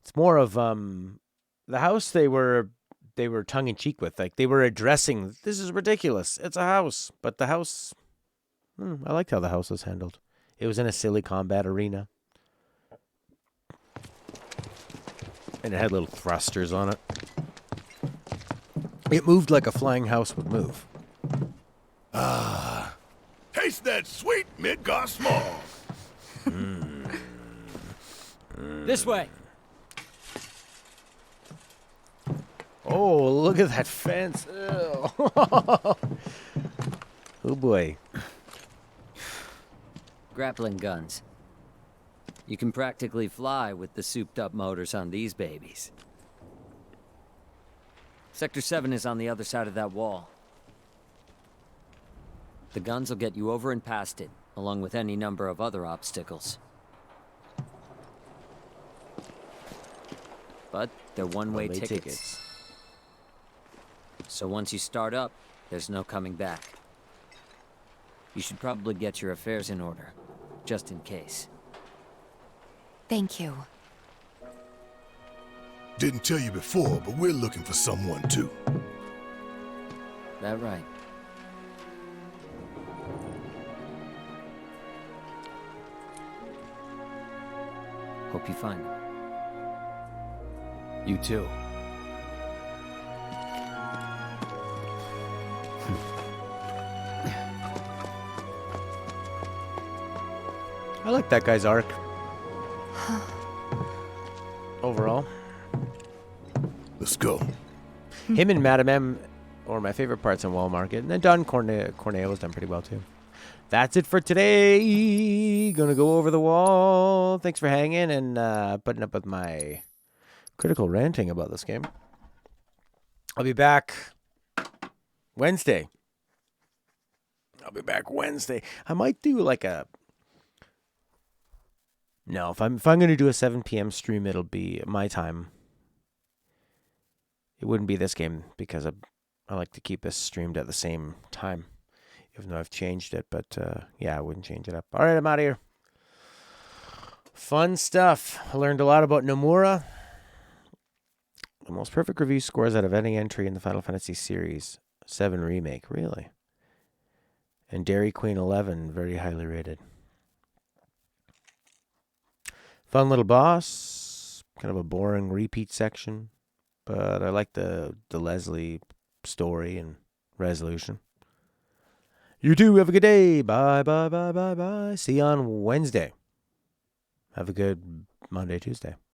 It's more of the house they were tongue in cheek with, like they were addressing, this is ridiculous. It's a house, but the house, I liked how the house was handled. It was in a silly combat arena. And it had little thrusters on it. It moved like a flying house would move. Ah, taste that sweet Midgar small. This way. Oh, look at that fence. Oh, boy. Grappling guns. You can practically fly with the souped-up motors on these babies. Sector 7 is on the other side of that wall. The guns will get you over and past it, along with any number of other obstacles. But they're one-way tickets. So once you start up, there's no coming back. You should probably get your affairs in order, just in case. Thank you. Didn't tell you before, but we're looking for someone too. That right. Hope you find him. You too. I like that guy's arc. Overall. Let's go. Him and Madame M are my favorite parts in Wall Market. And then Don Corneo was done pretty well too. That's it for today. Gonna go over the wall. Thanks for hanging and putting up with my critical ranting about this game. I'll be back Wednesday. I might do like a... No, if I'm going to do a 7 p.m. stream, it'll be my time. It wouldn't be this game because I like to keep this streamed at the same time, even though I've changed it. But yeah, I wouldn't change it up. All right, I'm out of here. Fun stuff. I learned a lot about Nomura. The most perfect review scores out of any entry in the Final Fantasy series. 7 Remake, really? And Dairy Queen 11, very highly rated. Fun little boss. Kind of a boring repeat section. But I like the Leslie story and resolution. You too, have a good day. Bye, bye, bye, bye, bye. See you on Wednesday. Have a good Monday, Tuesday.